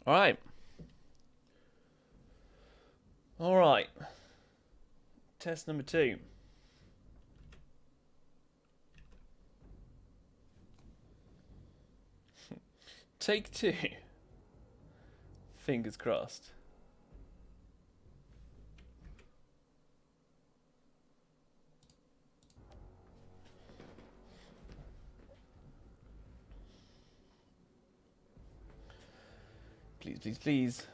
Alright. Alright. Test number 2. Take 2. Fingers crossed. Please, please, please.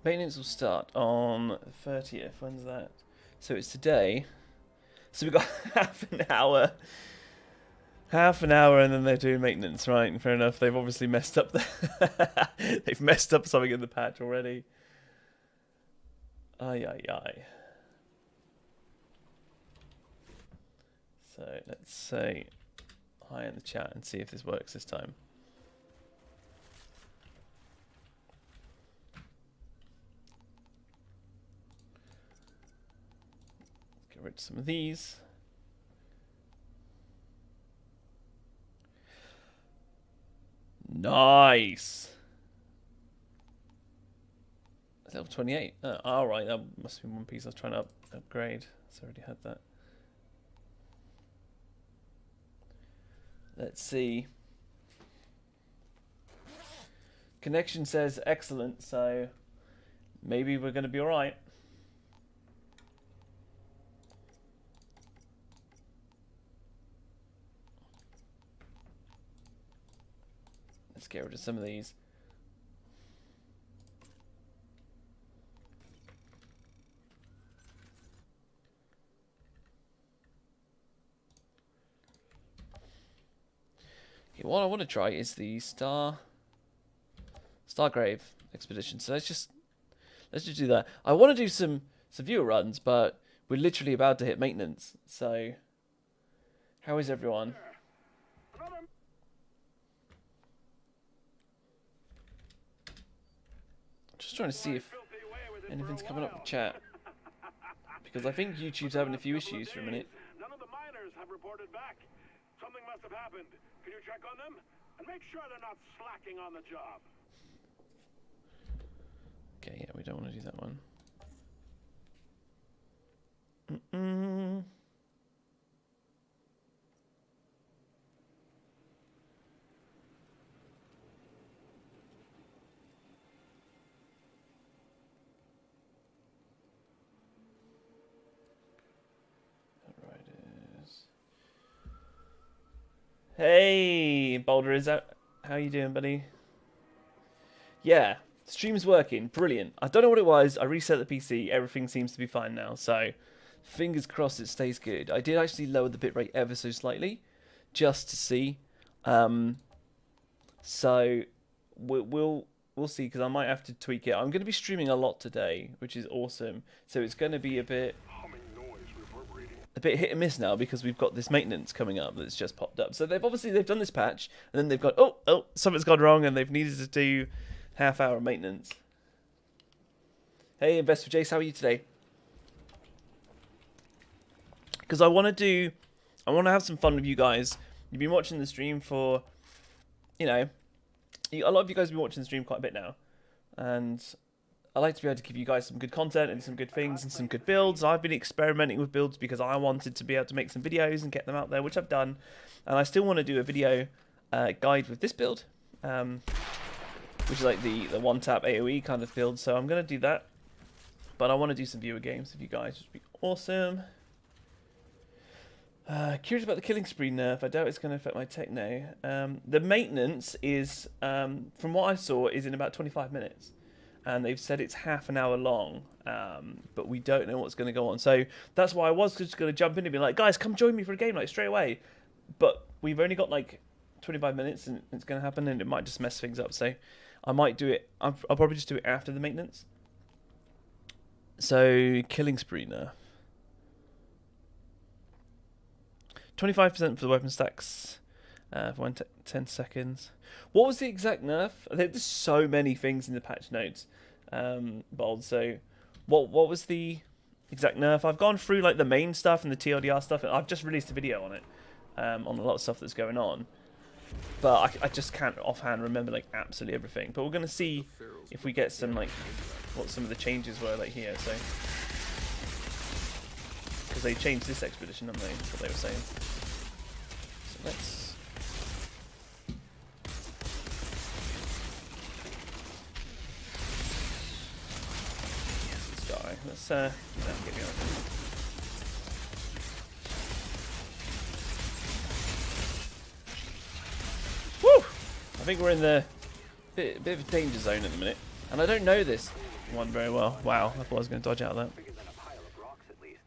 Maintenance will start on 30th. When's that? So it's today. So we've got half an hour. Half an hour and then they're doing maintenance, right? Fair enough. They've obviously messed up they've messed up something in the patch already. Aye, aye, aye. So let's say hi in the chat and see if this works this time. Get rid of some of these. Nice. Level 28. Oh, alright, that must be one piece I was trying to upgrade. So I already had that. Let's see. Connection says excellent, so maybe we're going to be alright. Let's get rid of some of these. Okay, what I want to try is the Stargrave expedition. So let's just do that. I want to do some viewer runs, but we're literally about to hit maintenance. So how is everyone? Just trying to see if anything's coming up with chat, because I think YouTube's having a few issues for a minute. None of the miners have reported back. Something must have happened. Can you check on them and make sure they're not slacking on the job? Okay, yeah, we don't want to do that one. Hey, Boulder, is that how you doing, buddy? Yeah, stream's working, brilliant. I don't know what it was. I reset the PC, everything seems to be fine now. So, fingers crossed it stays good. I did actually lower the bitrate ever so slightly, just to see. So we'll see, because I might have to tweak it. I'm going to be streaming a lot today, which is awesome. So it's going to be a bit hit and miss now, because we've got this maintenance coming up that's just popped up. So they've done this patch, and then they've got oh something's gone wrong, and they've needed to do half-hour maintenance. Hey, Investor Jace, how are you today? Because I want to have some fun with you guys. You've been watching the stream for, you know, a lot of you guys have been watching the stream quite a bit now, and I like to be able to give you guys some good content and some good things and some good builds. I've been experimenting with builds because I wanted to be able to make some videos and get them out there, which I've done. And I still want to do a video guide with this build, which is like the one-tap AoE kind of build. So I'm going to do that. But I want to do some viewer games with you guys, which would be awesome. Curious about the killing spree nerf. I doubt it's going to affect my techno. The maintenance is, from what I saw, is in about 25 minutes. And they've said it's half an hour long, but we don't know what's going to go on. So that's why I was just going to jump in and be like, guys, come join me for a game like straight away. But we've only got like 25 minutes, and it's going to happen, and it might just mess things up. So I might do it. I'll probably just do it after the maintenance. So killing spree nerf. 25% for the weapon stacks for 10 seconds. What was the exact nerf? There's so many things in the patch notes, Bold. So what was the exact nerf? I've gone through like the main stuff and the TLDR stuff, and I've just released a video on it. on a lot of stuff that's going on. But I just can't offhand remember like absolutely everything. But we're gonna see if we get some like what some of the changes were like here. So because they changed this expedition, haven't they? That's what they were saying. So let's. Let's die. Let's get going. Woo! I think we're in the bit of a danger zone at the minute, and I don't know this one very well. Wow, I thought I was going to dodge out of that. Bigger than a pile of rocks, at least.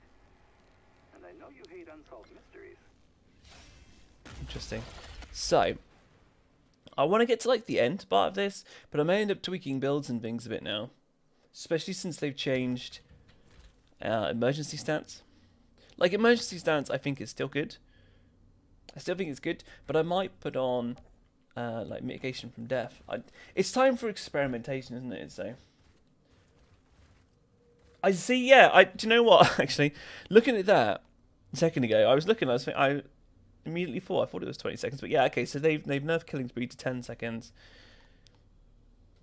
And I know you hate unsolved mysteries. Interesting. So, I want to get to like the end part of this, but I may end up tweaking builds and things a bit now, especially since they've changed emergency stance. Like emergency stance, I think is still good. I still think it's good, but I might put on like mitigation from death. It's time for experimentation, isn't it? So I see. Yeah, do you know what? Actually, looking at that a second ago, I immediately thought it was 20 seconds, but yeah, okay. So they've nerfed killing spree to 10 seconds.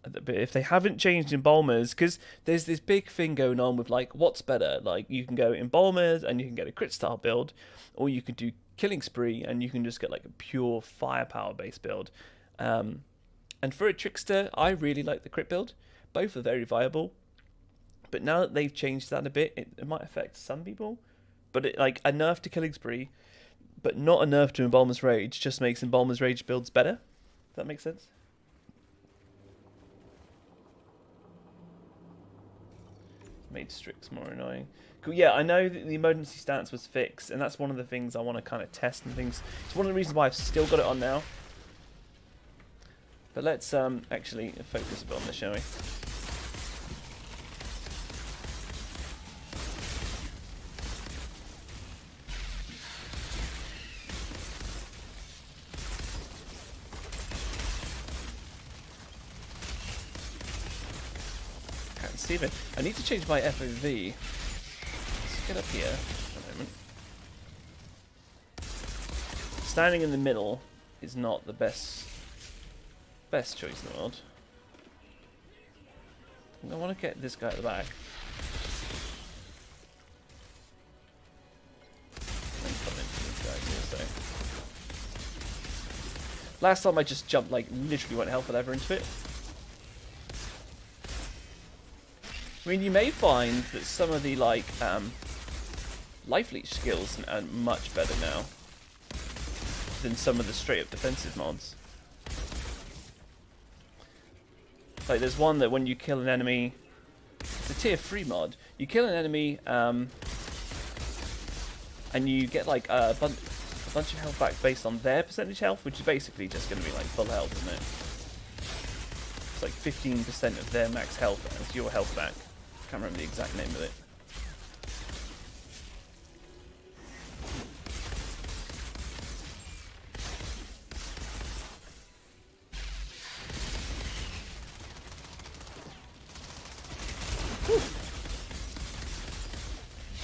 But if they haven't changed embalmers, because there's this big thing going on with like what's better. Like you can go embalmers and you can get a crit style build, or you can do killing spree and you can just get like a pure firepower based build. And for a trickster, I really like the crit build. Both are very viable. But now that they've changed that a bit, it might affect some people. But like a nerf to killing spree, but not a nerf to embalmer's rage, just makes embalmer's rage builds better. Does that make sense? Made Strix more annoying. Cool. Yeah, I know that the emergency stance was fixed, and that's one of the things I want to kind of test and things. It's one of the reasons why I've still got it on now. But let's actually focus a bit on this, shall we? Can't see it. I need to change my FOV. Let's get up here for a moment. Standing in the middle is not the best choice in the world. I want to get this guy at the back. And come into this guy here, so. Last time I just jumped, like, literally went hell for leather into it. I mean, you may find that some of the, like, life leech skills are much better now than some of the straight-up defensive mods. Like, there's one that when you kill an enemy, it's a tier 3 mod. You kill an enemy, and you get, like, a bunch of health back based on their percentage health, which is basically just going to be, like, full health, isn't it? It's like 15% of their max health as your health back. I can't remember the exact name of it.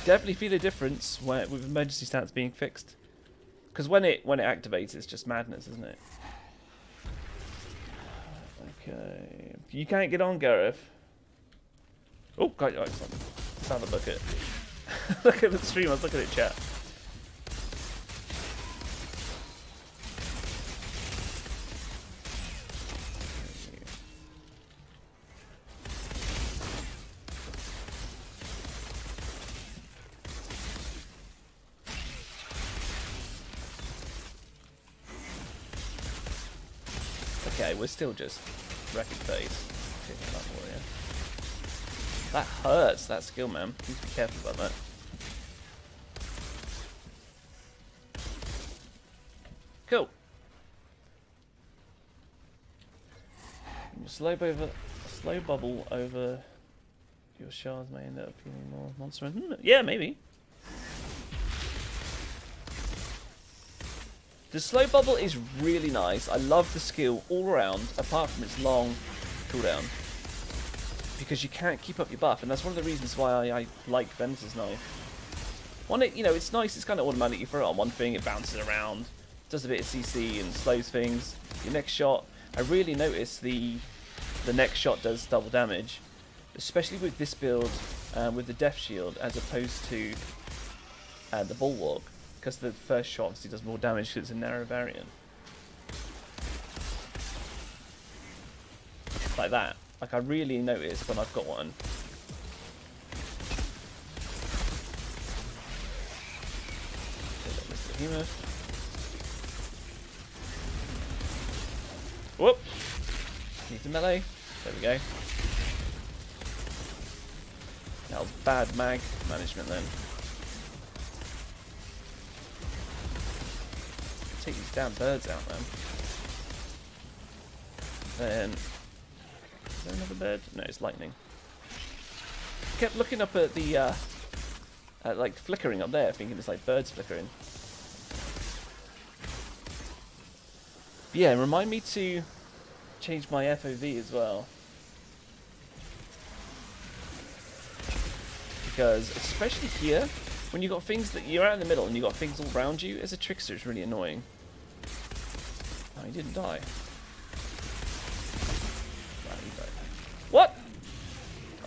Definitely feel a difference with emergency stance being fixed, because when it activates, it's just madness, isn't it? Okay, you can't get on, Gareth. Oh, God, oh, let's have a look at look at the stream. Let's look at it, chat. Okay, we're still just wrecking face. That hurts, that skill, man. Please be careful about that. Cool. Slow bubble over your shards may end up feeling more monster. Yeah, maybe. The slow bubble is really nice. I love the skill all around, apart from its long cooldown. Because you can't keep up your buff, and that's one of the reasons why I like Venice's knife. One, you know, it's nice. It's kind of automatic. You throw it on one thing, it bounces around, does a bit of CC and slows things. Your next shot, I really notice the next shot does double damage, especially with this build with the Death Shield as opposed to the Bulwark, because the first shot obviously does more damage because it's a narrow variant. Like that. Like I really notice when I've got one. Whoop! Need to melee. There we go. That was bad mag management then. Take these damn birds out, man. Then, is there another bird? No, it's lightning. Kept looking up at the like flickering up there, thinking it's like birds flickering. But yeah, remind me to change my FOV as well, because especially here, when you've got things that you're out in the middle and you've got things all around you, as a trickster, it's really annoying. Oh, he didn't die. No, he died. What?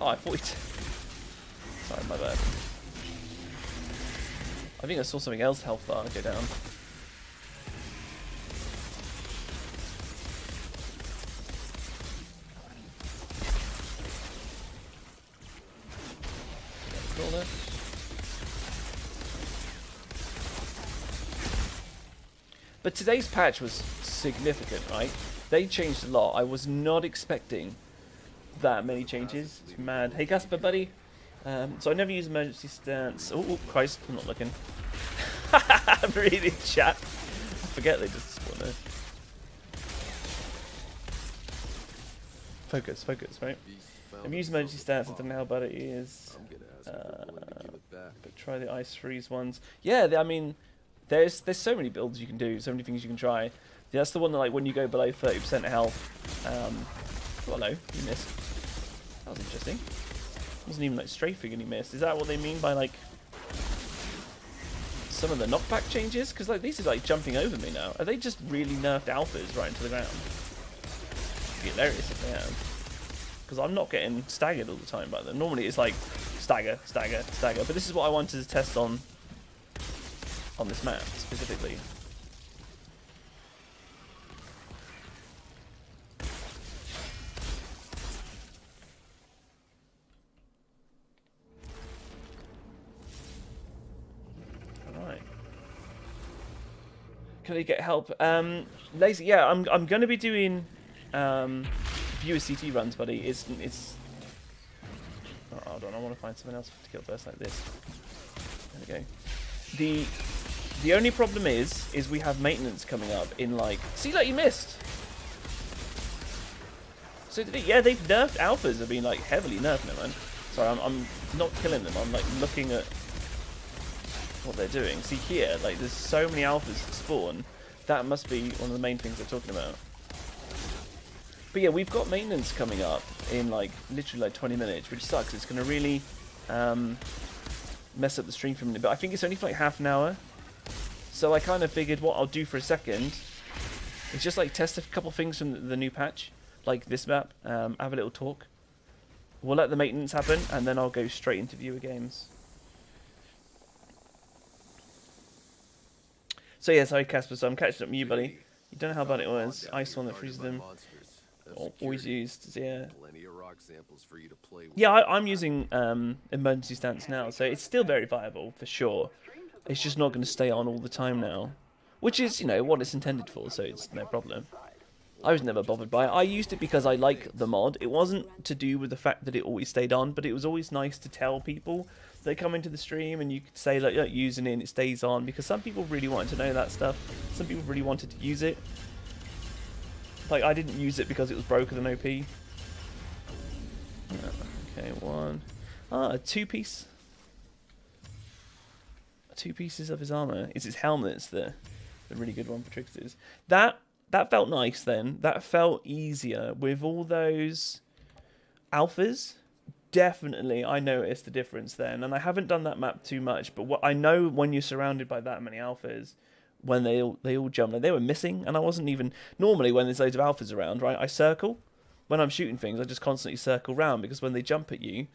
Oh, I thought he sorry, my bad. I think I saw something else health bar go down. But today's patch was significant, right? They changed a lot. I was not expecting that many changes. It's mad. Hey, Casper, buddy. So I never use emergency stance. Oh, Christ, I'm not looking. I'm reading chat. I forget they just spawned there. Focus, right? I've used emergency stance. I don't know how bad it is. But try the ice freeze ones. Yeah, I mean, there's so many builds you can do, so many things you can try. Yeah, that's the one that, like, when you go below 30% health. Oh, hello, you missed. That was interesting. Wasn't even like strafing and he missed. Is that what they mean by like some of the knockback changes? Because like these are like jumping over me now. Are they just really nerfed alphas right into the ground? It'd be hilarious if they have. Because I'm not getting staggered all the time by them. Normally it's like stagger, stagger, stagger. But this is what I wanted to test on this map specifically. Can I get help? Lazy, yeah, I'm gonna be doing viewer CT runs, buddy. It's oh, hold on, I want to find someone else to kill first like this. There we go. The only problem is we have maintenance coming up in like, see, like you missed. So yeah, they've nerfed alphas. Have been like heavily nerfed now, man. Sorry, I'm not killing them. I'm like looking at what they're doing. See here, like there's so many alphas that spawn. That must be one of the main things they're talking about. But yeah, we've got maintenance coming up in like literally like 20 minutes, which sucks. It's going to really mess up the stream for a minute. But I think it's only for like half an hour. So I kind of figured what I'll do for a second is just like test a couple things from the new patch, like this map, have a little talk. We'll let the maintenance happen, and then I'll go straight into viewer games. So yeah, sorry Casper, so I'm catching up with you, buddy. You don't know how bad it was. Ice one that freezes them. Always used, yeah. Yeah, I'm using emergency stance now, so it's still very viable, for sure. It's just not going to stay on all the time now. Which is, you know, what it's intended for, so it's no problem. I was never bothered by it. I used it because I like the mod. It wasn't to do with the fact that it always stayed on, but it was always nice to tell people. They come into the stream and you could say, like, you're not using it and it stays on, because some people really wanted to know that stuff. Some people really wanted to use it. Like, I didn't use it because it was broken than OP. Okay, one. Ah, a two-piece. Two pieces of his armor. It's his helmet's the really good one for tricksters. That felt nice then. That felt easier with all those alphas definitely I noticed the difference then, and I haven't done that map too much, but what I know when you're surrounded by that many alphas, when they all jump, like they were missing, and I wasn't even normally when there's loads of alphas around, right? I circle when I'm shooting things. I just constantly circle round because when they jump at you,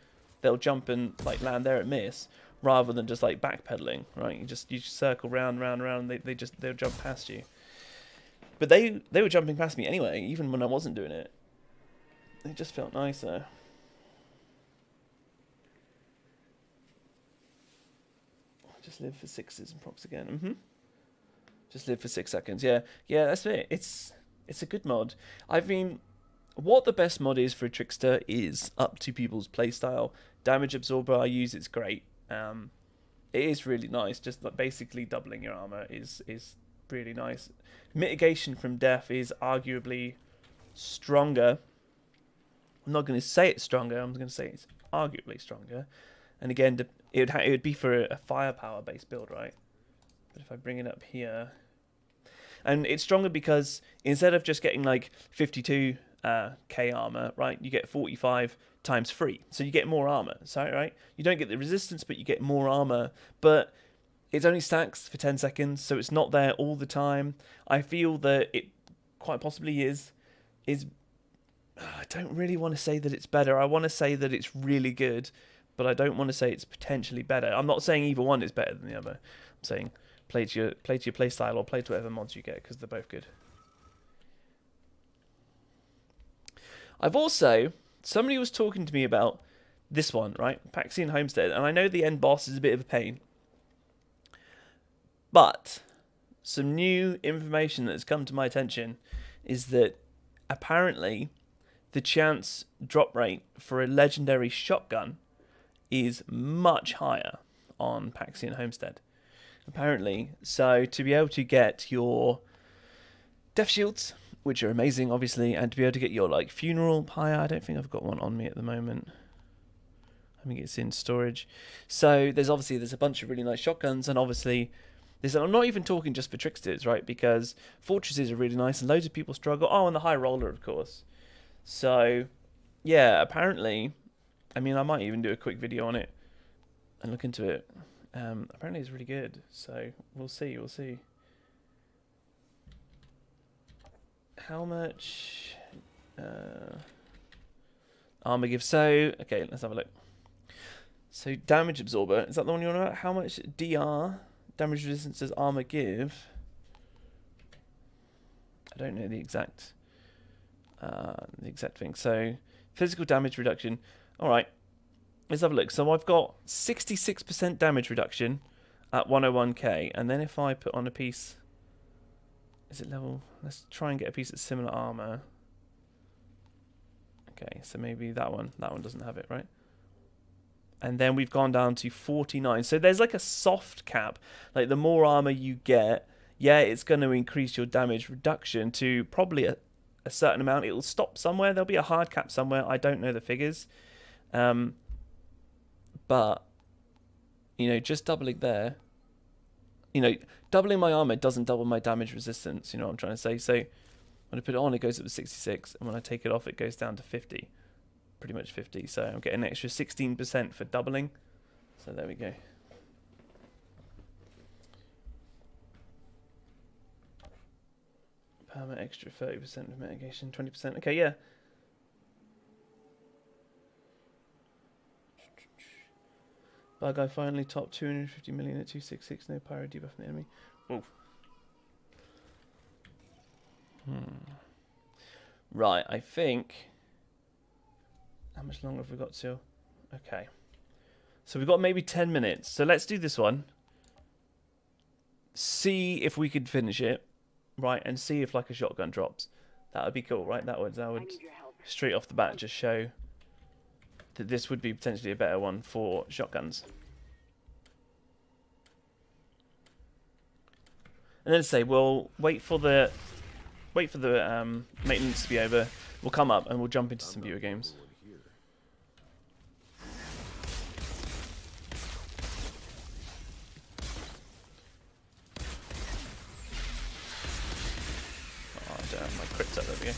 they'll jump and like land there at miss rather than just like backpedaling, right? You just circle round, and they'll jump past you. But they were jumping past me anyway, even when I wasn't doing it. It just felt nicer. Just live for sixes and procs again. Just live for 6 seconds. Yeah, that's it. It's a good mod. I mean, what the best mod is for a trickster is up to people's playstyle. Damage absorber I use, it's great. It is really nice. Just like basically doubling your armor is really nice. Mitigation from death is arguably stronger. I'm not going to say it's stronger. I'm going to say it's arguably stronger. And again, it would be for a firepower based build, right? But if I bring it up here, and it's stronger because instead of just getting like 52k armor, right, you get 45 times 3, so you get more armor. So right, you don't get the resistance, but you get more armor. But it only stacks for 10 seconds, so it's not there all the time. I feel that it quite possibly is. I don't really want to say that it's better. I want to say that it's really good, but I don't want to say it's potentially better. I'm not saying either one is better than the other. I'm saying play to your playstyle or play to whatever mods you get, because they're both good. I've also, somebody was talking to me about this one, right? Paxian Homestead, and I know the end boss is a bit of a pain, but some new information that's come to my attention is that apparently the chance drop rate for a legendary shotgun is much higher on Paxian Homestead. Apparently, so to be able to get your death shields, which are amazing, obviously, and to be able to get your like funeral pyre, I don't think I've got one on me at the moment. I think it's in storage. So there's a bunch of really nice shotguns, and obviously, I'm not even talking just for tricksters, right? Because fortresses are really nice, and loads of people struggle. Oh, and the high roller, of course. So, yeah, apparently, I mean, I might even do a quick video on it and look into it. Apparently it's really good, so we'll see. How much armor give? So, okay, let's have a look. So, damage absorber, is that the one you want to know? How much DR, damage resistance, does armor give? I don't know the exact thing. So, physical damage reduction. All right. Let's have a look. So I've got 66% damage reduction at 101k, and then if I put on a piece, is it level? Let's try and get a piece of similar armor. Okay, so maybe that one doesn't have it, right? And then we've gone down to 49. So there's like a soft cap. Like the more armor you get, yeah, it's going to increase your damage reduction to probably a certain amount. It will stop somewhere. There'll be a hard cap somewhere. I don't know the figures. But, you know, just doubling there, you know, doubling my armor doesn't double my damage resistance, you know what I'm trying to say? So when I put it on, it goes up to 66, and when I take it off, it goes down to 50, pretty much 50. So I'm getting an extra 16% for doubling. So there we go. Perma extra 30% of mitigation, 20%. Okay, yeah. Bad guy finally topped 250 million at 266. No pyro debuff from the enemy. Oof. Right, I think. How much longer have we got till? Okay. So we've got maybe 10 minutes. So let's do this one. See if we could finish it. Right, and see if like a shotgun drops. That would be cool, right? That would straight off the bat just show that this would be potentially a better one for shotguns. And then say we'll wait for the maintenance to be over. We'll come up and we'll jump into some viewer games. Oh damn, my crit's up, there we go.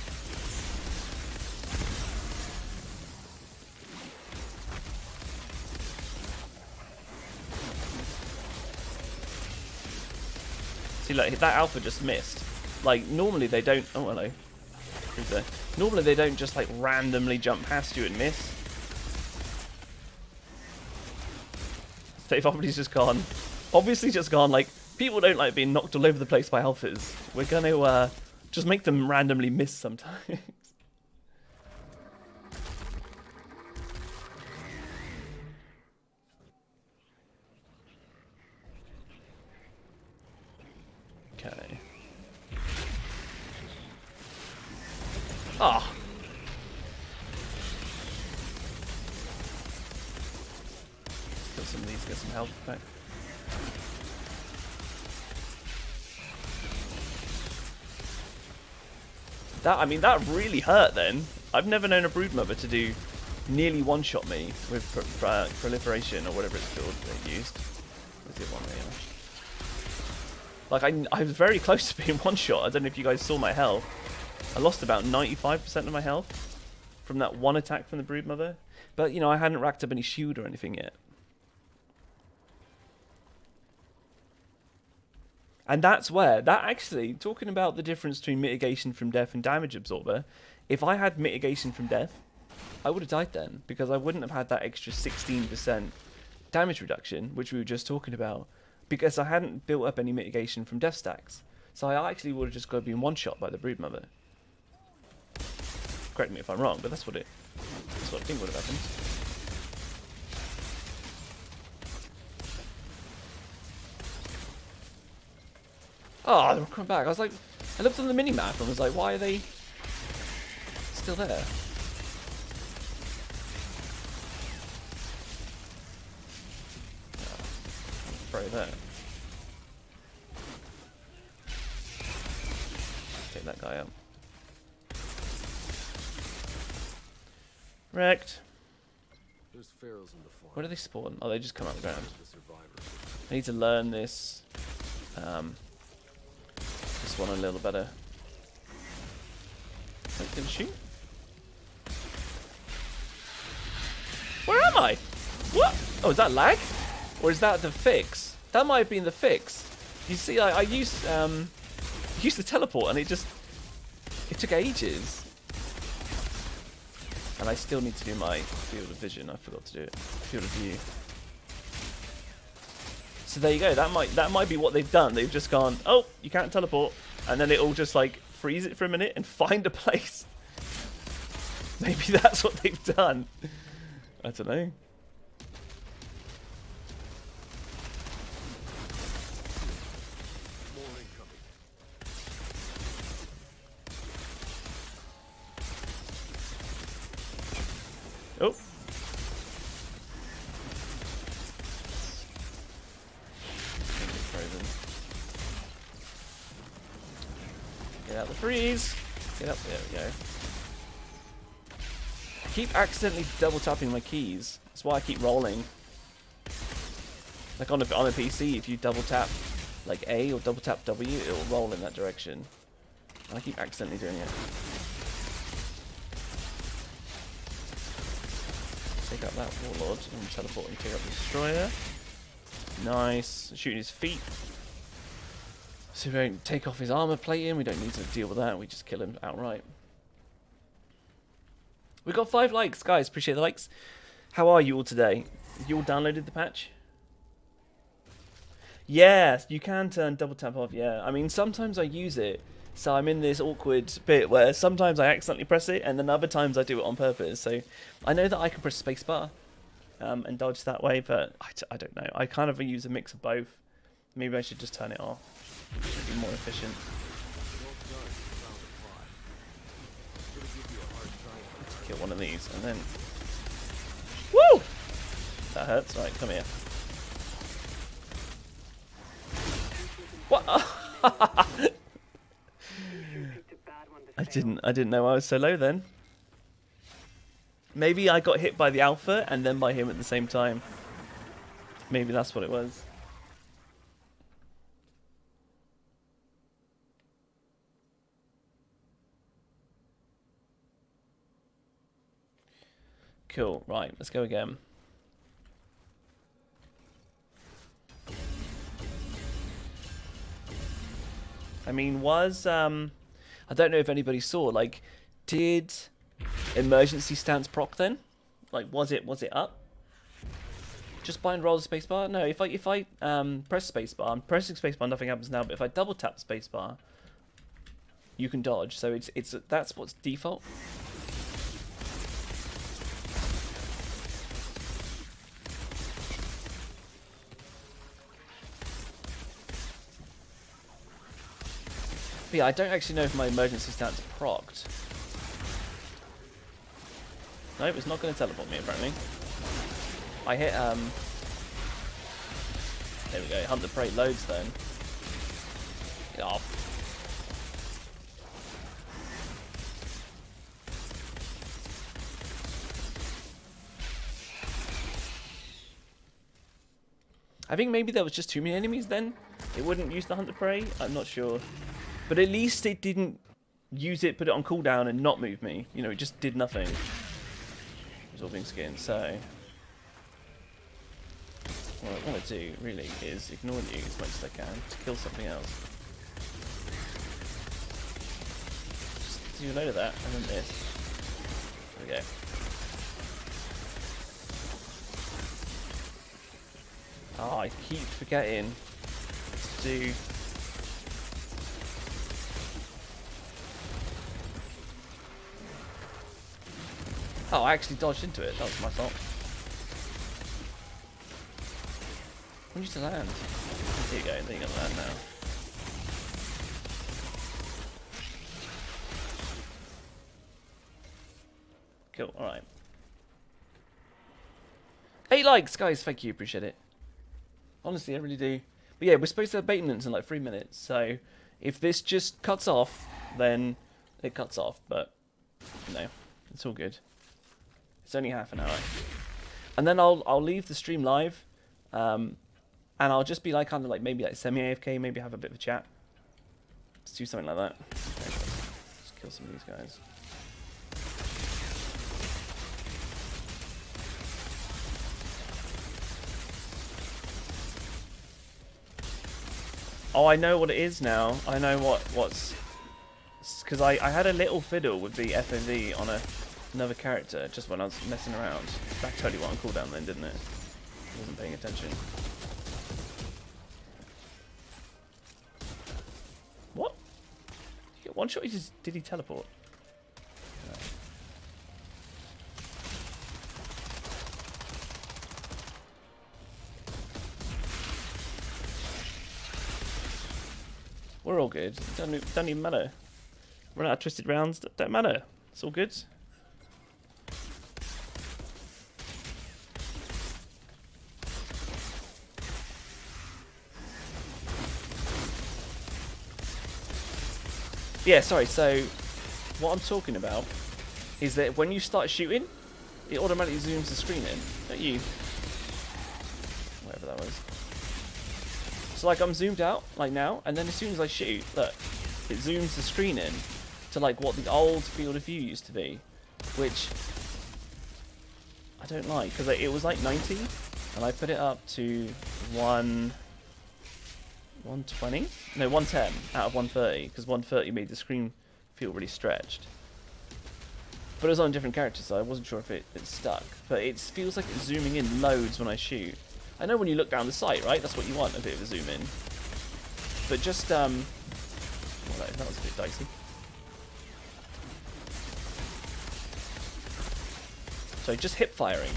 See, like, that alpha just missed. Like, normally they don't... Oh, hello. Who's there? Normally they don't just, like, randomly jump past you and miss. They've obviously just gone... Obviously just gone, like, people don't like being knocked all over the place by alphas. We're going to just make them randomly miss sometimes. Okay. Ah. Kill some of these, get some health back. That, I mean, that really hurt then. I've never known a broodmother to do nearly one-shot me with proliferation or whatever it's called they used. Was it one there? Like, I was very close to being one-shot. I don't know if you guys saw my health. I lost about 95% of my health from that one attack from the broodmother. But, you know, I hadn't racked up any shield or anything yet. And that's where, that actually, talking about the difference between mitigation from death and damage absorber, if I had mitigation from death, I would have died then, because I wouldn't have had that extra 16% damage reduction, which we were just talking about, because I hadn't built up any mitigation from death stacks. So I actually would have just got to be one-shot by the broodmother. Correct me if I'm wrong, but that's what I think would have happened. Oh, they're coming back. I was like, I looked on the mini-map and was like, why are they still there? Throw that. Take that guy out. Wrecked. There's pharaohs in the farm. Where do they spawn? Oh, they just come out the ground. I need to learn this. This one a little better. I can shoot. Where am I? What? Oh, is that lag? Or is that the fix? That might have been the fix. You see, I used the teleport and it took ages. And I still need to do my field of vision. I forgot to do it. Field of view. So there you go. That might be what they've done. They've just gone, oh, you can't teleport, and then it'll just like freeze it for a minute and find a place. Maybe that's what they've done. I don't know. Oh. Get out the freeze. Get up. There we go. I keep accidentally double tapping my keys. That's why I keep rolling. Like on a PC, if you double tap like A or double tap W, it will roll in that direction. And I keep accidentally doing it. Take out that warlord and teleport and take out the destroyer. Nice. Shooting his feet. So we don't take off his armor plating. We don't need to deal with that. We just kill him outright. We got 5 likes, guys. Appreciate the likes. How are you all today? You all downloaded the patch? Yes, you can turn double tap off. Yeah, I mean sometimes I use it. So I'm in this awkward bit where sometimes I accidentally press it and then other times I do it on purpose. So I know that I can press spacebar and dodge that way, but I don't know. I kind of use a mix of both. Maybe I should just turn it off. It should be more efficient. Let's kill one of these and then... Woo! That hurts. Right, come here. What? I didn't know I was so low then. Maybe I got hit by the alpha and then by him at the same time. Maybe that's what it was. Cool, right, let's go again. I mean, was I don't know if anybody saw, like, did emergency stance proc then? Like, was it up? Just bind roll the spacebar? No, if I press spacebar, I'm pressing spacebar, nothing happens now. But if I double tap spacebar, you can dodge. So it's that's what's default. But yeah, I don't actually know if my emergency stance procced. Nope, it's not going to teleport me apparently. I hit there we go, hunt the prey loads then. Get off. I think maybe there was just too many enemies then. It wouldn't use the hunt the prey, I'm not sure. But at least it didn't use it, put it on cooldown and not move me. You know, it just did nothing. Absorbing skin, so what I want to do really is ignore you as much as I can to kill something else. Just do a load of that and then this. There we go. Oh, I keep forgetting to do. Oh, I actually dodged into it. That was my fault. When did you land? There you go. There you go. Land now. Cool. All right. 8 likes, guys. Thank you. Appreciate it. Honestly, I really do. But yeah, we're supposed to have maintenance in like 3 minutes. So if this just cuts off, then it cuts off. But no, it's all good. It's only half an hour, and then I'll leave the stream live, and I'll just be like kind of like maybe like semi AFK, maybe have a bit of a chat. Let's do something like that. Okay, let's kill some of these guys. Oh, I know what it is now. I know what's because I had a little fiddle with the FOV on another character just when I was messing around. That totally went on cooldown then, didn't it? I wasn't paying attention. What? Did you get one shot? Did he teleport? No. We're all good. Don't even matter. Run out of twisted rounds. Don't matter. It's all good. Yeah, sorry, so what I'm talking about is that when you start shooting, it automatically zooms the screen in, don't you? Whatever that was. So like I'm zoomed out, like now, and then as soon as I shoot, look, it zooms the screen in to like what the old field of view used to be, which I don't like, because it was like 90, and I put it up to 120? No, 110 out of 130, because 130 made the screen feel really stretched. But it was on a different character, so I wasn't sure if it stuck. But it feels like it's zooming in loads when I shoot. I know when you look down the sight, right? That's what you want, a bit of a zoom in. But just, well, that was a bit dicey. So just hip firing.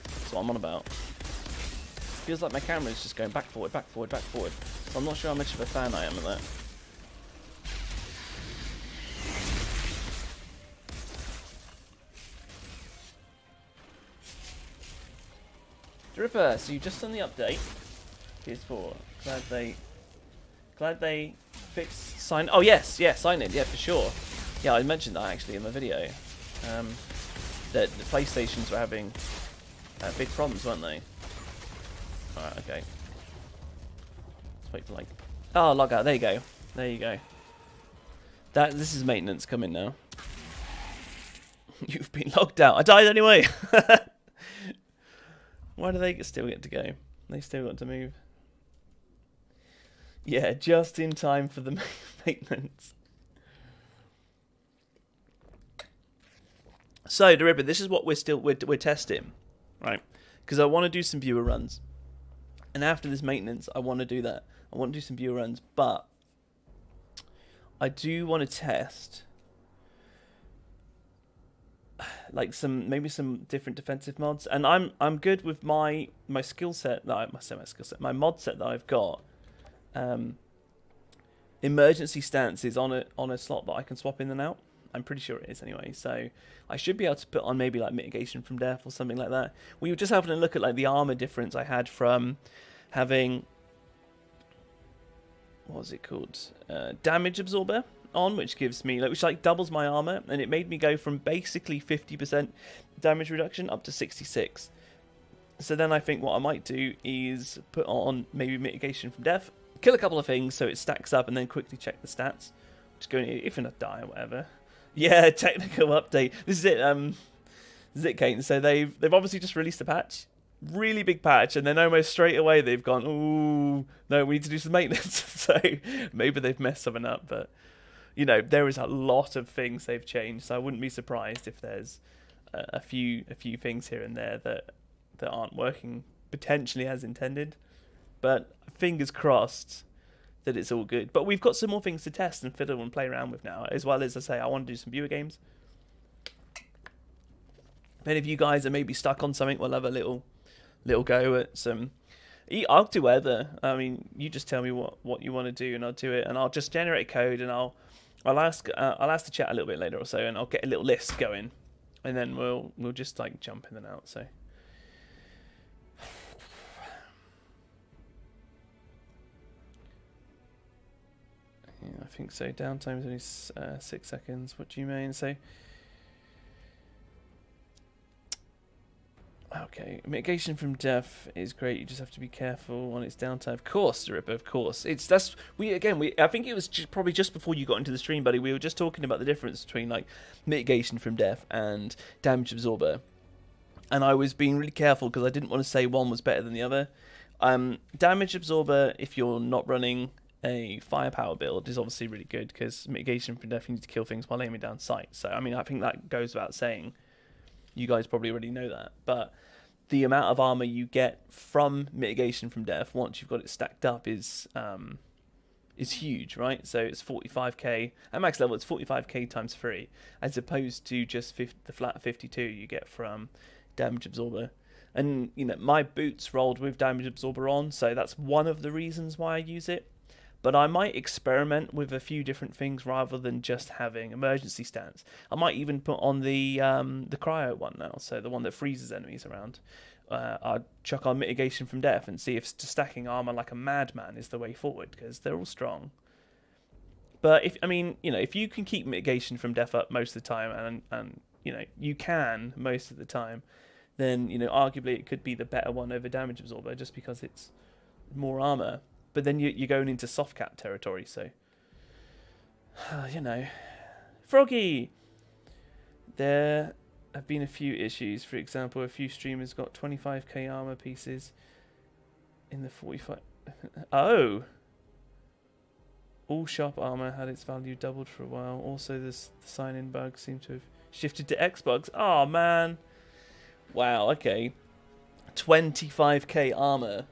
That's what I'm on about. Feels like my camera is just going back, forward, back, forward, back, forward. So I'm not sure how much of a fan I am of that. Dripper, so you just done the update. PS4. Glad they fixed sign. Oh yes, yeah, sign in, yeah, for sure. Yeah, I mentioned that actually in my video. That the PlayStations were having big problems, weren't they? Alright, okay. Let's wait for like. Oh, log out. There you go. There you go. This is maintenance coming now. You've been logged out. I died anyway. Why do they still get to go? They still got to move. Yeah, just in time for the maintenance. So, the Ripper, this is what we're testing, right? Because I want to do some viewer runs, and after this maintenance, I want to do that. I want to do some viewer runs, but I do want to test like maybe some different defensive mods, and I'm good with my skill set that my mod set that I've got. Emergency stance is on a slot that I can swap in and out. I'm pretty sure it is anyway, so I should be able to put on maybe like mitigation from death or something like that. We were just having a look at like the armor difference I had from having, what was it called, damage absorber on, which gives me which doubles my armor, and it made me go from basically 50% damage reduction up to 66. So then I think what I might do is put on maybe mitigation from death, kill a couple of things so it stacks up, and then quickly check the stats. Just going if I die or whatever. Yeah, technical update. This is it. This is it, Kane. So they've obviously just released a patch, really big patch, and then almost straight away they've gone, ooh, no, we need to do some maintenance. So maybe they've messed something up, but you know, there is a lot of things they've changed. So I wouldn't be surprised if there's a few things here and there that aren't working potentially as intended. But fingers crossed that it's all good. But we've got some more things to test and fiddle and play around with now, as well as I say, I want to do some viewer games. If any of you guys are maybe stuck on something, we'll have a little go at some. I'll do whatever. I mean, you just tell me what you want to do, and I'll do it. And I'll just generate code, and I'll ask the chat a little bit later or so, and I'll get a little list going, and then we'll just like jump in and out. So. Yeah, I think so. Downtime is only 6 seconds. What do you mean? So, okay, mitigation from death is great. You just have to be careful on its downtime. Of course, Ripper. Of course, I think it was probably just before you got into the stream, buddy. We were just talking about the difference between like mitigation from death and damage absorber, and I was being really careful because I didn't want to say one was better than the other. Damage absorber, if you're not running a firepower build, is obviously really good because mitigation from death, you need to kill things while aiming down sight. So I mean, I think that goes without saying. You guys probably already know that, but the amount of armor you get from mitigation from death once you've got it stacked up is huge, right? So it's 45k at max level. It's 45k times 3, as opposed to just the flat 52 you get from damage absorber. And you know, my boots rolled with damage absorber on, so that's one of the reasons why I use it. But I might experiment with a few different things rather than just having emergency stance. I might even put on the cryo one now, so the one that freezes enemies around. I'd chuck on mitigation from death and see if stacking armor like a madman is the way forward, because they're all strong. But if you can keep mitigation from death up most of the time, and you know you can most of the time, then you know arguably it could be the better one over damage absorber just because it's more armor. But then you're going into soft cap territory, so you know, Froggy. There have been a few issues. For example, a few streamers got 25k armor pieces in the 45. Oh, all shop armor had its value doubled for a while. Also, the sign-in bug seemed to have shifted to Xbox. Oh man, wow. Okay, 25k armor.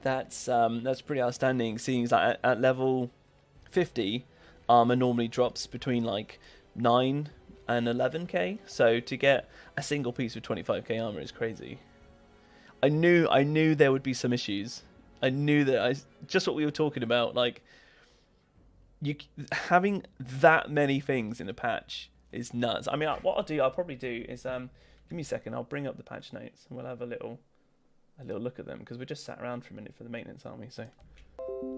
That's pretty outstanding. Seeing that at level 50, armor normally drops between like 9 and 11k. So to get a single piece of 25k armor is crazy. I knew there would be some issues. I knew that just what we were talking about. Like having that many things in a patch is nuts. I mean, what I'll probably do is give me a second. I'll bring up the patch notes and we'll have a little look at them, because we just sat around for a minute for the maintenance, aren't we? So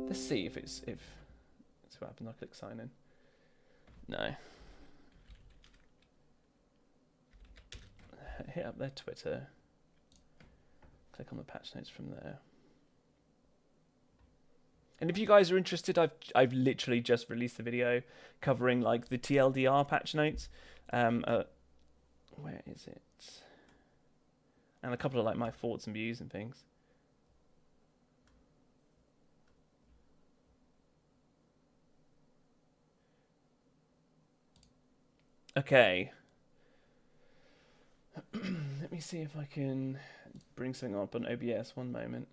let's see if it's what happened. I click sign in. No. Hit up their Twitter. Click on the patch notes from there. And if you guys are interested, I've literally just released a video covering like the TLDR patch notes. Where is it? And a couple of like my thoughts and views and things. Okay. Let me see if I can bring something up on OBS. One moment.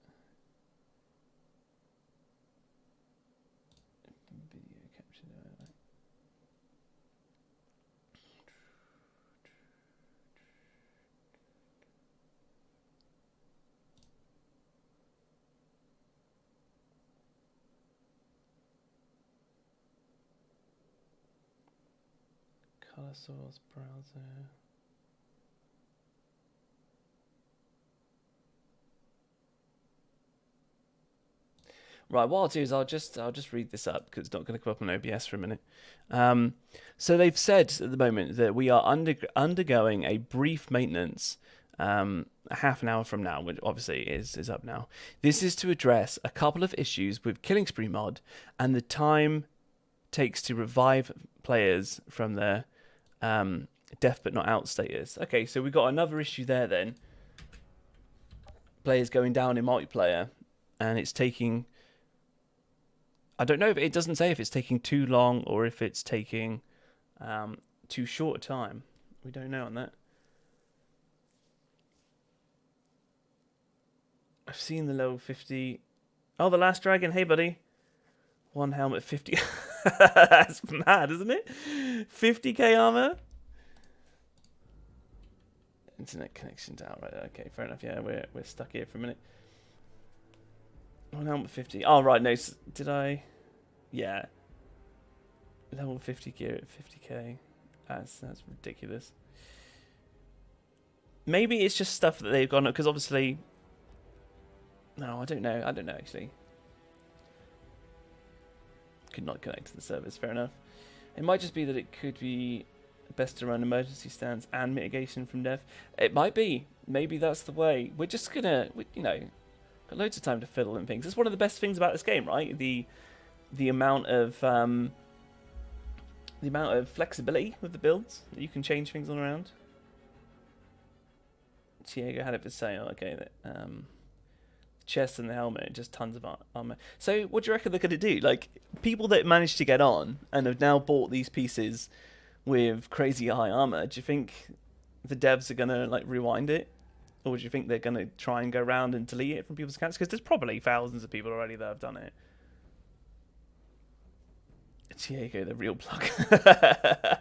Video capture. Color source browser. Right, what I'll do is I'll just read this up because it's not going to come up on OBS for a minute. So they've said at the moment that we are undergoing a brief maintenance half an hour from now, which obviously is up now. This is to address a couple of issues with Killing Spree mod and the time takes to revive players from their death but not out status. Okay, so we've got another issue there then. Players going down in multiplayer and it's taking... I don't know if it doesn't say if it's taking too long or if it's taking too short a time. We don't know on that. I've seen the level 50. Oh, the last dragon. Hey, buddy. One helmet, 50. That's mad, isn't it? 50k armor. Internet connection's out right there. Okay, fair enough. Yeah, we're stuck here for a minute. One helmet 50. Oh, right. No, did I? Yeah. Level 50 gear at 50k. That's ridiculous. Maybe it's just stuff that they've gone up because obviously. No, I don't know. I don't know actually. Could not connect to the servers. Fair enough. It might just be that it could be best to run emergency stance and mitigation from death. It might be. Maybe that's the way. We're just gonna, you know. Got loads of time to fiddle and things. It's one of the best things about this game, right? The amount of flexibility with the builds that you can change things all around. Diego had it for sale. Okay, chest and the helmet, just tons of armor. So, what do you reckon they're going to do? Like people that managed to get on and have now bought these pieces with crazy high armor. Do you think the devs are going to like rewind it? Or do you think they're going to try and go around and delete it from people's accounts? Because there's probably thousands of people already that have done it. Diego, the real plug. Does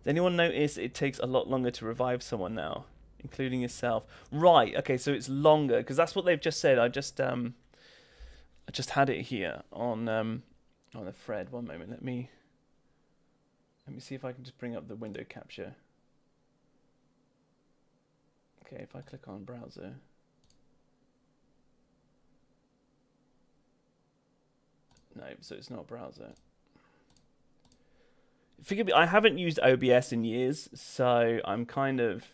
anyone notice it takes a lot longer to revive someone now, including yourself? Right. Okay, so it's longer because that's what they've just said. I just had it here on the thread. One moment. Let me see if I can just bring up the window capture. Okay, if I click on browser. No, so it's not browser. Forgive me, I haven't used OBS in years, so I'm kind of...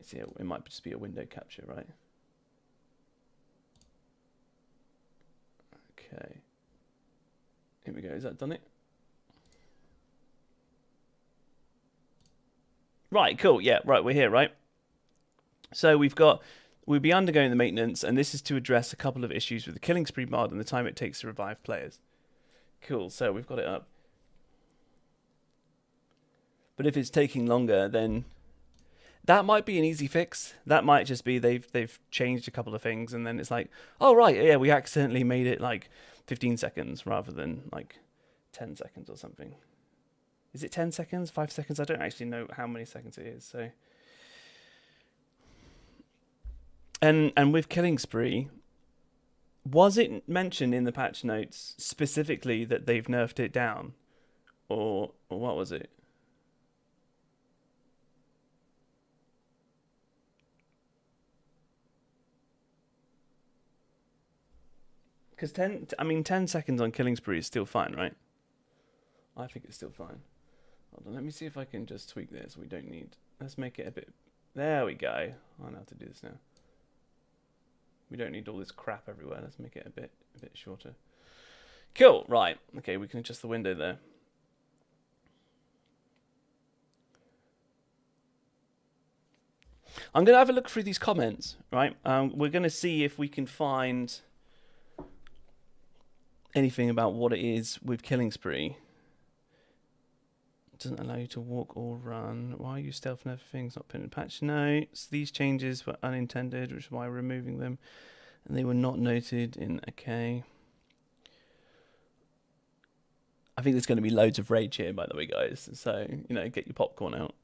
See, it might just be a window capture, right? Okay. Here we go. Is that done it? Right, cool. Yeah, right, we're here, right? So we'll be undergoing the maintenance, and this is to address a couple of issues with the Killing Spree mod and the time it takes to revive players. Cool, so we've got it up. But if it's taking longer, then that might be an easy fix. That might just be they've changed a couple of things, and then it's like, oh right, yeah, we accidentally made it like 15 seconds rather than like 10 seconds or something. Is it 10 seconds? 5 seconds? I don't actually know how many seconds it is, so... And with Killing Spree, was it mentioned in the patch notes specifically that they've nerfed it down? Or what was it? Because 10 seconds on Killing Spree is still fine, right? I think it's still fine. Hold on, let me see if I can just tweak this. We don't need... Let's make it a bit... There we go. I know how to do this now. We don't need all this crap everywhere. Let's make it a bit shorter. Cool, right. Okay, we can adjust the window there. I'm going to have a look through these comments, right? We're going to see if we can find anything about what it is with Killing Spree doesn't allow you to walk or run. Why are you stealth and everything's not put in patch notes? These changes were unintended, which is why we're removing them. And they were not noted in okay. I think there's going to be loads of rage here, by the way, guys. So, you know, get your popcorn out.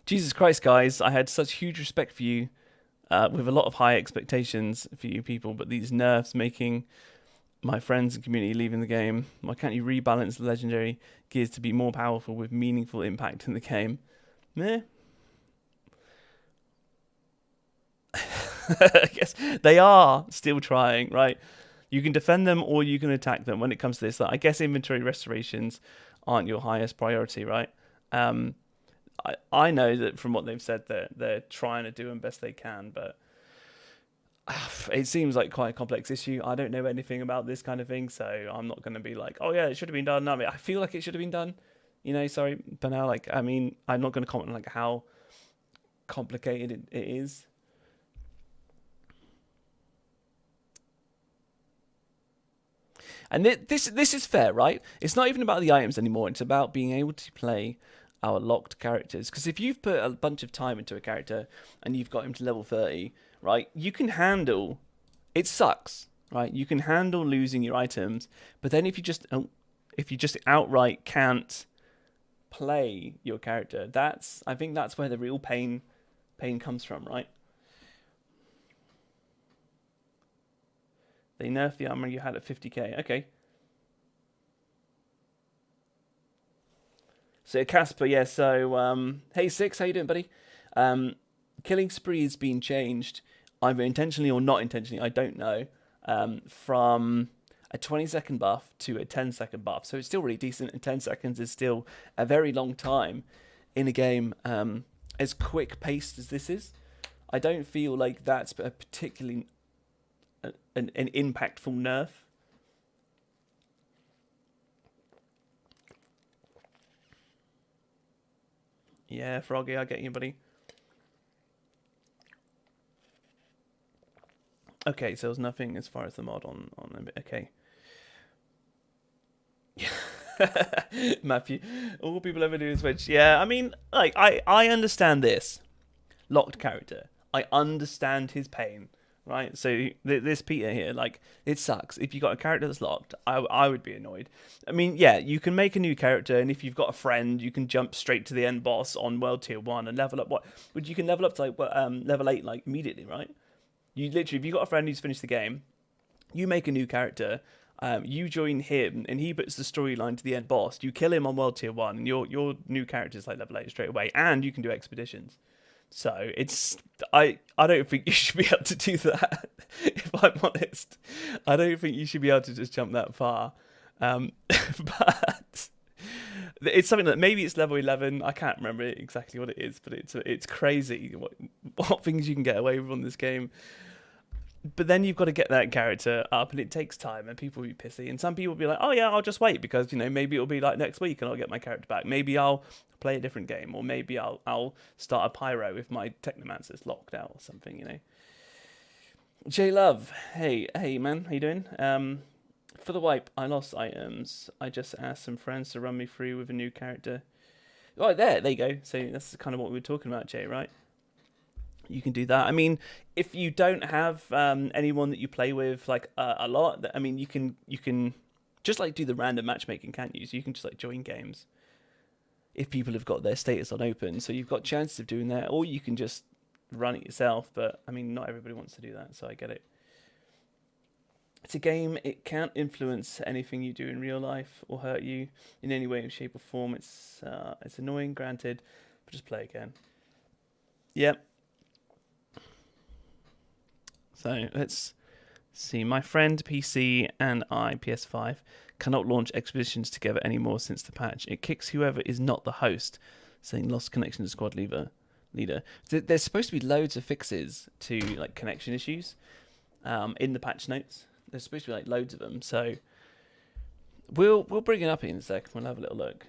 Jesus Christ, guys. I had such huge respect for you. With a lot of high expectations for you people. But these nerfs making my friends and community leaving the game. Why can't you rebalance the legendary gears to be more powerful with meaningful impact in the game? Meh. I guess they are still trying, right? You can defend them or you can attack them when it comes to this. Like, I guess inventory restorations aren't your highest priority, right? I know that from what they've said that they're trying to do them best they can, but it seems like quite a complex issue. I don't know anything about this kind of thing, so I'm not going to be like, oh yeah, it should have been done. I mean, I feel like it should have been done, you know, sorry, but now, like, I mean, I'm not going to comment on like how complicated it is. And this is fair, right? It's not even about the items anymore. It's about being able to play our locked characters. Because if you've put a bunch of time into a character and you've got him to level 30, right, you can handle, it sucks, right? You can handle losing your items, but then if you just outright can't play your character, I think that's where the real pain comes from, right? They nerfed the armor you had at 50k. Okay. So Casper, yeah. So hey Six, how you doing, buddy? Killing spree has been changed, either intentionally or not intentionally. I don't know. From a 20-second buff to a 10-second buff. So it's still really decent. And 10 seconds is still a very long time in a game as quick paced as this is. I don't feel like that's a particularly an impactful nerf. Yeah, Froggy, I get you, buddy. Okay, so there's nothing as far as the mod on a bit. Okay. Matthew, all people ever do is switch. Yeah, I mean, like, I understand this. Locked character. I understand his pain. Right, so this Peter here, like, it sucks. If you got a character that's locked, I would be annoyed. I mean, yeah, you can make a new character, and if you've got a friend, you can jump straight to the end boss on World Tier 1 and level up. But you can level up to like level 8 like immediately, right? You literally, if you got a friend who's finished the game, you make a new character, you join him, and he puts the storyline to the end boss. You kill him on World Tier 1, and your new character is like level 8 straight away, and you can do expeditions. So it's I don't think you should be able to do that. If I'm honest, I don't think you should be able to just jump that far. But it's something that maybe it's level 11. I can't remember exactly what it is, but it's crazy what things you can get away with on this game. But then you've got to get that character up, and it takes time, and people will be pissy. And some people will be like, oh yeah, I'll just wait, because, you know, maybe it'll be like next week and I'll get my character back. Maybe I'll play a different game, or maybe I'll start a pyro if my Technomancer's locked out or something, you know. J Love, hey man, how you doing? For the wipe, I lost items. I just asked some friends to run me through with a new character. Oh, there you go. So that's kind of what we were talking about, Jay, right? You can do that. I mean, if you don't have anyone that you play with like a lot, I mean, you can just like do the random matchmaking, can't you? So you can just like join games if people have got their status on open. So you've got chances of doing that, or you can just run it yourself. But I mean, not everybody wants to do that, so I get it. It's a game. It can't influence anything you do in real life or hurt you in any way, shape, or form. It's annoying, granted, but just play again. Yep. So let's see. My friend PC and I, PS5, cannot launch expeditions together anymore since the patch. It kicks whoever is not the host, saying lost connection to squad leader. There's supposed to be loads of fixes to like connection issues in the patch notes. There's supposed to be like loads of them. So we'll bring it up in a sec. We'll have a little look.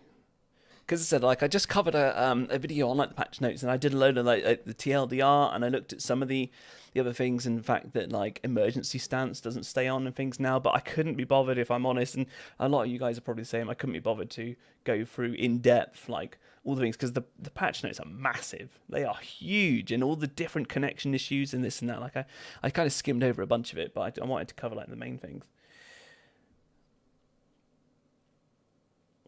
because I said, like, I just covered a video on, like, the patch notes, and I did a load of, like the TLDR, and I looked at some of the other things, and the fact that, like, emergency stance doesn't stay on and things now, but I couldn't be bothered, if I'm honest, and a lot of you guys are probably saying I couldn't be bothered to go through in depth, like, all the things, because the patch notes are massive. They are huge, and all the different connection issues and this and that. Like, I kind of skimmed over a bunch of it, but I wanted to cover, like, the main things.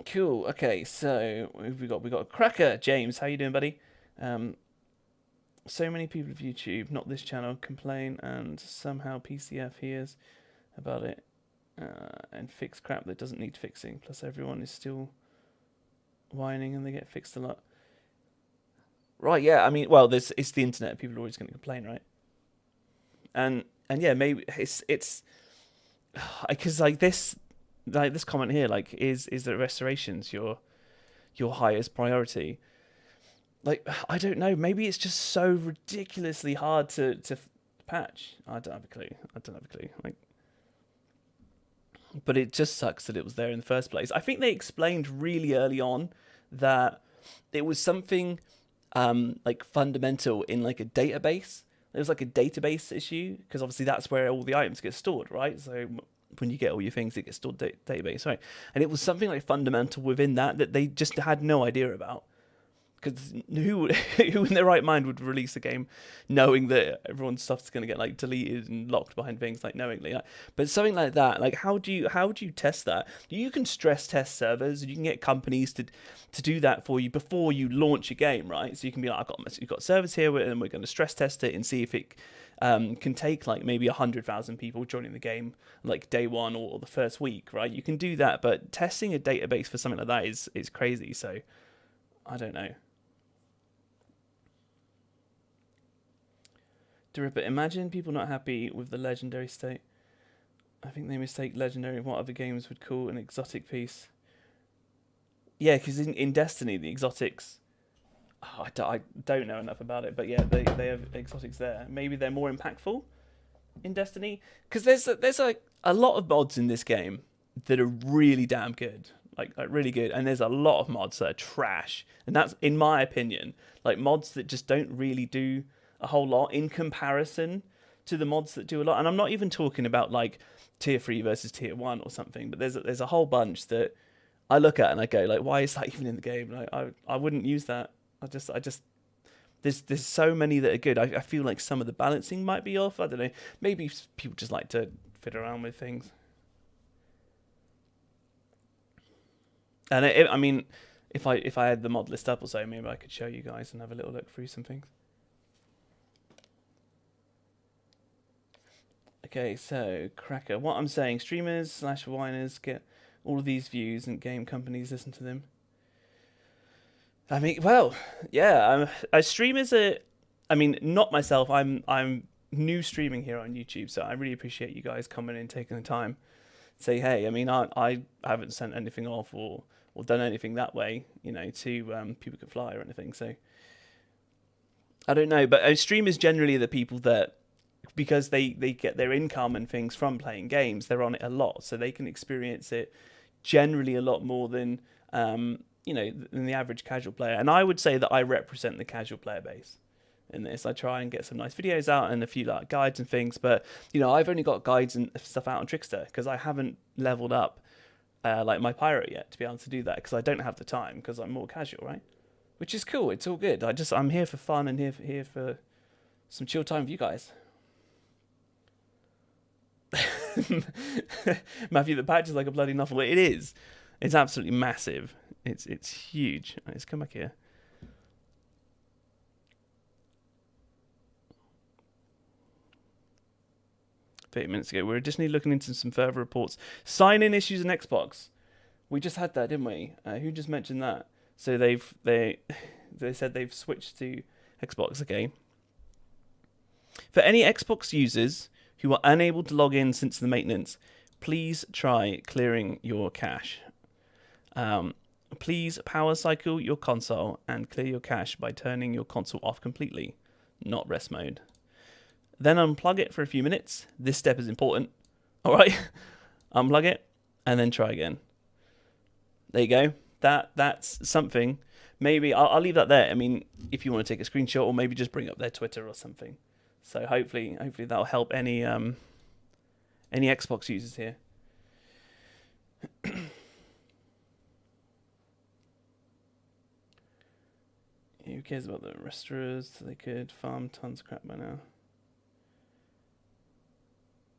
Cool. Okay, so we got a Cracker. James, how you doing, buddy? So many people of YouTube, not this channel, complain, and somehow PCF hears about it and fix crap that doesn't need fixing. Plus, everyone is still whining, and they get fixed a lot. Right? Yeah. I mean, well, it's the internet. People are always going to complain, right? And yeah, maybe it's because like this comment here, like, is the restorations your highest priority? Like, I don't know. Maybe it's just so ridiculously hard to patch. I don't have a clue. Like, but it just sucks that it was there in the first place. I think they explained really early on that it was something like fundamental in, like, a database. There was, like, a database issue, because obviously that's where all the items get stored, right? So when you get all your things, it gets stored database, right? And it was something, like, fundamental within that they just had no idea about. Because who in their right mind would release a game knowing that everyone's stuff's going to get, like, deleted and locked behind things, like, knowingly? But something like that, like, how do you test that? You can stress test servers, and you can get companies to do that for you before you launch a game, right? So you can be like, you've got servers here, and we're going to stress test it and see if it can take, like, maybe 100,000 people joining the game, like, day one or the first week, right? You can do that, but testing a database for something like that is crazy. So I don't know. But imagine people not happy with the legendary state. I think they mistake legendary and what other games would call an exotic piece. Yeah, because in Destiny, the exotics... Oh, I don't know enough about it, but yeah, they have exotics there. Maybe they're more impactful in Destiny. Because there's a lot of mods in this game that are really damn good. Like really good. And there's a lot of mods that are trash. And that's, in my opinion, like, mods that just don't really do a whole lot in comparison to the mods that do a lot. And I'm not even talking about, like, tier 3 versus tier 1 or something, but there's a whole bunch that I look at and I go, like, why is that even in the game? Like, I wouldn't use that. I just there's so many that are good. I feel like some of the balancing might be off. I don't know. Maybe people just like to fit around with things. And I mean, if I had the mod list up or so, maybe I could show you guys and have a little look through some things. Okay, so Cracker, what I'm saying, streamers / whiners get all of these views, and game companies listen to them. I mean, well, yeah, streamers are, I mean, not myself. I'm new streaming here on YouTube, so I really appreciate you guys coming in, taking the time. Say, hey, I mean, I haven't sent anything off or done anything that way, you know, to People Can Fly or anything. So I don't know, but streamers generally are the people that, because they get their income and things from playing games, they're on it a lot, so they can experience it generally a lot more than you know, than the average casual player. And I would say that I represent the casual player base in this. I try and get some nice videos out and a few, like, guides and things, but, you know, I've only got guides and stuff out on Trickster because I haven't leveled up like my pirate yet to be able to do that, because I don't have the time, because I'm more casual, right? Which is cool. It's all good. I'm here for fun and here for some chill time with you guys. Matthew, the patch is like a bloody novel. It is. It's absolutely massive. It's huge. Let's come back here. Minutes ago, we're additionally looking into some further reports. Sign-in issues in Xbox. We just had that, didn't we? Who just mentioned that? So they said they've switched to Xbox. Okay. For any Xbox users who are unable to log in since the maintenance, please try clearing your cache. Please power cycle your console and clear your cache by turning your console off completely, not rest mode. Then unplug it for a few minutes. This step is important. All right, unplug it and then try again. There you go. that's something. Maybe I'll leave that there. I mean, if you want to take a screenshot, or maybe just bring up their Twitter or something. So hopefully that'll help any Xbox users here. Who cares about the restaurants? They could farm tons of crap by now.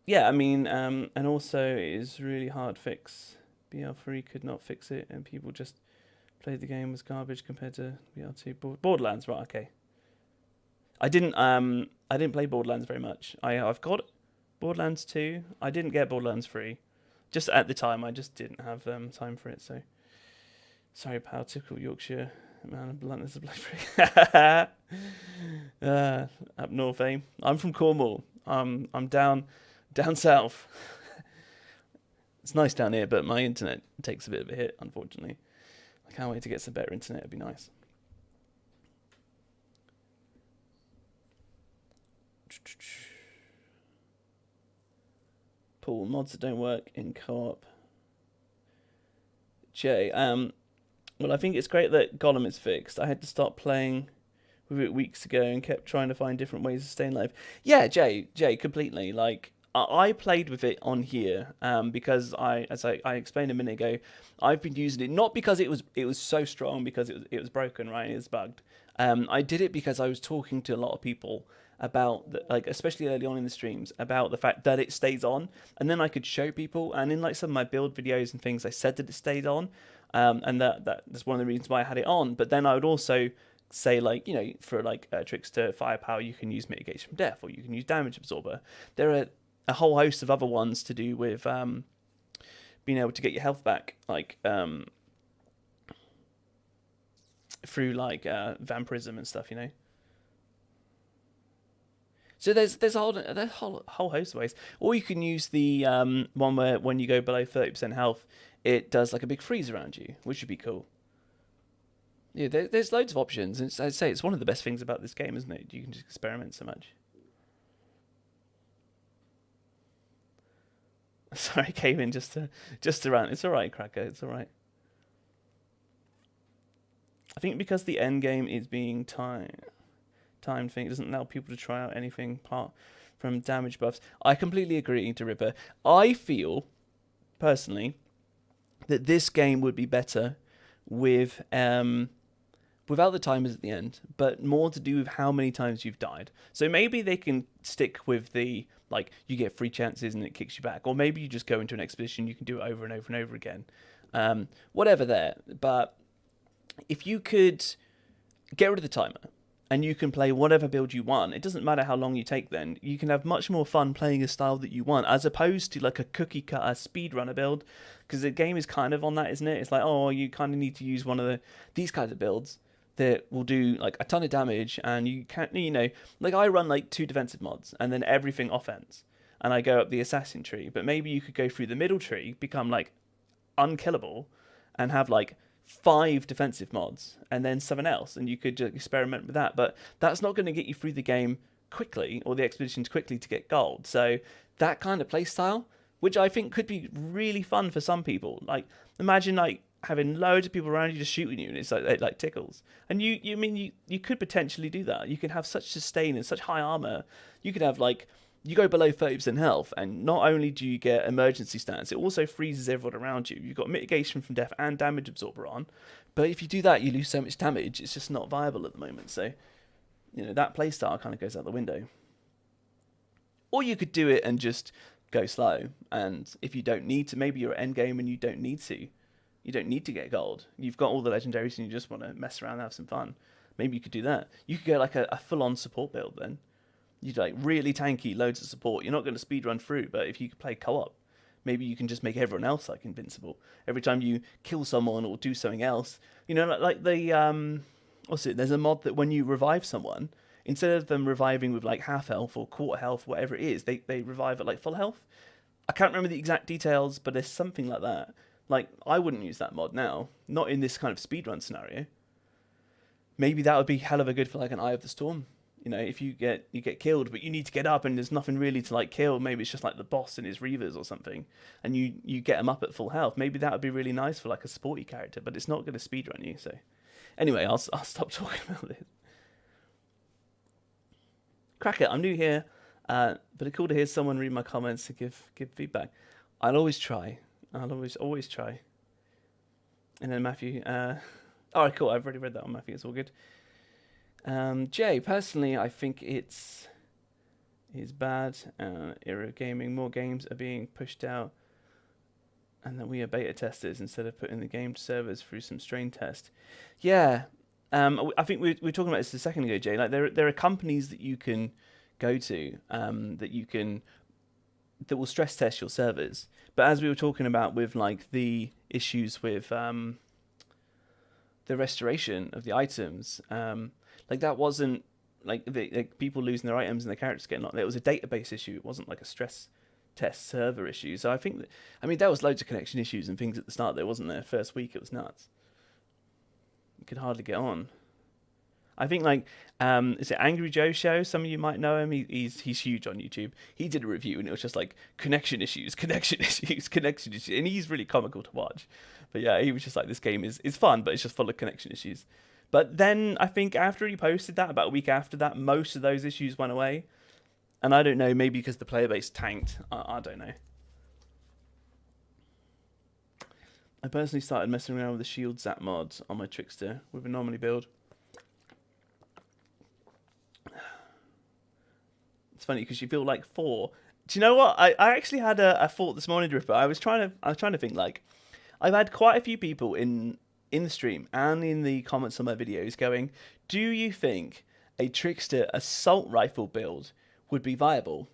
Yeah, I mean, and also it is really hard to fix. BL3 could not fix it, and people just played the game as garbage compared to BL2. Borderlands, right? Okay. I didn't play Borderlands very much. I've got Borderlands 2. I didn't get Borderlands 3. Just at the time, I just didn't have time for it. So, sorry, pal. Typical Yorkshire man of bluntness of blood. Up north, eh? I'm from Cornwall. I'm down south. It's nice down here, but my internet takes a bit of a hit, unfortunately. I can't wait to get some better internet. It'd be nice. Paul, mods that don't work in co-op. Jay, well, I think it's great that Gollum is fixed. I had to start playing with it weeks ago and kept trying to find different ways of staying alive. Yeah, Jay, completely. Like, I played with it on here because as I explained a minute ago, I've been using it not because it was so strong, because it was broken, right? It was bugged. I did it because I was talking to a lot of people about especially early on in the streams, about the fact that it stays on, and then I could show people, and in like some of my build videos and things, I said that it stayed on, and that's one of the reasons why I had it on. But then I would also say, like, you know, for like Trickster Firepower, you can use Mitigation from Death, or you can use Damage Absorber. There are a whole host of other ones to do with being able to get your health back, like through like vampirism and stuff, you know. So there's a whole host of ways. Or you can use the one where when you go below 30% health, it does like a big freeze around you, which would be cool. Yeah, there's loads of options. And I'd say it's one of the best things about this game, isn't it? You can just experiment so much. Sorry, I came in just to rant. It's all right, Cracker. It's all right. I think because the end game is being timed thing, it doesn't allow people to try out anything apart from damage buffs. I completely agree, to Ripper. I feel personally that this game would be better with without the timers at the end, but more to do with how many times you've died. So maybe they can stick with the, like, you get 3 chances and it kicks you back, or maybe you just go into an expedition, you can do it over and over and over again. Whatever there. But if you could get rid of the timer and you can play whatever build you want, it doesn't matter how long you take then. You can have much more fun playing a style that you want, as opposed to like a cookie cutter speedrunner build, because the game is kind of on that, isn't it? It's like, oh, you kind of need to use one of these kinds of builds that will do like a ton of damage, and you can't, you know, like I run like 2 defensive mods and then everything offense, and I go up the assassin tree. But maybe you could go through the middle tree, become like unkillable, and have like 5 defensive mods and then something else, and you could just experiment with that. But that's not going to get you through the game quickly, or the expeditions quickly, to get gold. So that kind of play style, which I think could be really fun for some people, like imagine like having loads of people around you just shooting you, and it's like it like tickles. And you could potentially do that. You can have such sustain and such high armor. You could have like, you go below 30% health, and not only do you get emergency stance, it also freezes everyone around you. You've got mitigation from death and damage absorber on, but if you do that, you lose so much damage, it's just not viable at the moment. So, you know, that playstyle kind of goes out the window. Or you could do it and just go slow, and if you don't need to, maybe you're at endgame and you don't need to get gold. You've got all the legendaries and you just want to mess around and have some fun. Maybe you could do that. You could go like a full-on support build then. You'd like really tanky, loads of support. You're not going to speedrun through, but if you could play co-op, maybe you can just make everyone else like invincible. Every time you kill someone or do something else, you know, like the what's it? There's a mod that when you revive someone, instead of them reviving with like half health or quarter health, whatever it is, they revive at like full health. I can't remember the exact details, but there's something like that. Like, I wouldn't use that mod now, not in this kind of speedrun scenario. Maybe that would be hell of a good for like an Eye of the Storm, You know, if you get killed, but you need to get up and there's nothing really to like kill. Maybe it's just like the boss and his reavers or something, and you get him up at full health. Maybe that would be really nice for like a sporty character, but it's not going to speedrun you. So anyway, I'll stop talking about this. Cracker, I'm new here, but it's cool to hear someone read my comments to give feedback. I'll always try. I'll always try. And then Matthew, all right, cool. I've already read that one, Matthew. It's all good. Jay, personally, I think it's bad. Era of gaming, more games are being pushed out, and that we are beta testers instead of putting the game servers through some strain test. Yeah, I think we were talking about this a second ago, Jay. Like there are companies that you can go to that will stress test your servers. But as we were talking about with like the issues with the restoration of the items, like that wasn't like people losing their items and their characters getting locked. It was a database issue. It wasn't like a stress test server issue. So I think there was loads of connection issues and things at the start. There wasn't there. First week it was nuts. You could hardly get on. I think like is it Angry Joe Show? Some of you might know him. He's huge on YouTube. He did a review and it was just like connection issues, and he's really comical to watch. But yeah, he was just like, this game is fun, but it's just full of connection issues. But then I think after he posted that, about a week after that, most of those issues went away. And I don't know, maybe because the player base tanked. I don't know. I personally started messing around with the shield zap mod on my Trickster with a normally build. It's funny because you feel like 4. Do you know what? I actually had a thought this morning, Dripper. I was trying to think, like, I've had quite a few people in the stream and in the comments on my videos going, do you think a Trickster assault rifle build would be viable?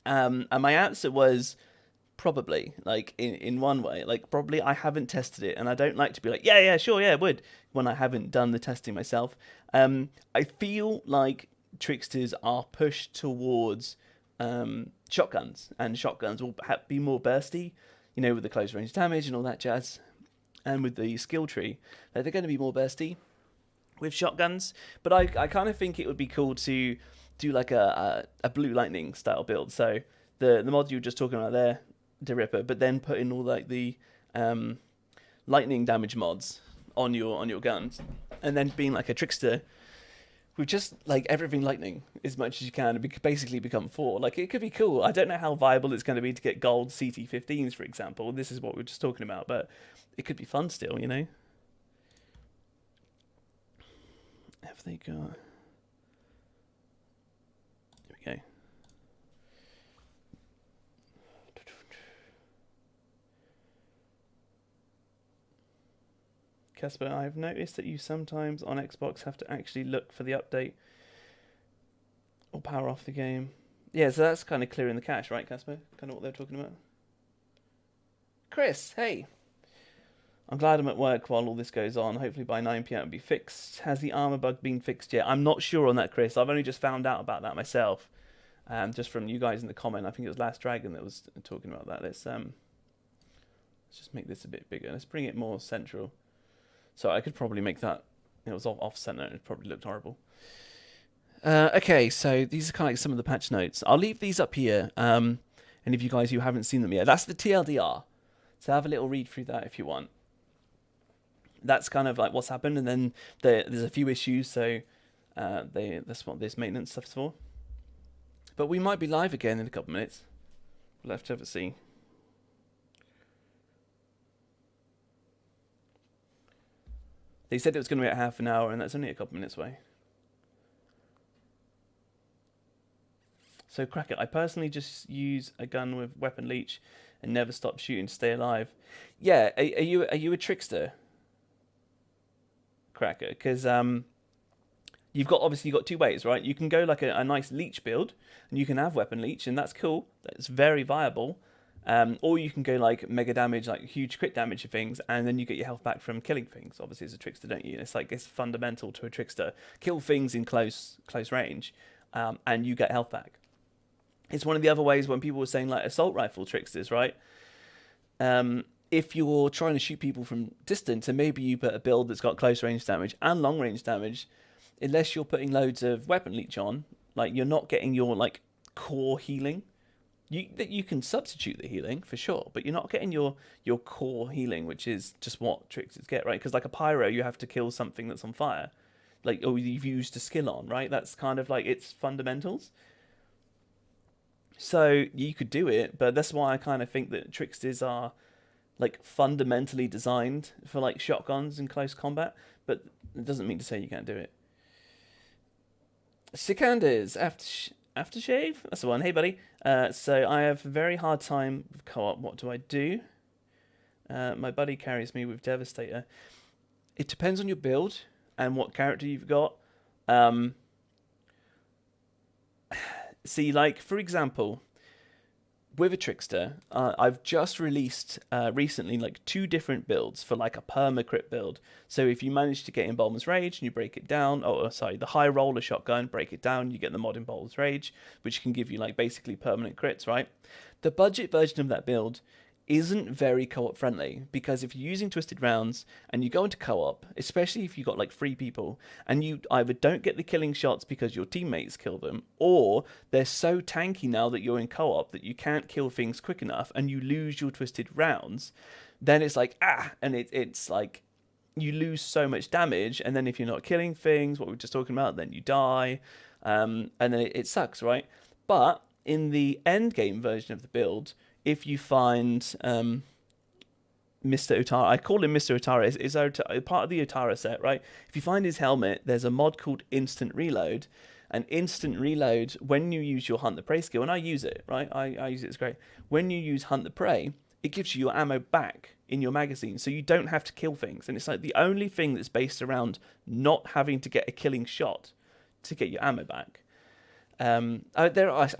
And my answer was probably, like, in one way. Like, probably I haven't tested it, and I don't like to be like, yeah, sure, yeah, it would, when I haven't done the testing myself. I feel like Tricksters are pushed towards shotguns, and shotguns will be more bursty, you know, with the close range damage and all that jazz. And with the skill tree, they're going to be more bursty with shotguns. But I kind of think it would be cool to do like a Blue Lightning style build. So the mod you were just talking about there, the Ripper, but then put in all like the lightning damage mods on your guns, and then being like a Trickster with just like everything lightning as much as you can, and basically become 4. Like, it could be cool. I don't know how viable it's going to be to get gold CT15s, for example. This is what we were just talking about, but it could be fun still, you know? Have they got... There we go. Casper, I've noticed that you sometimes on Xbox have to actually look for the update or power off the game. Yeah, so that's kind of clearing the cache, right, Casper? Kind of what they're talking about. Chris, hey. I'm glad I'm at work while all this goes on. Hopefully by 9 PM it'll be fixed. Has the armor bug been fixed yet? I'm not sure on that, Chris. I've only just found out about that myself. Just from you guys in the comment. I think it was Last Dragon that was talking about that. Let's just make this a bit bigger. Let's bring it more central. So I could probably make that, it was off center, it probably looked horrible. Okay, so these are kind of like some of the patch notes. I'll leave these up here, and if you guys who haven't seen them yet, that's the TLDR. So have a little read through that if you want. That's kind of like what's happened, and then there's a few issues, so that's what this maintenance stuff's for. But we might be live again in a couple of minutes. We'll have to see. They said it was going to be at half an hour, and that's only a couple minutes away. So, Cracker, I personally just use a gun with weapon leech and never stop shooting to stay alive. Yeah, are you a Trickster, Cracker? Because you've got 2 ways, right? You can go like a nice leech build, and you can have weapon leech, and that's cool. That's very viable. Or you can go like mega damage, like huge crit damage of things, and then you get your health back from killing things. Obviously, as a Trickster, don't you? It's fundamental to a Trickster. Kill things in close range, and you get health back. It's one of the other ways when people were saying like assault rifle Tricksters, right? If you're trying to shoot people from distance, and maybe you put a build that's got close range damage and long range damage, unless you're putting loads of weapon leech on, like you're not getting your like core healing. You can substitute the healing for sure, but you're not getting your core healing, which is just what tricksters get, right? Because like a pyro, you have to kill something that's on fire, like, or you've used a skill on, right? That's kind of like its fundamentals. So you could do it, but that's why I kind of think that tricksters are like fundamentally designed for like shotguns in close combat, but it doesn't mean to say you can't do it. Sikander's aftershave, that's the one. Hey buddy. So I have a very hard time with co-op. What do I do? My buddy carries me with Devastator. It depends on your build and what character you've got. See, like, for example, with a Trickster, I've just released recently like 2 different builds for like a Perma-Crit build. So if you manage to get Embalmer's Rage and you break it down, the high roller shotgun, break it down, you get the mod Embalmer's Rage, which can give you like basically permanent crits, right? The budget version of that build isn't very co-op friendly, because if you're using twisted rounds and you go into co-op, especially if you've got like 3 people, and you either don't get the killing shots because your teammates kill them, or they're so tanky now that you're in co-op that you can't kill things quick enough and you lose your twisted rounds, then it's like, and it's like you lose so much damage, and then if you're not killing things, what we were just talking about, then you die, and then it sucks, right? But in the end game version of the build, if you find Mr. Utara, I call him Mr. Utara, it's part of the Utara set, right? If you find his helmet, there's a mod called Instant Reload. And Instant Reload, when you use your Hunt the Prey skill, and I use it, right? I use it, it's great. When you use Hunt the Prey, it gives you your ammo back in your magazine, so you don't have to kill things. And it's like the only thing that's based around not having to get a killing shot to get your ammo back. I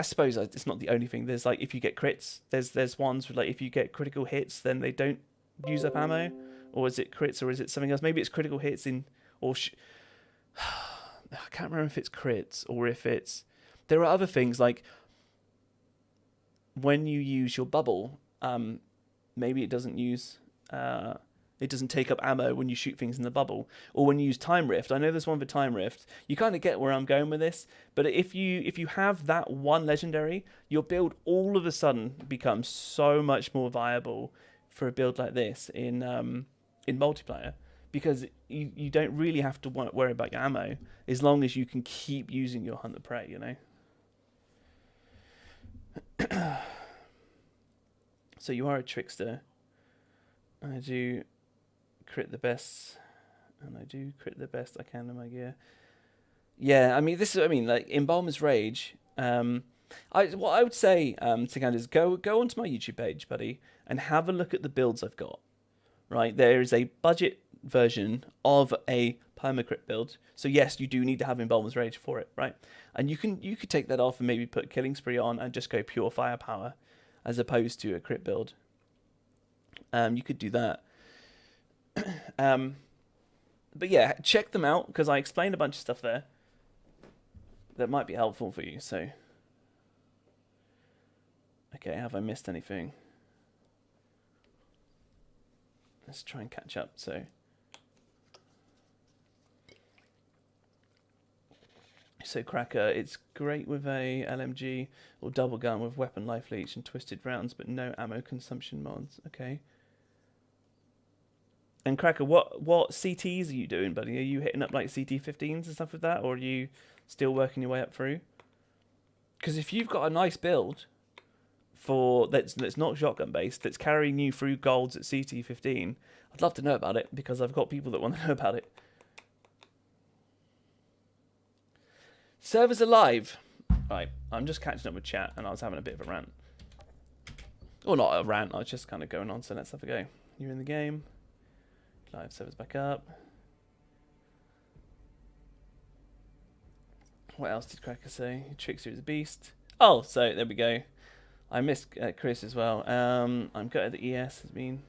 suppose it's not the only thing. There's like, if you get crits, there's ones where like if you get critical hits, then they don't use up ammo, or is it crits, or is it something else? Maybe it's critical hits I can't remember if it's crits or if it's. There are other things like when you use your bubble, maybe it doesn't use. It doesn't take up ammo when you shoot things in the bubble, or when you use Time Rift. I know there's one for Time Rift. You kind of get where I'm going with this, but if you have that one legendary, your build all of a sudden becomes so much more viable for a build like this in multiplayer, because you don't really have to worry about your ammo as long as you can keep using your Hunt the Prey, you know. So you are a Trickster. I do crit the best, and I do crit the best I can in my gear. Yeah, I mean, like Embalmer's Rage. What I would say, Sikander, is go onto my YouTube page, buddy, and have a look at the builds I've got. Right, there is a budget version of a Perma-Crit build, so yes, you do need to have Embalmer's Rage for it, right? And you could take that off and maybe put Killing Spree on and just go pure firepower, as opposed to a crit build. You could do that. But yeah, check them out, because I explained a bunch of stuff there that might be helpful for you. So, okay, have I missed anything? Let's try and catch up. So Cracker, it's great with a LMG or double gun with weapon life leech and twisted rounds, but no ammo consumption mods. Okay. And Cracker, what CTs are you doing, buddy? Are you hitting up like CT15s and stuff like that, or are you still working your way up through? Because if you've got a nice build that's not shotgun based, that's carrying you through golds at CT15, I'd love to know about it, because I've got people that want to know about it. Servers alive. Right, I'm just catching up with chat, and I was having a bit of a rant. Or not a rant, I was just kind of going on, so let's have a go. You're in the game. Live servers back up. What else did Cracker say? Trickster is a beast. Oh, so there we go. I missed Chris as well. I'm gutted the ES has been...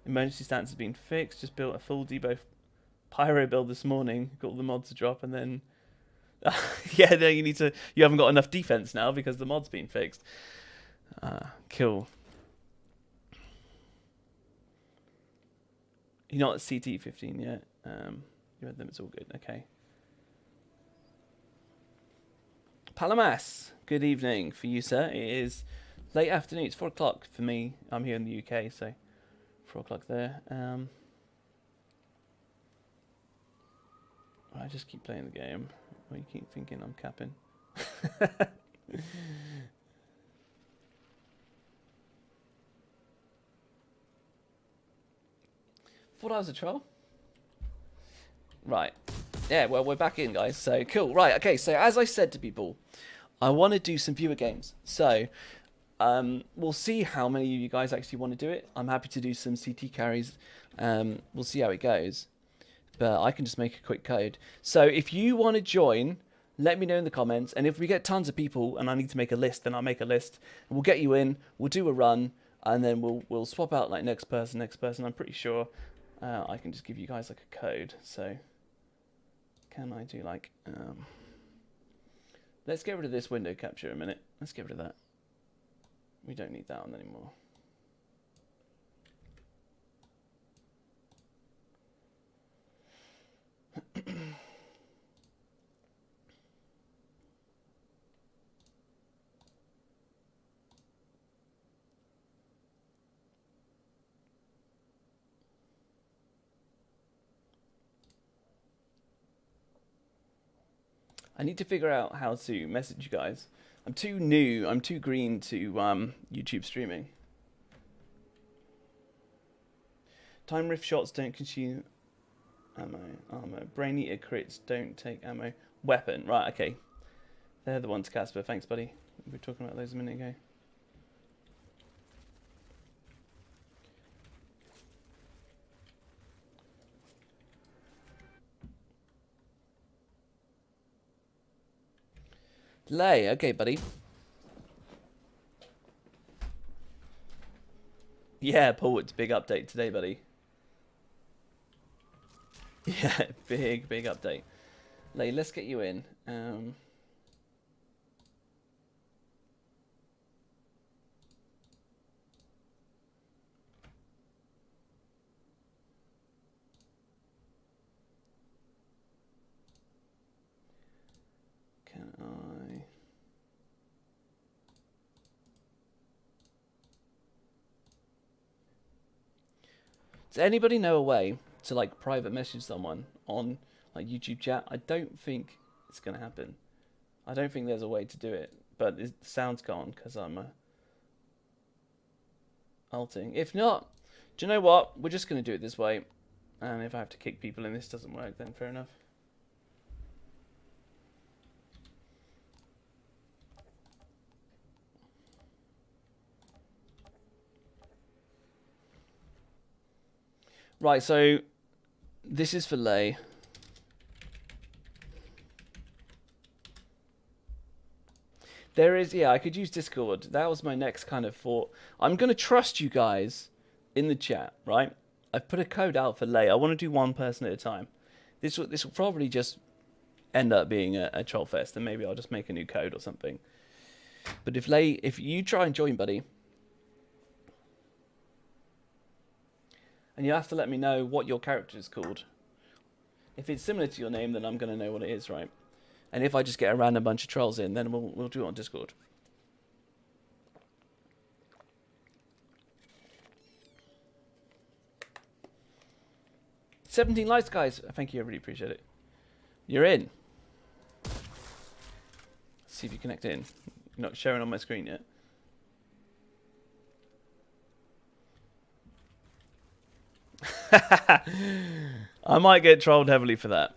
Emergency stance has been fixed. Just built a full debo pyro build this morning. Got all the mods to drop, and then... yeah, no, you haven't got enough defense now because the mod's been fixed. Cool. You're not at CT15 yet. You had them, it's all good. Okay. Palamas, good evening for you, sir. It is late afternoon. It's 4 o'clock for me. I'm here in the UK, so 4 o'clock there. I just keep playing the game. Or you keep thinking I'm capping. Thought I was a troll. Right. Yeah, well, we're back in, guys. So, cool. Right, okay. So, as I said to people, I want to do some viewer games. So, we'll see how many of you guys actually want to do it. I'm happy to do some CT carries. We'll see how it goes. But I can just make a quick code. So, if you want to join, let me know in the comments. And if we get tons of people and I need to make a list, then I'll make a list. And we'll get you in. We'll do a run. And then we'll swap out like next person. I'm pretty sure I can just give you guys like a code. So, can I do like... let's get rid of this window capture a minute. Let's get rid of that. We don't need that one anymore. I need to figure out how to message you guys. I'm too new. I'm too green to YouTube streaming. Time rift shots don't consume ammo. Armor. Brain eater crits don't take ammo. Weapon. Right, okay. They're the ones, Casper. Thanks, buddy. We were talking about those a minute ago. Delay. Okay, buddy. Yeah, Paul, it's a big update today, buddy. Yeah, big update. Lay, let's get you in. Can I... Does anybody know a way to like private message someone on like YouTube chat? I don't think it's gonna happen. I don't think there's a way to do it, but the sound's gone because I'm alting. If not, do you know what? We're just gonna do it this way, and if I have to kick people and this doesn't work, then fair enough. Right, so this is for Lay. There is, yeah, I could use Discord. That was my next kind of thought. I'm going to trust you guys in the chat, right? I've put a code out for Lay. I want to do one person at a time. This will probably just end up being a troll fest, and maybe I'll just make a new code or something. But if you try and join, buddy, and you have to let me know what your character is called. If it's similar to your name, then I'm going to know what it is, right? And if I just get a random bunch of trolls in, then we'll do it on Discord. $17 likes, guys. Thank you, I really appreciate it. You're in. Let's see if you connect in. You're not showing on my screen yet. I might get trolled heavily for that.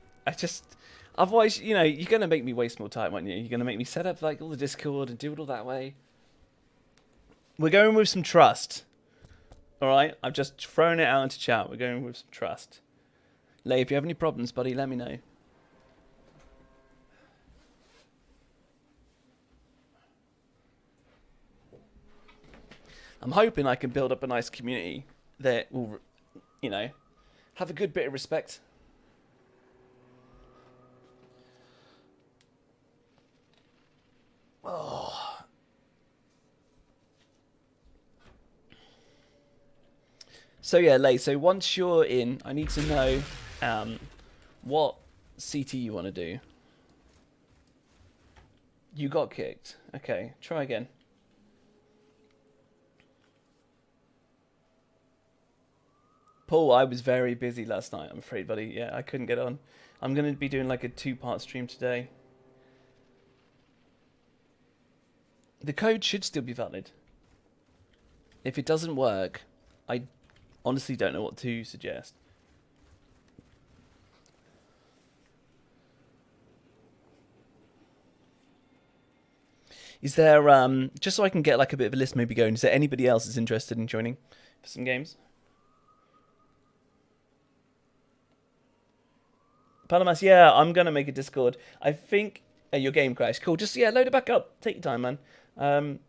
Otherwise, you know, you're going to make me waste more time, aren't you? You're going to make me set up like all the Discord and do it all that way. We're going with some trust. All right? I've just thrown it out into chat. We're going with some trust. Lay, if you have any problems, buddy, let me know. I'm hoping I can build up a nice community that will, you know, have a good bit of respect. Oh. So yeah, Lay, so once you're in, I need to know what CT you want to do. You got kicked. Okay, try again. Paul, I was very busy last night, I'm afraid, buddy. Yeah, I couldn't get on. I'm going to be doing like a 2-part stream today. The code should still be valid. If it doesn't work, I honestly don't know what to suggest. Is there, just so I can get like a bit of a list maybe going, is there anybody else that's interested in joining for some games? Panamas, yeah, I'm going to make a Discord. I think your game crashed. Cool, just, yeah, load it back up. Take your time, man. I'm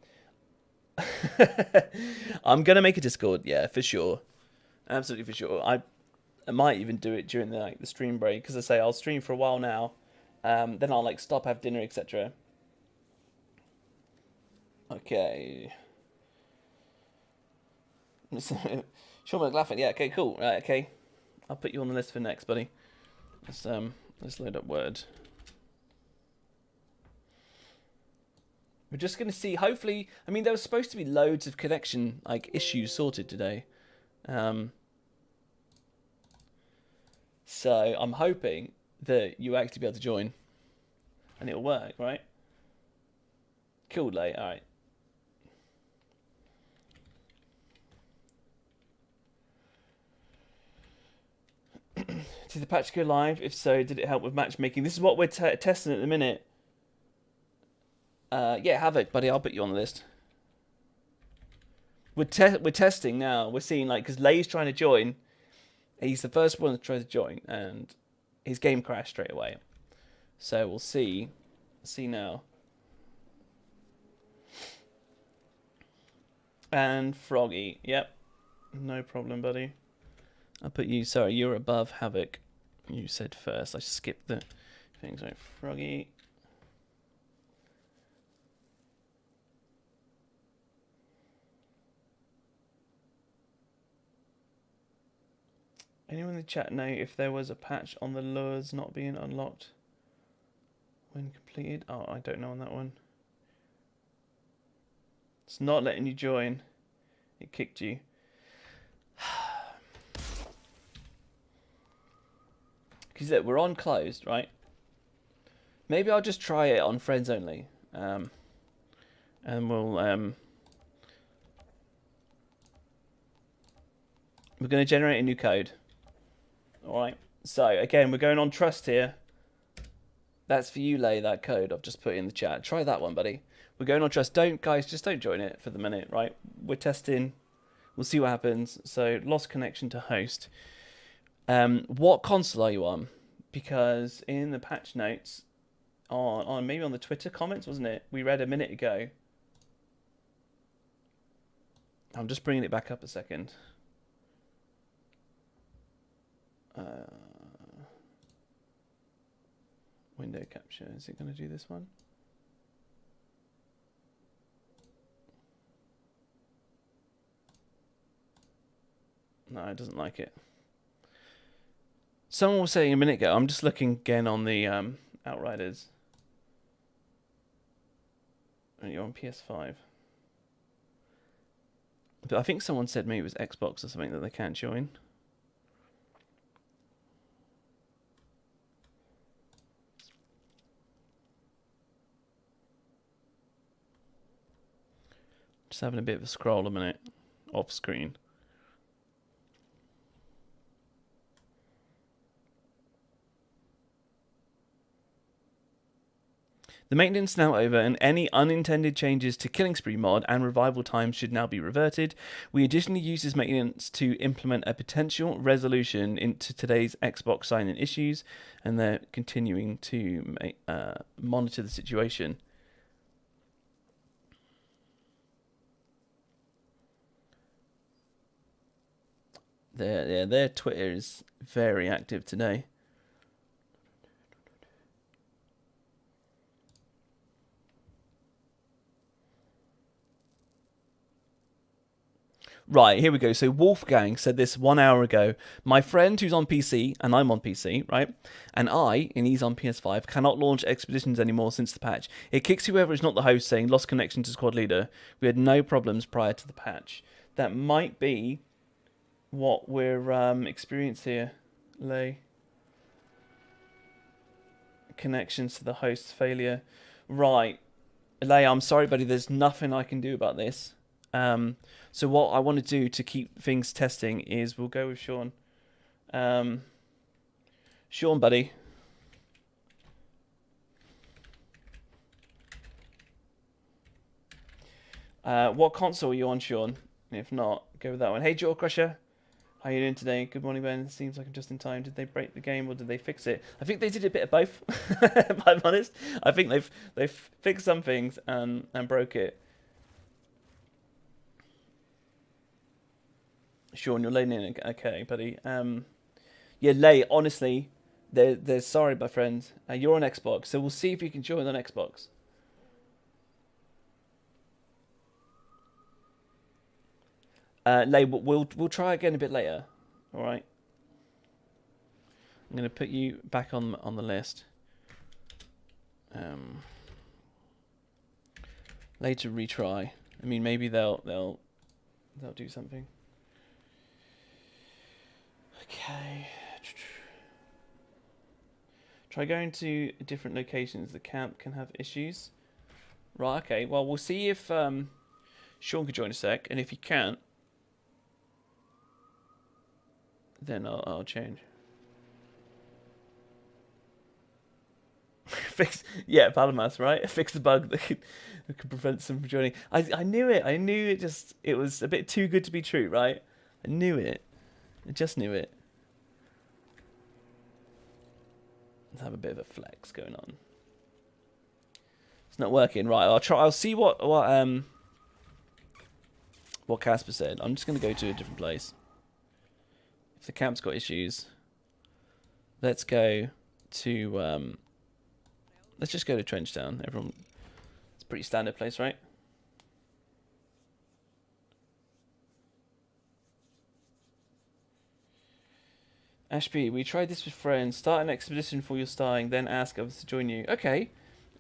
going to make a Discord, yeah, for sure. Absolutely for sure. I might even do it during the stream break, because I say I'll stream for a while now. Then I'll like stop, have dinner, etc. Okay. Sean McLaughlin, yeah, okay, cool. Right, okay. I'll put you on the list for next, buddy. Let's load up Word. We're just going to see, hopefully, I mean, there was supposed to be loads of connection issues sorted today. So I'm hoping that you actually be able to join and it'll work, right? Cool, late, alright. Did the patch go live? If so, did it help with matchmaking? This is what we're testing at the minute. Yeah, Havoc, buddy, I'll put you on the list. We're testing now. We're seeing, because Lay's trying to join. He's the first one to try to join, and his game crashed straight away. So we'll see. See now. And Froggy, yep. No problem, buddy. I'll put you, sorry, you're above Havoc. You said first. I skipped the things. Right, Froggy. Anyone in the chat know if there was a patch on the lures not being unlocked when completed? Oh, I don't know on that one. It's not letting you join. It kicked you. Because we're on closed, right? Maybe I'll just try it on friends only. And we'll... we're going to generate a new code. Alright. So, again, we're going on trust here. That's for you, Lay, that code I've just put in the chat. Try that one, buddy. We're going on trust. Guys, just don't join it for the minute, right? We're testing. We'll see what happens. So, lost connection to host. What console are you on? Because in the patch notes, on maybe on the Twitter comments, wasn't it? We read a minute ago. I'm just bringing it back up a second. Window capture. Is it going to do this one? No, it doesn't like it. Someone was saying a minute ago, I'm just looking again on the Outriders. And you're on PS5. But I think someone said maybe it was Xbox or something that they can't join. Just having a bit of a scroll a minute off screen. The maintenance is now over, and any unintended changes to Killing Spree mod and revival times should now be reverted. We additionally use this maintenance to implement a potential resolution into today's Xbox sign-in issues, and they're continuing to monitor the situation. Their Twitter is very active today. Right, here we go. So Wolfgang said this 1 hour ago. My friend who's on PC, and I'm on PC, right? And he's on PS5, cannot launch expeditions anymore since the patch. It kicks whoever is not the host saying lost connection to squad leader. We had no problems prior to the patch. That might be what we're experiencing here, Lay. Connections to the host's failure. Right. Lay, I'm sorry, buddy. There's nothing I can do about this. So what I want to do to keep things testing is we'll go with Sean. Sean, buddy. What console are you on, Sean? If not, go with that one. Hey, Jaw Crusher. How are you doing today? Good morning, Ben. It seems like I'm just in time. Did they break the game or did they fix it? I think they did a bit of both, if I'm honest. I think they've fixed some things and broke it. Sean, you're laying in. Okay, buddy. Yeah, Lay, honestly, they're sorry, my friend. You're on Xbox, so we'll see if you can join on Xbox. Lay, we'll try again a bit later. All right. I'm gonna put you back on the list. Later retry. I mean, maybe they'll do something. Okay. Try going to different locations. The camp can have issues. Right. Okay. Well, we'll see if Sean could join a sec, and if he can't, then I'll change. Fix, yeah, Palamas, right? Fix the bug that could prevent some from joining. I knew it. I knew it. It was a bit too good to be true, right? I knew it. I just knew it. Let's have a bit of a flex going on. It's not working, right? I'll try. I'll see what Casper said. I'm just gonna go to a different place. If the camp's got issues, let's go to let's just go to Trenchtown. Everyone, it's a pretty standard place, right? Ashby, we tried this with friends. Start an expedition for your starring, then ask others to join you. Okay.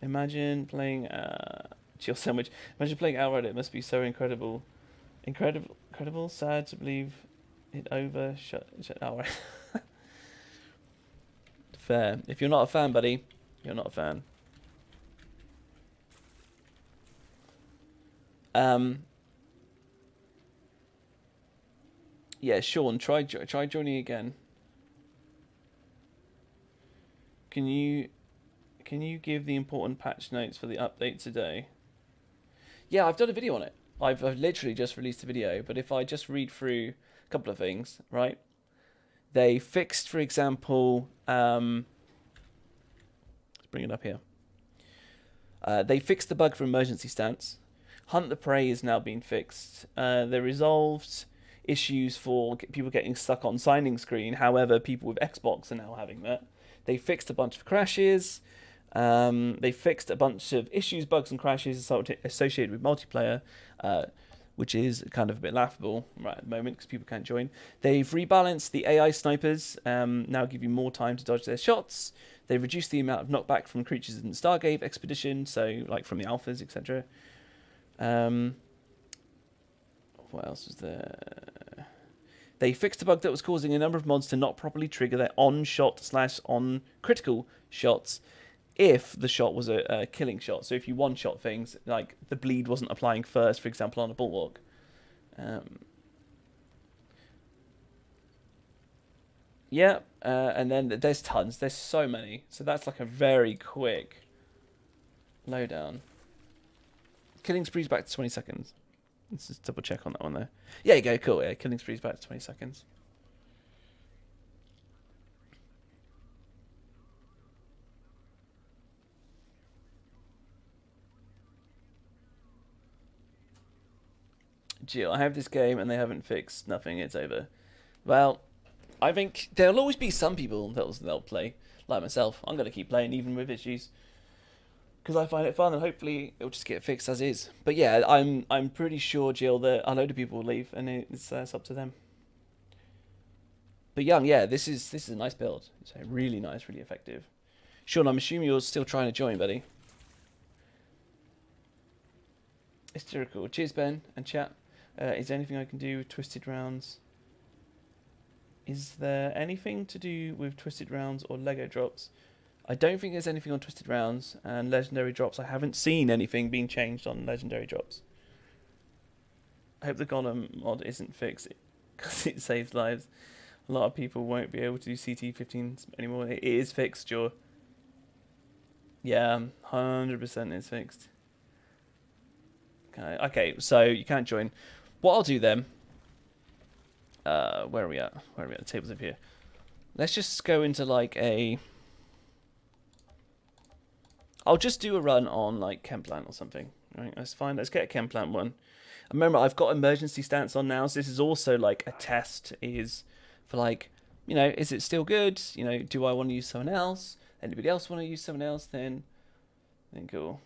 Imagine playing chill sandwich. Imagine playing Outright. It must be so incredible. Incredible. Sad to believe it over. Shut Outright. Fair. If you're not a fan, buddy, you're not a fan. Yeah, Sean, try joining again. Can you give the important patch notes for the update today? Yeah, I've done a video on it. I've literally just released a video, but if I just read through a couple of things, right? They fixed, for example, let's bring it up here. They fixed the bug for emergency stance. Hunt the Prey is now being fixed. They resolved issues for people getting stuck on signing screen. However, people with Xbox are now having that. They fixed a bunch of crashes. They fixed a bunch of issues, bugs, and crashes associated with multiplayer, which is kind of a bit laughable right at the moment because people can't join. They've rebalanced the AI snipers, now give you more time to dodge their shots. They've reduced the amount of knockback from creatures in the Stargate expedition, so like from the alphas, etc. What else was there? They fixed a bug that was causing a number of mods to not properly trigger their on-shot/on critical shots if the shot was a killing shot. So if you one-shot things, like the bleed wasn't applying first, for example, on a bulwark. Yeah, and then there's tons. There's so many. So that's like a very quick lowdown. Killing spree's back to 20 seconds. Let's just double check on that one there. Yeah, you go, cool. Yeah, killing spree's back to 20 seconds. Jill, I have this game and they haven't fixed nothing. It's over. Well, I think there'll always be some people that'll play, like myself. I'm gonna keep playing even with issues, because I find it fun, and hopefully it'll just get fixed as is. But yeah, I'm pretty sure, Jill, that a load of people will leave, and it's up to them. But Young, yeah, this is a nice build. It's really nice, really effective. Sean, I'm assuming you're still trying to join, buddy. Hysterical. Cheers, Ben and chat. Is there anything I can do with twisted rounds? Is there anything to do with twisted rounds or Lego drops? I don't think there's anything on twisted rounds and legendary drops. I haven't seen anything being changed on legendary drops. I hope the Golem mod isn't fixed because it saves lives. A lot of people won't be able to do CT15s anymore. It is fixed, Joe. Yeah, 100% is fixed. Okay, so you can't join. What I'll do then... where are we at? Where are we at? The table's up here. Let's just go into like a... I'll just do a run on like Chemplant or something. Right, that's fine. Let's get a Chemplant one. And remember, I've got emergency stance on now, so this is also like a test. Is for like, you know, is it still good? You know, do I want to use someone else? Anybody else want to use someone else? Then cool.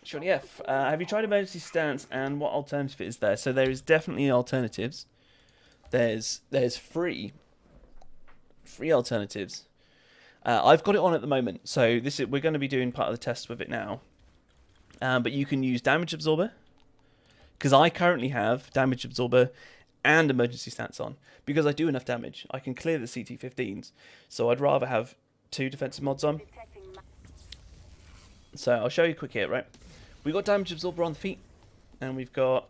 Sure, yeah. Have you tried emergency stance and what alternative is there? So there is definitely alternatives. There's free alternatives. I've got it on at the moment, so we're going to be doing part of the test with it now. But you can use damage absorber, because I currently have damage absorber and emergency stance on because I do enough damage. I can clear the CT15s, so I'd rather have 2 defensive mods on. So I'll show you quick here, right? We've got damage absorber on the feet, and we've got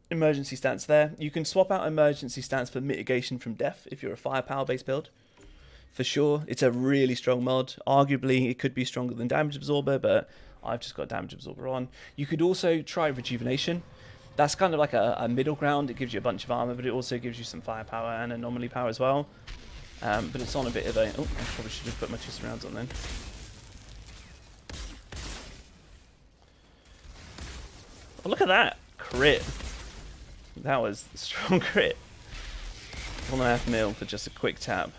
emergency stance there. You can swap out emergency stance for mitigation from death if you're a firepower based build. For sure, it's a really strong mod. Arguably, it could be stronger than damage absorber, but I've just got damage absorber on. You could also try rejuvenation. That's kind of like a middle ground. It gives you a bunch of armor, but it also gives you some firepower and anomaly power as well. But it's on a bit of a... Oh, I probably should have put my twisted rounds on then. Oh, look at that crit. That was a strong crit. 1.5 mil for just a quick tap.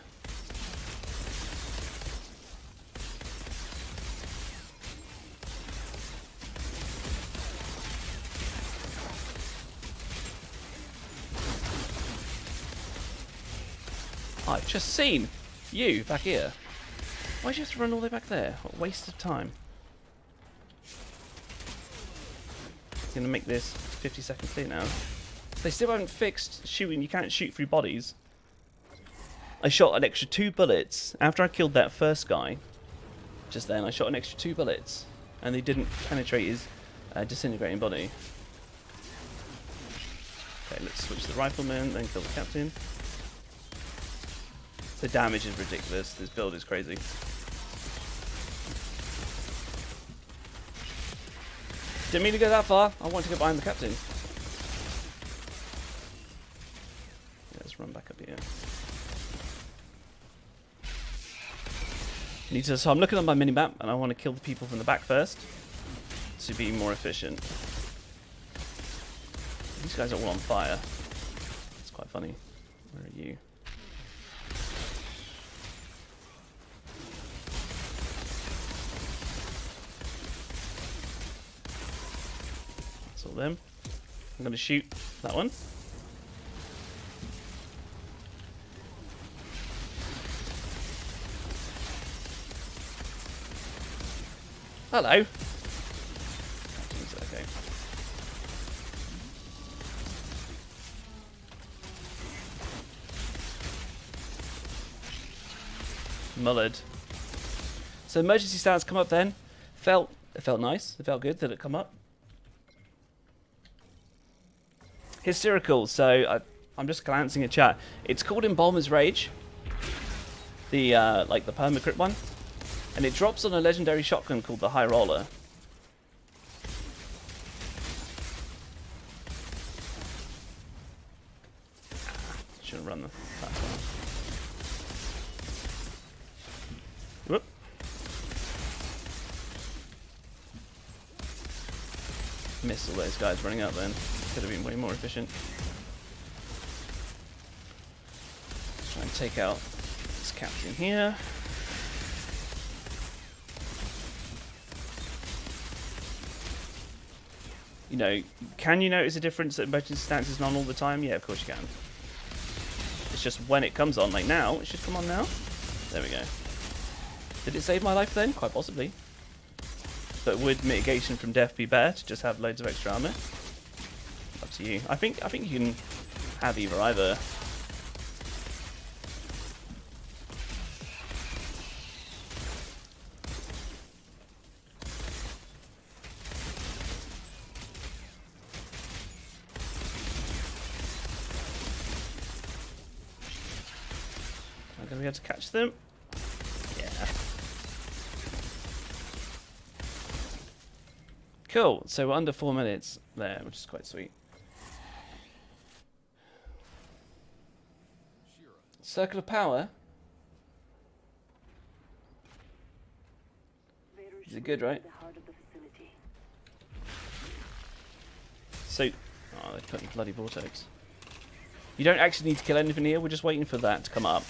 I've just seen you back here. Why'd you have to run all the way back there? What a waste of time. Gonna make this 50-second clear now. They still haven't fixed shooting. You can't shoot through bodies. I shot an extra 2 bullets after I killed that first guy. Just then, I shot an extra 2 bullets, and they didn't penetrate his disintegrating body. Okay, let's switch to the rifleman, then kill the captain. The damage is ridiculous. This build is crazy. Didn't mean to go that far. I want to go behind the captain. Yeah, let's run back up here. So I'm looking at my minimap, and I want to kill the people from the back first to be more efficient. These guys are all on fire. It's quite funny. Where are you? Them. I'm going to shoot that one. Hello. Okay. Mullered. So emergency stance come up then. It felt nice. It felt good that it come up. Hysterical, so I'm just glancing at chat. It's called Embalmer's Rage, the like the Perma-Crit one, and it drops on a legendary shotgun called the High Roller. Shouldn't run the platform. Whoop. Missed all those guys running up then. Could have been way more efficient. Try and take out this captain here. You know, can you notice a difference that emergency stance is on all the time? Yeah, of course you can. It's just when it comes on, like now. It should come on now. There we go. Did it save my life then? Quite possibly. But would mitigation from death be better to just have loads of extra armor? Up to you. I think you can have either. I'm gonna be able to catch them. Yeah. Cool. So we're under 4 minutes there, which is quite sweet. Circle of power. Is it good, right? So, oh, they put in bloody vortex. You don't actually need to kill anything here. We're just waiting for that to come up.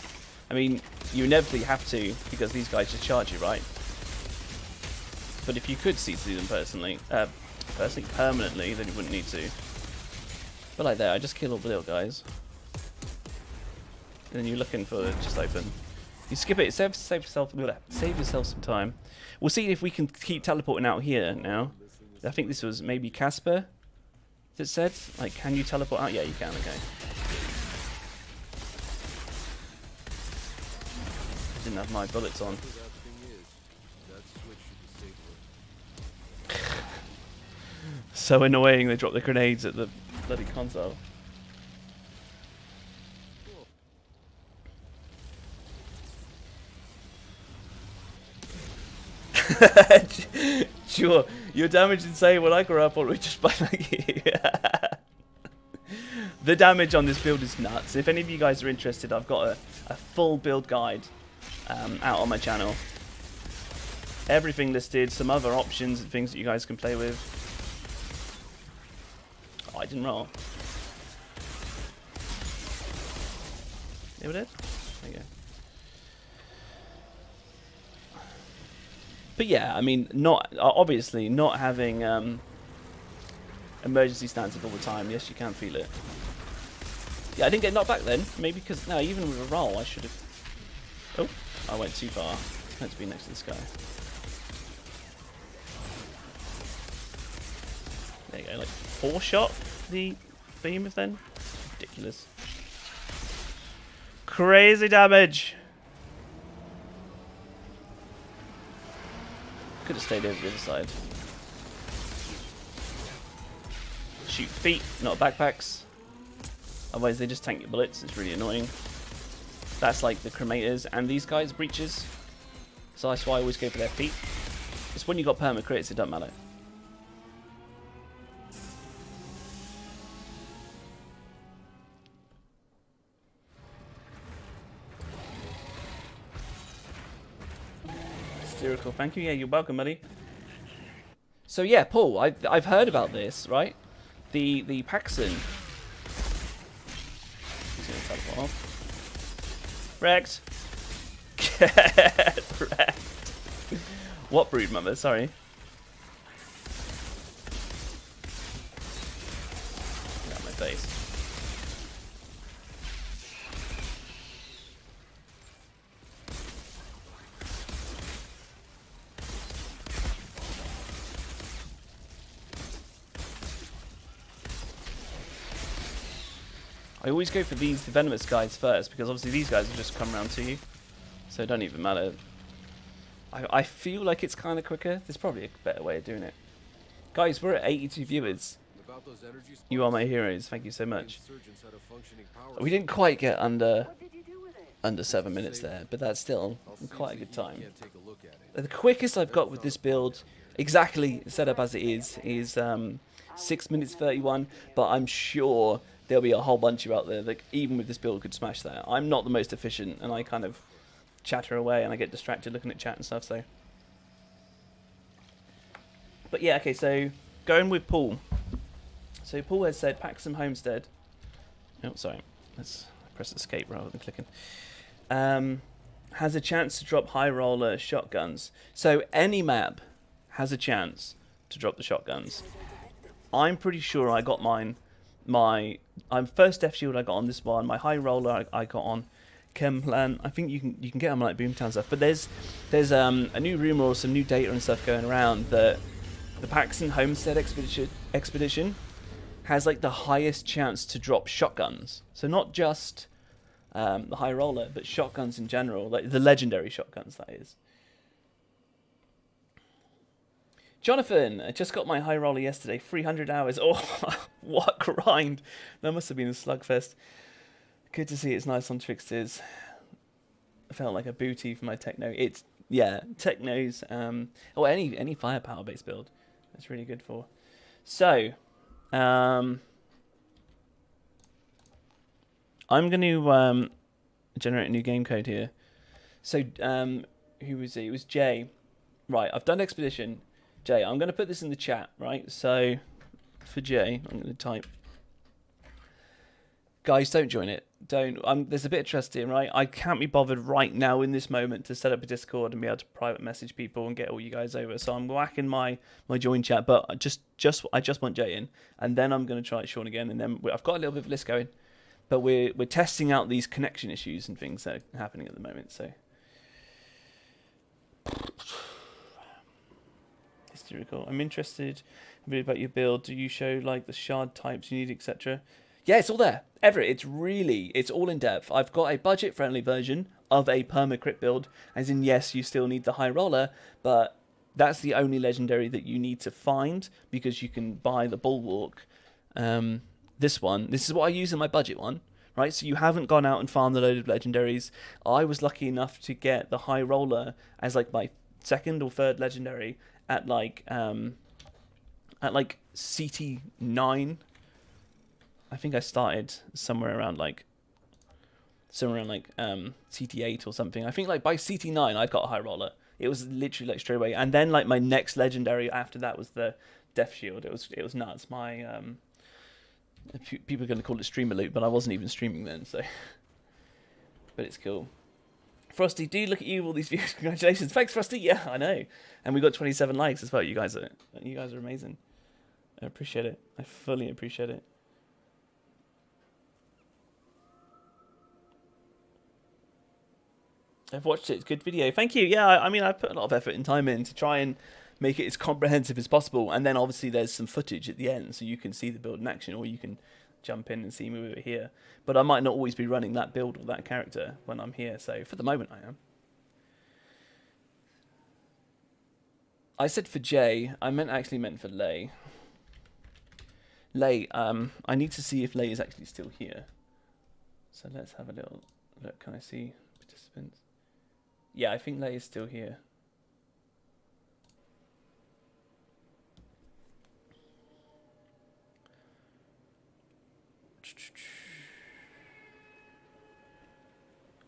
I mean, you inevitably have to because these guys just charge you, right? But if you could CC them permanently, then you wouldn't need to. But like that, I just kill all the little guys. And then you're looking for just open. You skip it, save yourself some time. We'll see if we can keep teleporting out here now. I think this was maybe Casper that said, like, can you teleport out? Yeah, you can, okay. Didn't have my bullets on. So annoying, they drop the grenades at the bloody console. Sure, your damage insane when I grew up, or we just by like you. The damage on this build is nuts. If any of you guys are interested, I've got a full build guide out on my channel. Everything listed, some other options and things that you guys can play with. Oh, I didn't roll. Yeah, we did? There you go. But yeah, I mean, obviously not having emergency stances all the time. Yes, you can feel it. Yeah, I didn't get knocked back then. Maybe because, no, even with a roll, I should have... Oh, I went too far. I meant to be next to this guy. There you go, like 4-shot the behemoth then. Ridiculous. Crazy damage. Could have stayed over the other side. Shoot feet, not backpacks. Otherwise they just tank your bullets. It's really annoying. That's like the cremators and these guys, breaches. So that's why I always go for their feet. It's when you got perma-crits, it doesn't matter. Spherical, thank you. Yeah, you're welcome, buddy. So yeah, Paul, I've heard about this, right? The Paxson. He's gonna teleport off. Wrecked. Get wrecked. What brood mother? Sorry. Get out of my face. I always go for these venomous guys first because obviously these guys will just come around to you, so it don't even matter. I feel like it's kind of quicker. There's probably a better way of doing it. Guys, we're at 82 viewers. You are my heroes. Thank you so much. We didn't quite get under 7 minutes there, but that's still quite a good time. The quickest I've got with this build, exactly set up as it is 6 minutes 31, but I'm sure there'll be a whole bunch of you out there that even with this build could smash that. I'm not the most efficient, and I kind of chatter away and I get distracted looking at chat and stuff, so. But yeah, okay, so going with Paul. So Paul has said Paxton Homestead. Oh, sorry. Let's press escape rather than clicking. Has a chance to drop high roller shotguns. So any map has a chance to drop the shotguns. I'm pretty sure I got mine. I'm first Death Shield I got on this one. My high roller I got on Chemplan. I think you can get them like Boomtown stuff. But there's a new rumor or some new data and stuff going around that the Paxton Homestead expedition has like the highest chance to drop shotguns. So not just the high roller, but shotguns in general, like the legendary shotguns, that is. Jonathan, I just got my high roller yesterday, 300 hours. Oh, what a grind. That must have been a slugfest. Good to see it's nice on Tricksters. I felt like a booty for my techno. It's, yeah, technos, or any firepower based build. That's really good for. So, I'm going to generate a new game code here. So, who was it? It was Jay. Right, I've done Expedition. Jay, I'm going to put this in the chat, right? So, for Jay, I'm going to type. Guys, don't join it. Don't. There's a bit of trust here, right? I can't be bothered right now in this moment to set up a Discord and be able to private message people and get all you guys over. So I'm whacking my join chat, but I just want Jay in, and then I'm going to try it Sean again, and then I've got a little bit of a list going, but we're testing out these connection issues and things that are happening at the moment. So hysterical. I'm interested a bit about your build. Do you show like the shard types you need, etc.? Yeah, it's all there. Everett, it's all in depth. I've got a budget-friendly version of a Perma-Crit build, as in, yes, you still need the high roller, but that's the only legendary that you need to find, because you can buy the Bulwark. This is what I use in my budget one, right? So you haven't gone out and farmed a load of legendaries. I was lucky enough to get the high roller as like my second or third legendary at like CT9. I think I started somewhere around CT8 or something. I think like by CT9 I got a high roller. It was literally like straight away. And then like my next legendary after that was the Death Shield. It was nuts. My people are going to call it streamer loot, but I wasn't even streaming then, so but it's cool. Frosty, do look at you, all these views. Congratulations. Thanks, Frosty. Yeah, I know. And we got 27 likes as well. You guys are amazing. I appreciate it. I fully appreciate it. I've watched it. It's a good video. Thank you. Yeah, I mean, I put a lot of effort and time in to try and make it as comprehensive as possible. And then obviously there's some footage at the end, so you can see the build in action, or you can jump in and see me over here. But I might not always be running that build or that character when I'm here. So for the moment, I am. I said for Jay. I actually meant for Lay. Lay. I need to see if Lay is actually still here. So let's have a little look. Can I see participants? Yeah, I think Lay is still here.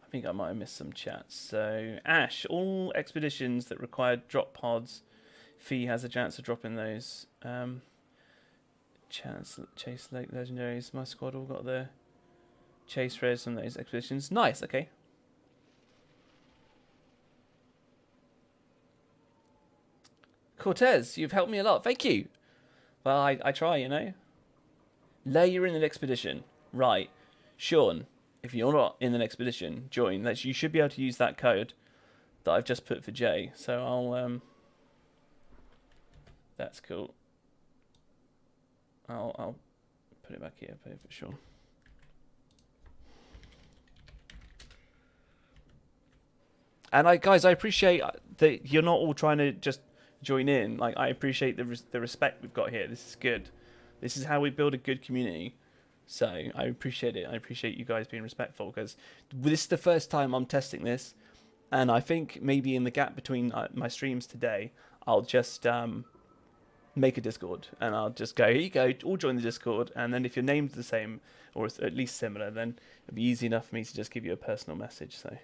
I think I might have missed some chats. So, Ash, all expeditions that require drop pods, Fee has a chance of dropping those. Chance Chase Lake Legendaries. My squad all got their chase rares on those expeditions. Nice, okay. Cortez, you've helped me a lot. Thank you. Well, I try, you know. Lay, you're in an expedition. Right. Sean, if you're not in an expedition, join. You should be able to use that code that I've just put for Jay. So I'll that's cool. I'll put it back here, put it for sure. And guys, I appreciate that you're not all trying to just join in. Like, I appreciate the respect we've got here. This is good. This is how we build a good community. So I appreciate it. I appreciate you guys being respectful, because this is the first time I'm testing this, and I think maybe in the gap between my streams today, I'll just make a Discord, and I'll just go, here you go, all join the Discord, and then if your name's the same or at least similar, then it'll be easy enough for me to just give you a personal message. So.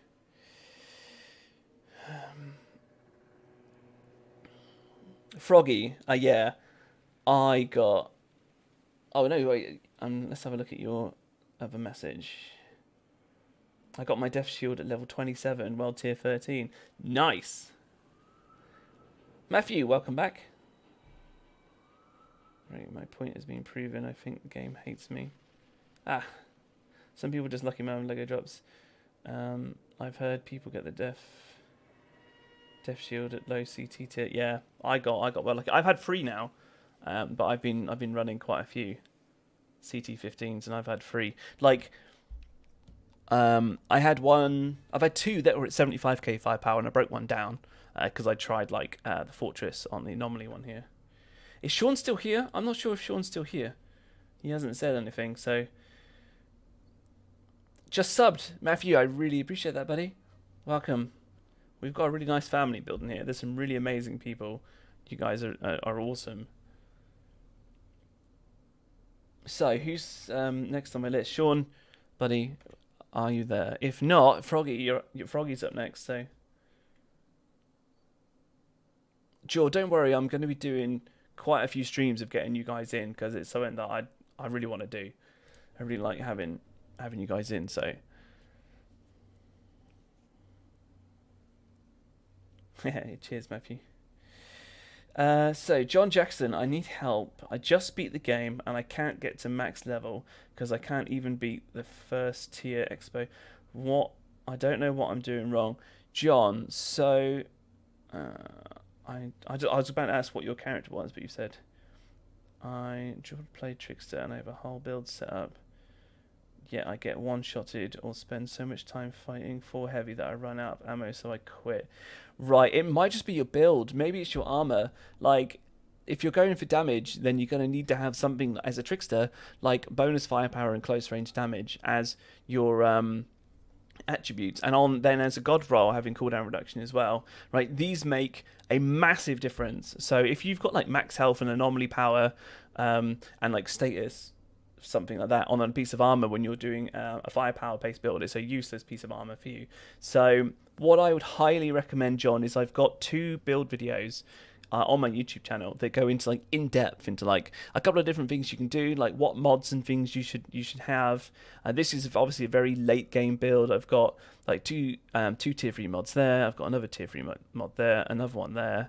Froggy, yeah. I got... Oh, no, wait. Let's have a look at your other message. I got my Death Shield at level 27, World Tier 13. Nice! Matthew, welcome back. Right, my point has been proven. I think the game hates me. Ah, some people just lucky man with Lego drops. I've heard people get the Death Shield at low CT tier. Yeah, I got well lucky. I've had 3 now, but I've been running quite a few CT15s, and I've had 3. Like, I've had 2 that were at 75k firepower, and I broke one down because I tried like the Fortress on the anomaly one here. Is Sean still here? I'm not sure if Sean's still here. He hasn't said anything, so just subbed, Matthew. I really appreciate that, buddy. Welcome. We've got a really nice family building here. There's some really amazing people. You guys are awesome. So who's next on my list? Sean, buddy, are you there? If not, Froggy, your Froggy's up next. So, Joe, don't worry. I'm going to be doing quite a few streams of getting you guys in because it's something that I really want to do. I really like having you guys in. So, cheers, Matthew. So John Jackson, I need help. I just beat the game and I can't get to max level because I can't even beat the first tier expo. What? I don't know what I'm doing wrong, John. So, I was about to ask what your character was, but you said I play Trickster and I have a whole build set up. Yet I get one-shotted or spend so much time fighting 4 heavy that I run out of ammo, so I quit. Right, it might just be your build. Maybe it's your armor. Like, if you're going for damage, then you're going to need to have something as a Trickster, like bonus firepower and close range damage as your attributes, and then as a god roll having cooldown reduction as well. Right, these make a massive difference. So if you've got like max health and anomaly power, and like status, something like that on a piece of armor when you're doing a firepower based build, it's a useless piece of armor for you. So what I would highly recommend, John, is I've got 2 build videos on my YouTube channel that go into like in depth into like a couple of different things you can do, like what mods and things you should have. This is obviously a very late game build. I've got like two tier 3 mods there. I've got another tier 3 mod there, another one there.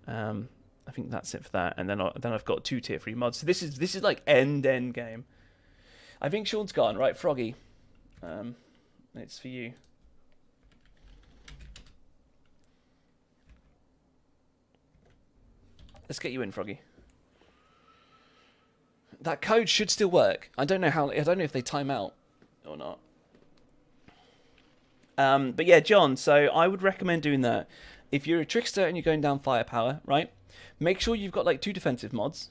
I think that's it for that, and then I've got 2 tier 3 mods. So this is like end game. I think Sean's gone, right, Froggy. It's for you. Let's get you in, Froggy. That code should still work. I don't know if they time out or not. But yeah, John. So I would recommend doing that. If you're a Trickster and you're going down firepower, right? Make sure you've got like 2 defensive mods,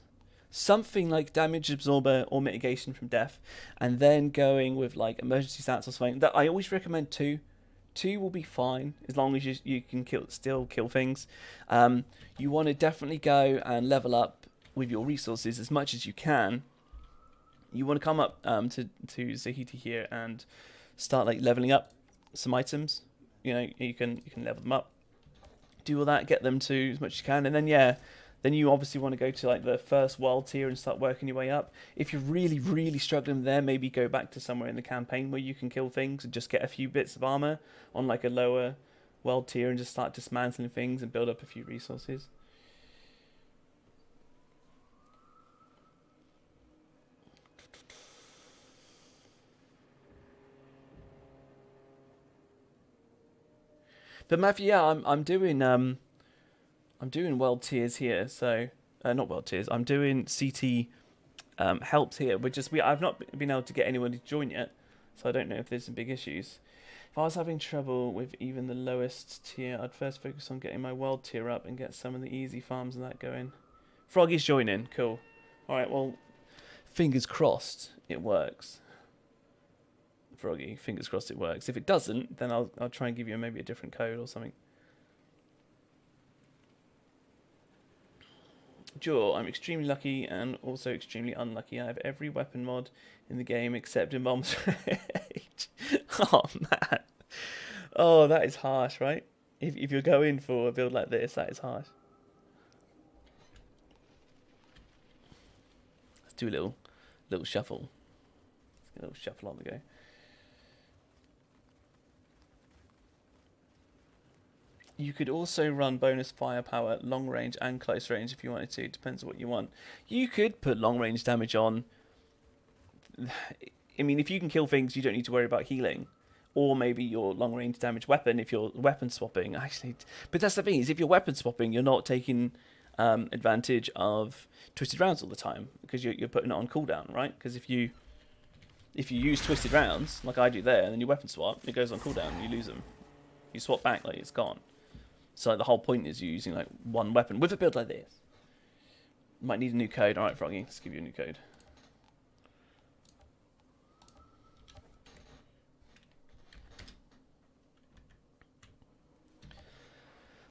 something like damage absorber or mitigation from death, and then going with like emergency stats or something. That I always recommend 2. 2 will be fine as long as you can still kill things. You want to definitely go and level up with your resources as much as you can. You want to come up to Zahiti here and start like leveling up some items. You know, you can level them up, do all that, get them to as much as you can, and then then you obviously want to go to like the first world tier and start working your way up. If you're really, really struggling there, maybe go back to somewhere in the campaign where you can kill things and just get a few bits of armor on like a lower world tier and just start dismantling things and build up a few resources. But Matthew, yeah, I'm doing world tiers here, so not world tiers. I'm doing CT helps here. I've not been able to get anyone to join yet, so I don't know if there's some big issues. If I was having trouble with even the lowest tier, I'd first focus on getting my world tier up and get some of the easy farms and that going. Froggy's joining, cool. All right, well, fingers crossed it works. Froggy, fingers crossed it works. If it doesn't, then I'll try and give you maybe a different code or something. Joe, I'm extremely lucky and also extremely unlucky. I have every weapon mod in the game except in bombs rage. Oh man. Oh, that is harsh, right? If you're going for a build like this, that is harsh. do a little shuffle. Let's get a little shuffle on the go. You could also run bonus firepower, long range and close range if you wanted to. Depends on what you want. You could put long range damage on. I mean, if you can kill things, you don't need to worry about healing. Or maybe your long range damage weapon if you're weapon swapping. Actually, but that's the thing, is if you're weapon swapping, you're not taking advantage of twisted rounds all the time because you're putting it on cooldown, right? Because if you use twisted rounds like I do there, and then you weapon swap, it goes on cooldown and you lose them. You swap back, like it's gone. So the whole point is you using like one weapon with a build like this. Might need a new code. All right, Froggy, let's give you a new code.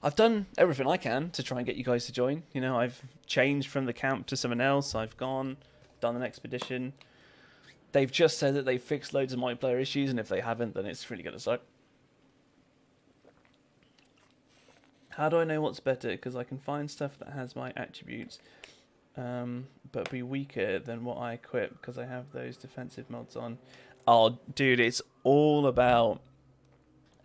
I've done everything I can to try and get you guys to join. You know, I've changed from the camp to someone else. I've done an expedition. They've just said that they've fixed loads of multiplayer issues, and if they haven't, then it's really going to suck. How do I know what's better? Because I can find stuff that has my attributes, but be weaker than what I equip because I have those defensive mods on. Oh, dude, it's all about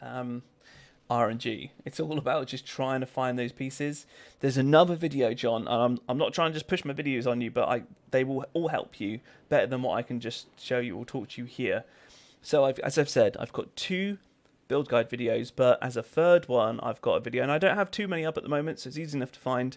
RNG. It's all about just trying to find those pieces. There's another video, John, and I'm not trying to just push my videos on you, but they will all help you better than what I can just show you or talk to you here. So as I've said, I've got 2 build guide videos, but as a third one, I've got a video, and I don't have too many up at the moment, so it's easy enough to find.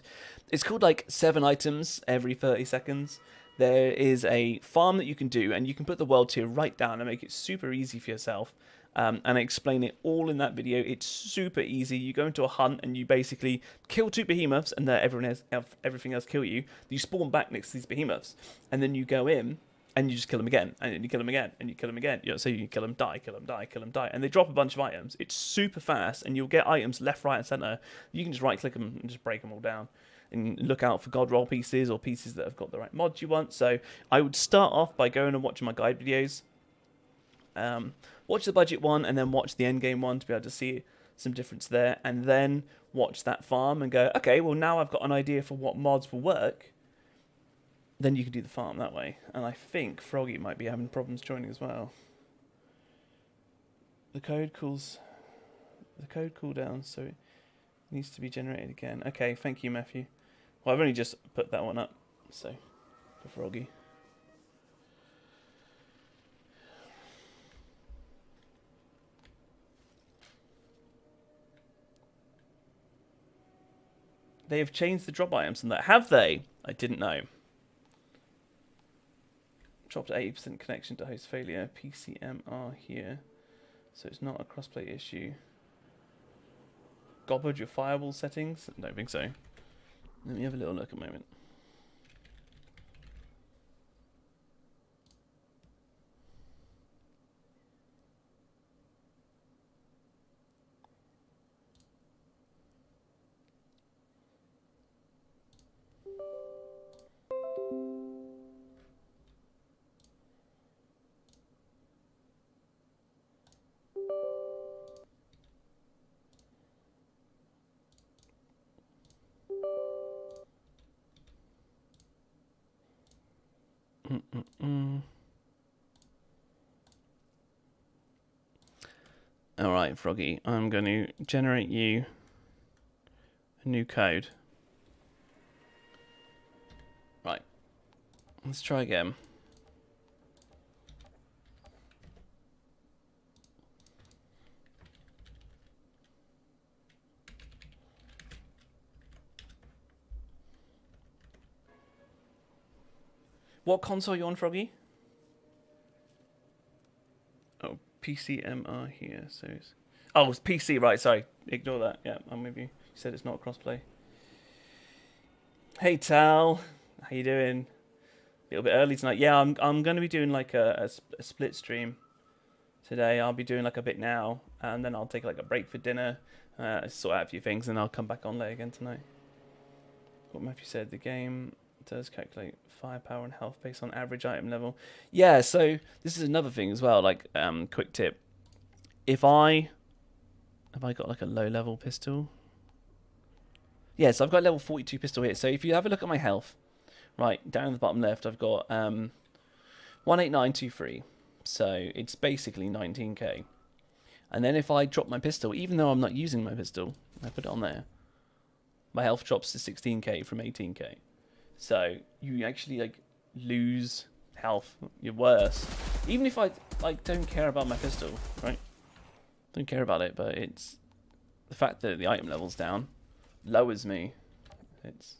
It's called like 7 items every 30 seconds. There is a farm that you can do, and you can put the world tier right down and make it super easy for yourself. And I explain it all in that video. It's super easy. You go into a hunt and you basically kill 2 behemoths, and everything else kill you. You spawn back next to these behemoths, and then you go in and you just kill them again, and then you kill them again, and you kill them again. You know, so you kill them, die, kill them, die, kill them, die, and they drop a bunch of items. It's super fast, and you'll get items left, right, and center. You can just right-click them and just break them all down. And look out for god roll pieces or pieces that have got the right mods you want. So I would start off by going and watching my guide videos. Watch the budget one and then watch the endgame one to be able to see some difference there, and then watch that farm and go, okay, well now I've got an idea for what mods will work. Then you can do the farm that way. And I think Froggy might be having problems joining as well. The code cooldown, so it needs to be generated again. Okay, thank you, Matthew. Well, I've only just put that one up, so for Froggy. They have changed the drop items and that. Have they? I didn't know. Dropped 80% connection to host failure. PCMR here. So it's not a crossplay issue. Gobbled your firewall settings? I don't think so. Let me have a little look a moment. Alright, Froggy, I'm going to generate you a new code. Right, let's try again. What console are you on, Froggy? Oh, PCMR here. So it's... Oh, it's PC, right, sorry. Ignore that. Yeah, I'm with you. You said it's not crossplay. Hey, Tal. How you doing? A little bit early tonight. Yeah, I'm going to be doing like a split stream today. I'll be doing like a bit now, and then I'll take like a break for dinner, sort out a few things, and I'll come back on late again tonight. What Matthew said, the game does calculate firepower and health based on average item level. Yeah, so this is another thing as well, like quick tip. Have I got like a low level pistol? Yes, I've got a level 42 pistol here. So if you have a look at my health, Right, down at the bottom left, I've got 18923. So it's basically 19k. And then if I drop my pistol, even though I'm not using my pistol, I put it on there, my health drops to 16k from 18k. So you actually like lose health. You're worse. Even if I like don't care about my pistol, right? Don't care about it, but it's the fact that the item level's down lowers me. It's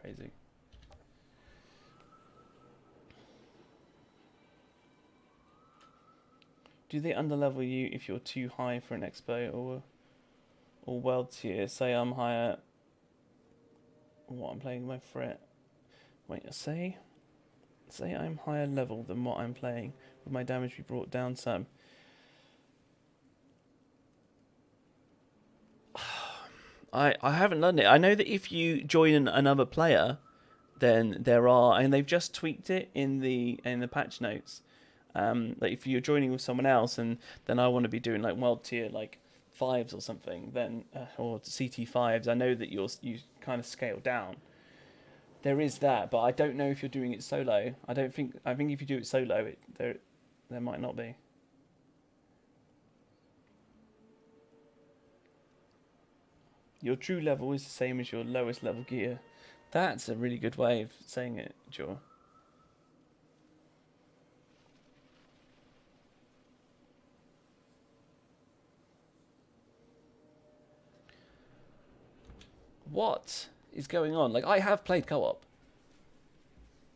crazy. Do they underlevel you if you're too high for an expo or world tier? Say I'm higher. What I'm playing my threat. Wait, say I'm higher level than what I'm playing. Would my damage be brought down some? I haven't learned it. I know that if you join another player, then there are, and they've just tweaked it in the patch notes. Like if you're joining with someone else, and then I want to be doing like world tier like 5s or something, then or CT5s. I know that you kind of scale down. There is that, but I don't know if you're doing it solo. I think if you do it solo, there might not be. Your true level is the same as your lowest level gear. That's a really good way of saying it, Joe. What is going on? Like, I have played co-op.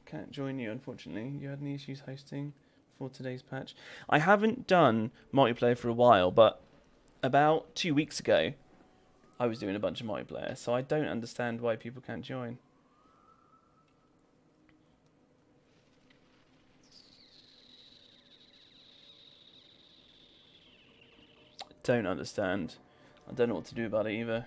Can't join you, unfortunately. You had any issues hosting for today's patch? I haven't done multiplayer for a while, but about 2 weeks ago, I was doing a bunch of multiplayer, so I don't understand why people can't join. Don't understand. I don't know what to do about it either.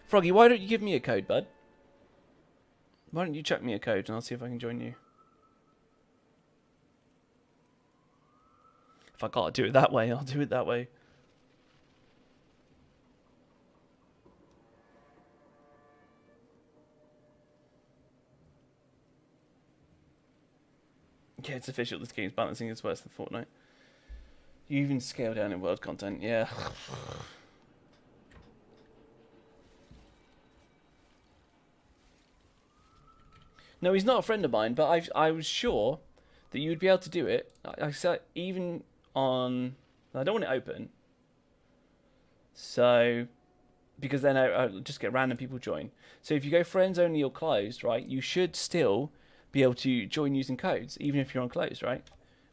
Froggy, why don't you give me a code, bud? Why don't you chuck me a code and I'll see if I can join you. If I gotta do it that way, I'll do it that way. Yeah, it's official. This game's balancing is worse than Fortnite. You even scale down in world content, yeah. No, he's not a friend of mine, but I was sure that you would be able to do it. I said even on. I don't want it open. So, because then I'll just get random people join. So if you go friends only or closed, right, you should still be able to join using codes, even if you're on closed, right?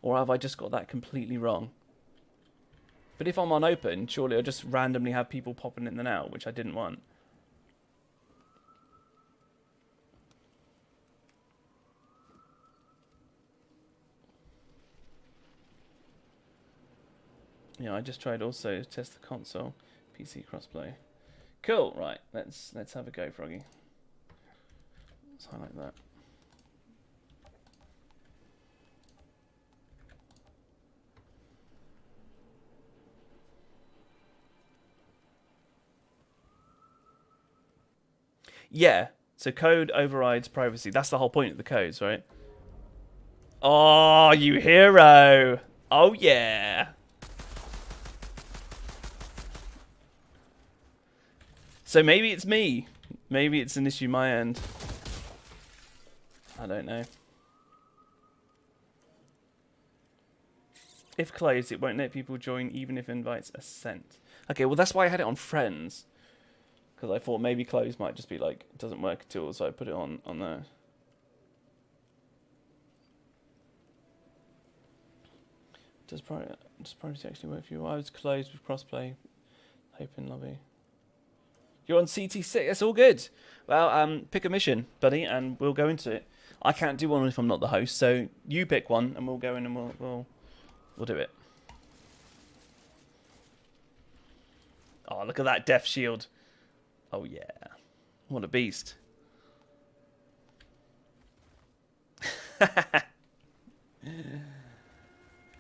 Or have I just got that completely wrong? But if I'm on open, surely I'll just randomly have people popping in and out, which I didn't want. Yeah, I just tried also to test the console, PC crossplay. Cool, right, let's have a go, Froggy. Let's highlight that. Yeah, so code overrides privacy. That's the whole point of the codes, right? Oh, you hero! Oh, yeah! So maybe it's me. Maybe it's an issue my end. I don't know. If closed, it won't let people join even if invites are sent. Okay, well that's why I had it on friends. Because I thought maybe closed might just be like, it doesn't work at all, so I put it on there. Does privacy actually work for you? I was closed with crossplay. Open lobby. You're on CT6. That's all good. Well, pick a mission, buddy, and we'll go into it. I can't do one if I'm not the host, so you pick one, and we'll go in and we'll do it. Oh, look at that death shield. Oh yeah, what a beast.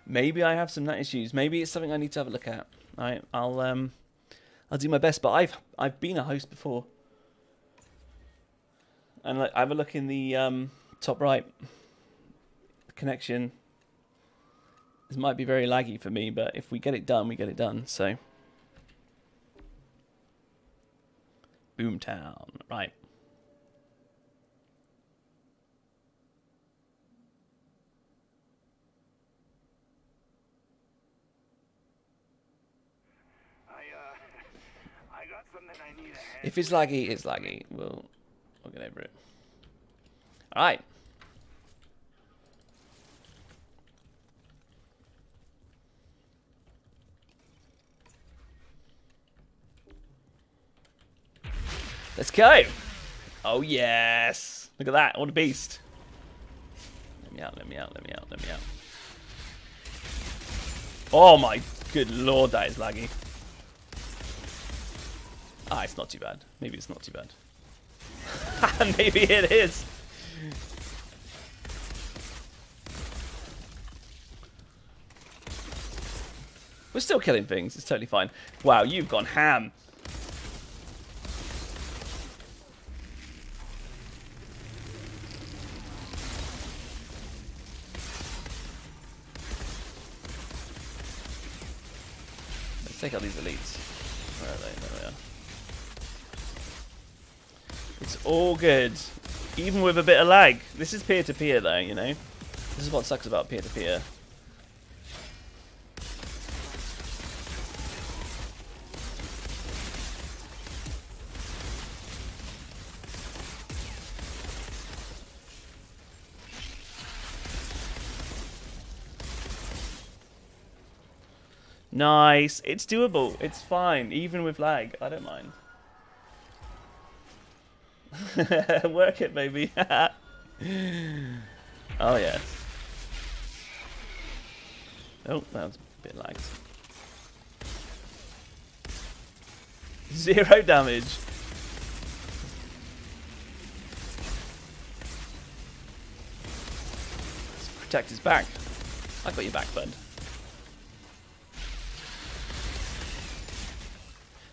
Maybe I have some nut issues. Maybe it's something I need to have a look at. Alright, I'll do my best, but I've been a host before. And like, I have a look in the top right. The connection. This might be very laggy for me, but if we get it done, we get it done. So, Boomtown, right? I got something I need a hand. If it's laggy, it's laggy. We'll get over it. All right. Let's go. Oh, yes. Look at that. What a beast. Let me out, let me out, let me out, let me out. Oh, my good lord, that is laggy. Ah, it's not too bad. Maybe it's not too bad. Maybe it is. We're still killing things. It's totally fine. Wow, you've gone ham. Let's take out these elites. Where are they? There they are. It's all good. Even with a bit of lag. This is peer-to-peer though, you know. This is what sucks about peer-to-peer. Nice. It's doable. It's fine. Even with lag. I don't mind. Work it, baby. Oh, yes. Oh, that was a bit lagged. 0 damage. Let's protect his back. I got your back, bud.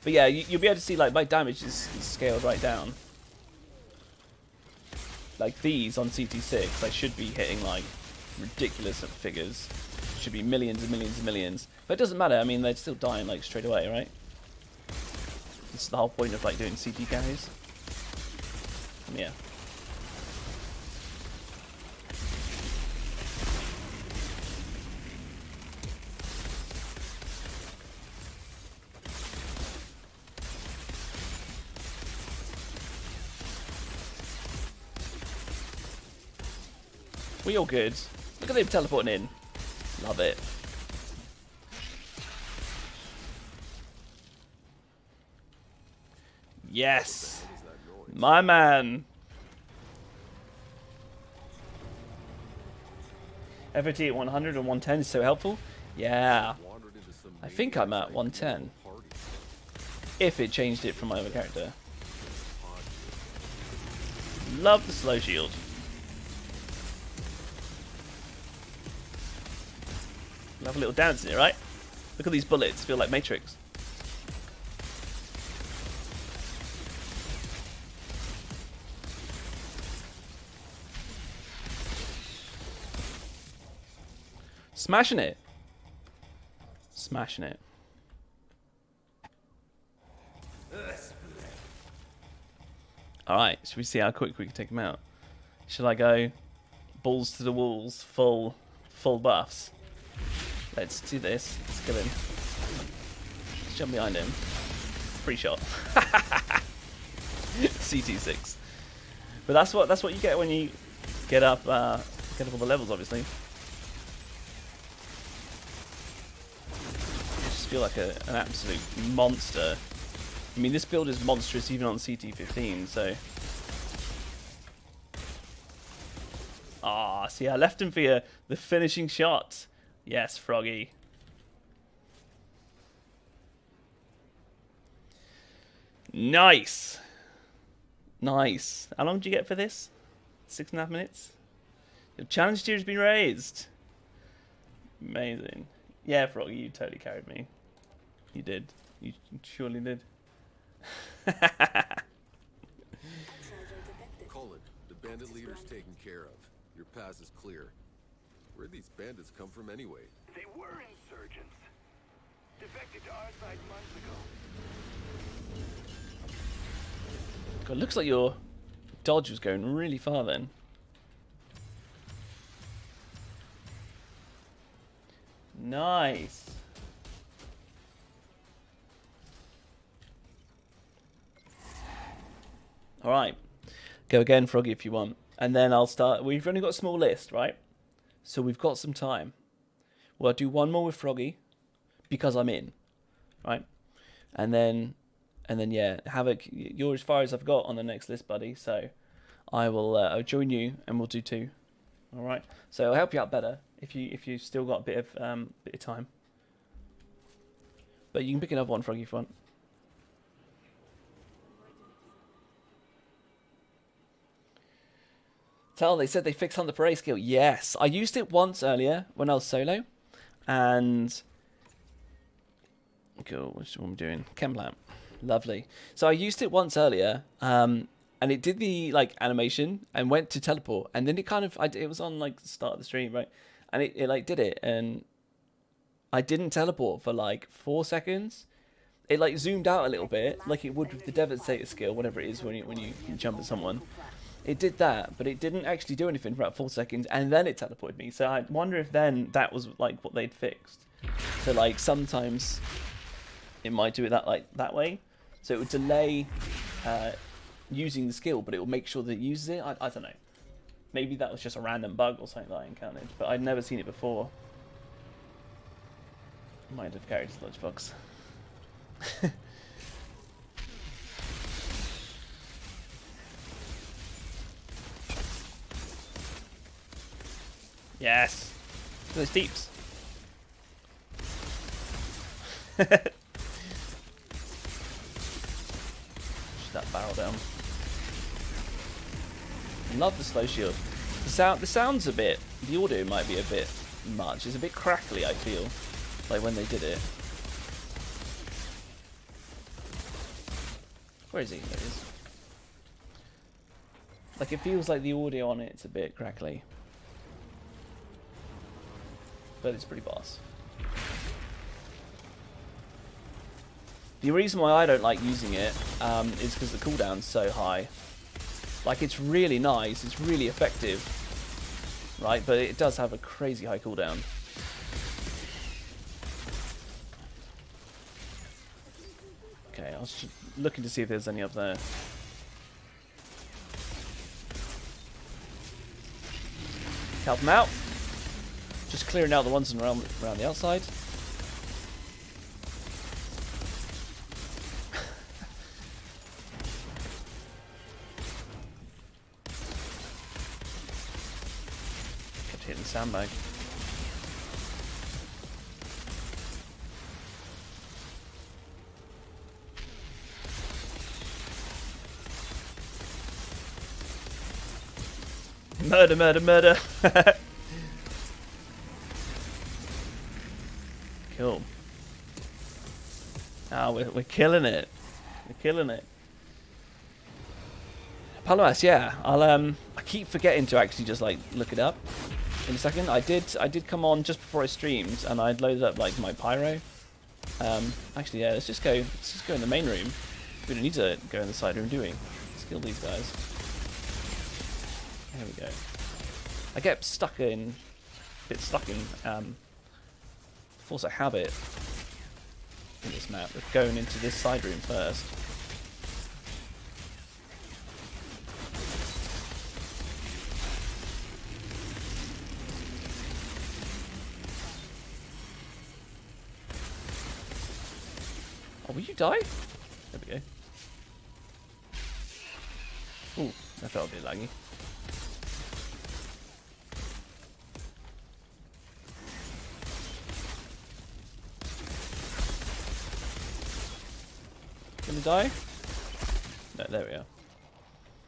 But yeah, you'll be able to see like my damage is scaled right down. Like these on CT6, I should be hitting like ridiculous figures. Should be millions and millions and millions. But it doesn't matter. I mean, they're still dying like straight away, right? This is the whole point of like doing CT carries. Yeah. We all good. Look at them teleporting in. Love it. Yes. My man. FOT at 100 and 110 is so helpful. Yeah. I think I'm at 110. If it changed it from my other character. Love the slow shield. Have a little dance in it, right? Look at these bullets, feel like Matrix. Smashing it. Smashing it. Alright, should we see how quick we can take him out? Should I go balls to the walls, full buffs? Let's do this. Let's kill him. Let's jump behind him. Free shot. CT6. But that's what you get when you get up all the levels, obviously. I just feel like an absolute monster. I mean, this build is monstrous even on CT15, so. Ah, see, I left him for the finishing shot. Yes, Froggy. Nice. Nice. How long did you get for this? 6.5 minutes? Your challenge tier has been raised. Amazing. Yeah, Froggy, you totally carried me. You did. You surely did. Cullen, the bandit leader's taken care of. Your path is clear. Where'd these bandits come from anyway? They were insurgents. Defected to our side months ago. God, looks like your dodge was going really far then. Nice. All right. Go again, Froggy, if you want. And then I'll start. We've only got a small list, right? So we've got some time. Well, I'll do one more with Froggy because I'm in, right? And then yeah, Havoc, you're as far as I've got on the next list, buddy. So I will I'll join you and we'll do 2. All right. So I'll help you out better if you still got a bit of time. But you can pick another one, Froggy, if you want. Tell, they said they fixed Hunter Parade skill. Yes, I used it once earlier when I was solo, and cool. Which one am I doing? Chem lamp, lovely. So I used it once earlier, and it did the like animation and went to teleport, and then it kind of it was on like the start of the stream, right? And it like did it, and I didn't teleport for like 4 seconds. It like zoomed out a little bit, like it would with the Devastator skill, whatever it is when you jump at someone. It did that, but it didn't actually do anything for about 4 seconds, and then it teleported me. So I wonder if then that was like what they'd fixed. So like sometimes it might do it that way. So it would delay using the skill, but it will make sure that it uses it. I don't know. Maybe that was just a random bug or something that I encountered, but I'd never seen it before. Might have carried his lunchbox. Yes! Look at those deeps. Push that barrel down. Love the slow shield. The sound's a bit... The audio might be a bit much. It's a bit crackly, I feel. Like when they did it. Where is he? There he is. Like it feels like the audio on it's a bit crackly. But it's pretty boss. The reason why I don't like using it is because the cooldown's so high. Like it's really nice, it's really effective, right? But it does have a crazy high cooldown. Okay, I was just looking to see if there's any up there. Help them out. Just clearing out the ones around the outside. Kept hitting the sandbag. Murder, murder, murder. Cool. Ah, we're killing it. We're killing it. Palomas, yeah. I keep forgetting to actually just like look it up in a second. I did come on just before I streamed and I'd loaded up like my pyro. Actually, yeah. Let's just go in the main room. We don't need to go in the side room, do we? Let's kill these guys. There we go. I get a bit stuck in force a habit in this map of going into this side room first. Oh, will you die? There we go. Ooh, that felt a bit laggy. Gonna die? No, there we are.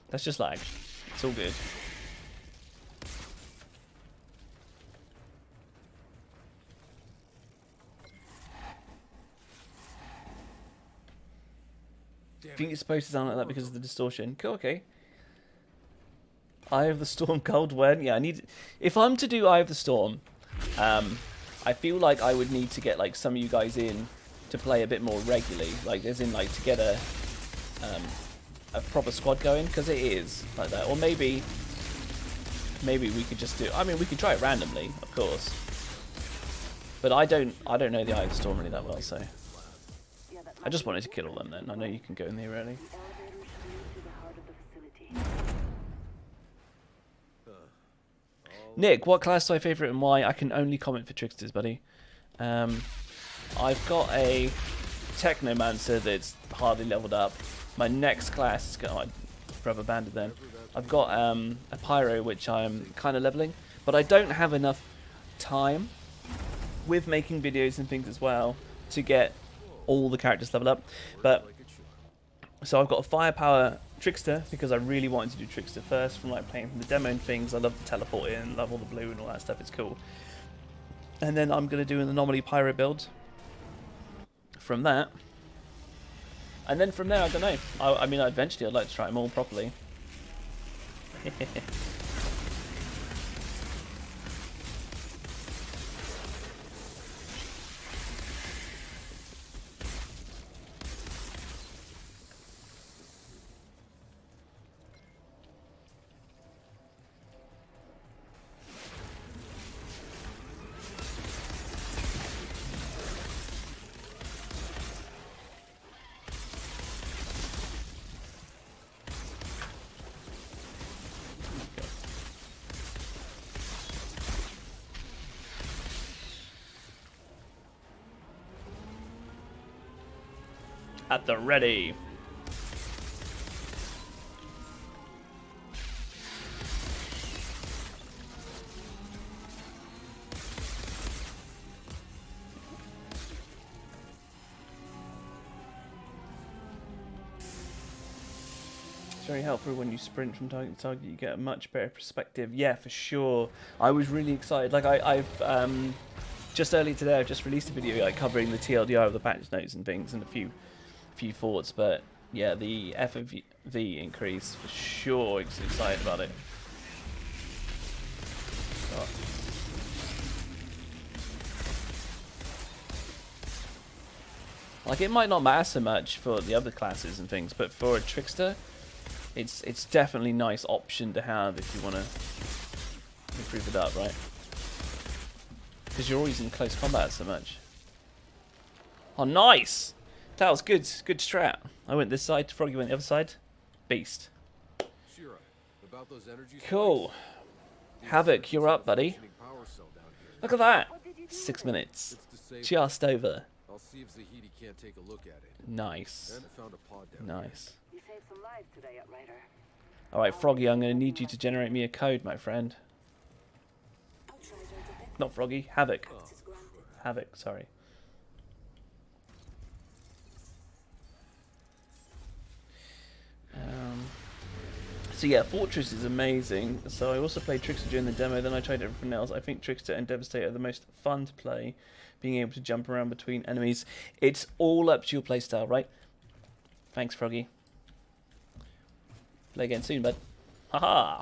That's just lag. It's all good. think it's supposed to sound like that because of the distortion. Cool, okay. Eye of the Storm Cold When? Yeah, I need... If I'm to do Eye of the Storm, I feel like I would need to get like some of you guys in to play a bit more regularly. Like, as in, like, to get a proper squad going, because it is like that. Or maybe we could just do... I mean, we could try it randomly, of course. But I don't know the Eye of the Storm really that well, so... I just wanted to kill all them then. I know you can go in there early. Nick, what class do I favourite and why? I can only comment for Tricksters, buddy. I've got a Technomancer that's hardly leveled up. My next class is got Rubber Banded then. I've got a Pyro which I'm kind of leveling, but I don't have enough time with making videos and things as well to get all the characters leveled up. But so I've got a Firepower Trickster because I really wanted to do Trickster first from like playing from the demo and things. I love the teleport in, love all the blue and all that stuff. It's cool. And then I'm gonna do an Anomaly Pyro build from that. And then from there, I don't know. I mean, eventually I'd like to try them all properly. At the ready. It's very helpful when you sprint from target to target. You get a much better perspective. Yeah, for sure. I was really excited. Like I've just earlier today, I've just released a video like covering the TLDR of the patch notes and things and a few thoughts, but yeah, the FMV increase for sure. Excited about it. Oh. Like, it might not matter so much for the other classes and things, but for a Trickster, it's definitely a nice option to have if you want to improve it up, right? Because you're always in close combat so much. Oh, nice! That was good. Good strat. I went this side, Froggy went the other side. Beast. Shira, about those energy Cool. Havoc, you're up, buddy. Look at that. 6 minutes. Just over. I'll see if Zahidi can't take a look at it. Nice. And I found a pod down Nice. You saved some lives today, Outrider. Alright, Froggy, I'm going to need you to generate me a code, my friend. Not Froggy, Havoc. Havoc, sorry. So yeah, Fortress is amazing. So I also played Trickster during the demo, then I tried everything else. I think Trickster and Devastator are the most fun to play, being able to jump around between enemies. It's all up to your playstyle, right? Thanks, Froggy. Play again soon, bud. Haha!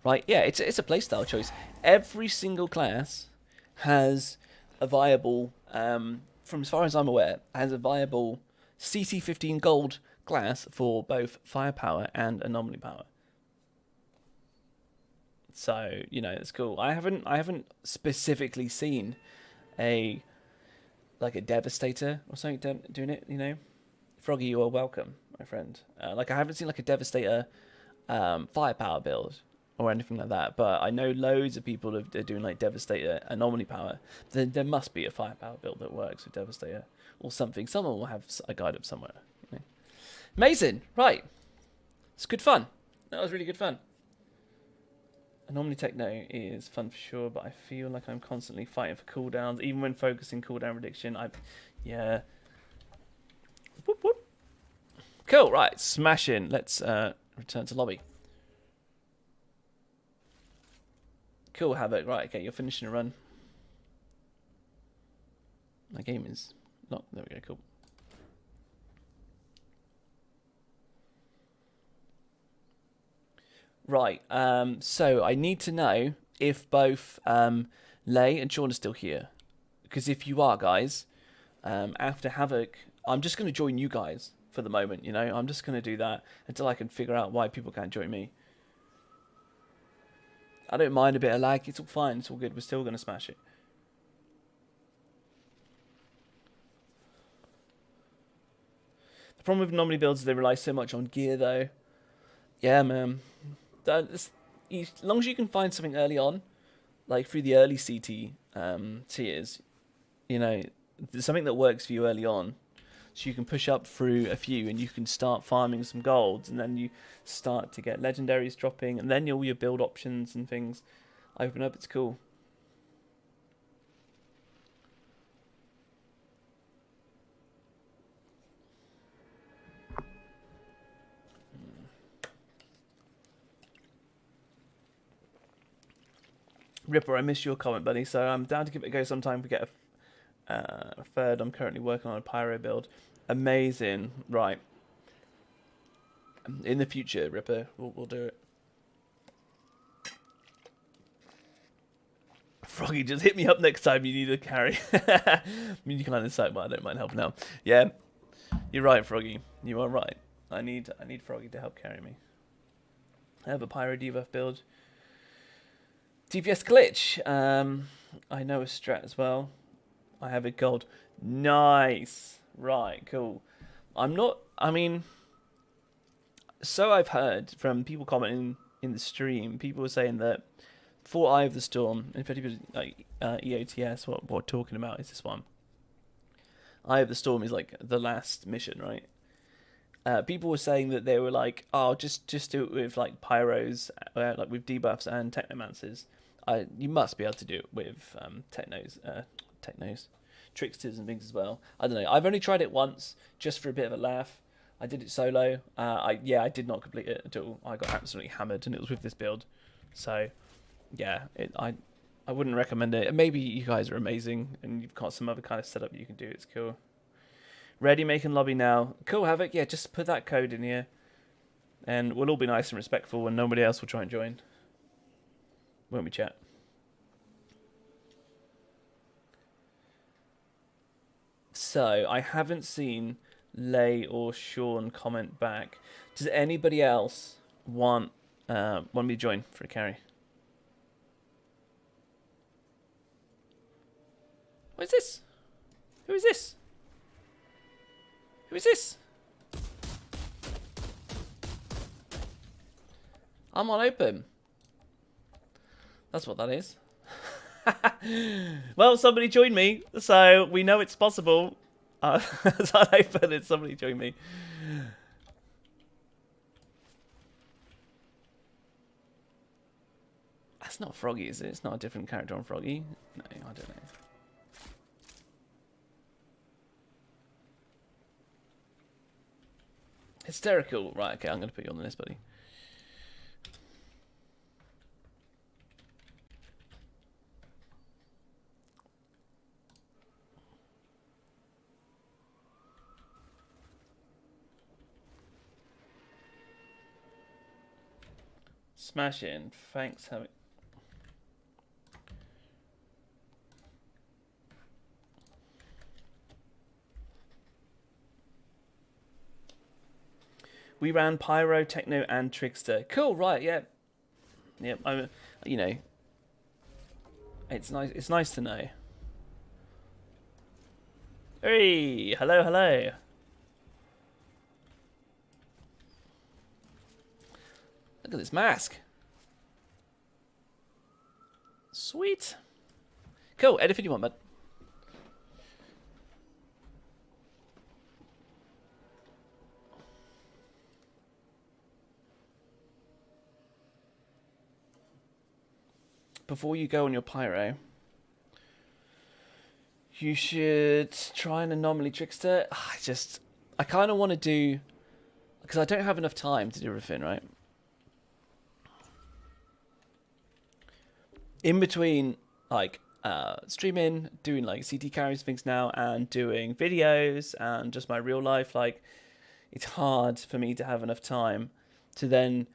Right, yeah, it's a playstyle choice. Every single class has a viable, from as far as I'm aware, has a viable CC15 gold class for both firepower and anomaly power. So, you know, it's cool. I haven't specifically seen a Devastator or something doing it, you know. Froggy, you are welcome, my friend. Like, I haven't seen like a Devastator firepower build or anything like that, but I know loads of people are doing like Devastator anomaly power. There must be a firepower build that works with Devastator or something. Someone will have a guide up somewhere. You know? Amazing, right? It's good fun. That was really good fun. Anomaly Techno is fun for sure, but I feel like I'm constantly fighting for cooldowns, even when focusing cooldown reduction. Yeah. Whoop, whoop. Cool, right, smash in. Let's return to lobby. Cool, Havoc. Right, okay, you're finishing a run. My game is not... There we go, cool. Right. So I need to know if both Lay and Sean are still here. Because if you are, guys, after Havoc, I'm just going to join you guys for the moment, you know? I'm just going to do that until I can figure out why people can't join me. I don't mind a bit of lag. It's all fine. It's all good. We're still going to smash it. The problem with anomaly builds is they rely so much on gear, though. Yeah, man. As long as you can find something early on, like through the early CT tiers, you know, there's something that works for you early on, so you can push up through a few and you can start farming some golds, and then you start to get legendaries dropping, and then all your build options and things open up. It's cool. Ripper, I missed your comment, buddy, so I'm down to give it a go sometime. We get a third. I'm currently working on a pyro build. Amazing. Right. In the future, Ripper, we'll do it. Froggy, just hit me up next time you need a carry. I mean, you can understand why I don't mind helping out. Yeah, you're right, Froggy. You are right. I need Froggy to help carry me. I have a pyro debuff build. TPS glitch. I know a strat as well. I have a gold. Nice. Right, cool. I mean, so I've heard from people commenting in the stream. People were saying that for Eye of the Storm, in fact, like EOTS, what we're talking about is this one. Eye of the Storm is like the last mission, right? People were saying that they were like, oh, just do it with like pyros, like with debuffs and technomancers. You must be able to do it with technos, tricksters and things as well. I don't know. I've only tried it once, just for a bit of a laugh. I did it solo. I did not complete it at all. I got absolutely hammered, and it was with this build. So, yeah, I wouldn't recommend it. Maybe you guys are amazing, and you've got some other kind of setup you can do. It's cool. Ready, making lobby now. Cool, Havoc. Yeah, just put that code in here, and we'll all be nice and respectful, and nobody else will try and join. Won't we, chat? So, I haven't seen Lay or Sean comment back. Does anybody else want me to join for a carry? What is this? Who is this? Who is this? I'm on open. That's what that is. Well, somebody joined me, so we know it's possible. It's on open and somebody joined me. That's not Froggy, is it? It's not a different character on Froggy. No, I don't know. Hysterical. Right, okay, I'm going to put you on the list, buddy. Smash it in. Thanks, Havoc. We ran Pyro, Techno, and Trickster. Cool, right, yeah. Yep, you know. It's nice to know. Hey, hello, hello. Look at this mask. Sweet. Cool, edit if you want, bud. Before you go on your pyro, you should try an anomaly trickster. I kind of want to do, because I don't have enough time to do everything, right? In between, like, streaming, doing, like, CT carries things now, and doing videos, and just my real life, like, it's hard for me to have enough time to then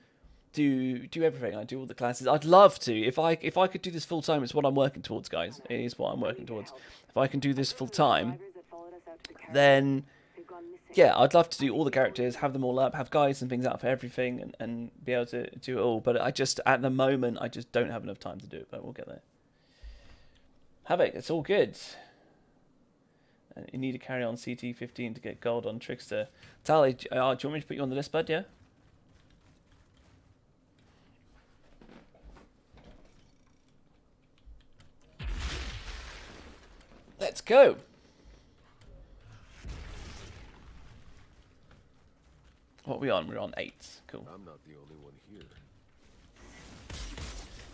do everything. I do all the classes. I'd love to. If I could do this full time, it's what I'm working towards, guys. It is what I'm working towards. If I can do this full time, then yeah, I'd love to do all the characters, have them all up, have guides and things out for everything, and be able to do it all. But I just, at the moment, I just don't have enough time to do it. But we'll get there. Havoc, it's all good. You need to carry on CT15 to get gold on Trickster. Tally, do you want me to put you on the list, bud? Yeah. Let's go. What are we on? We're on 8. Cool. I'm not the only one here.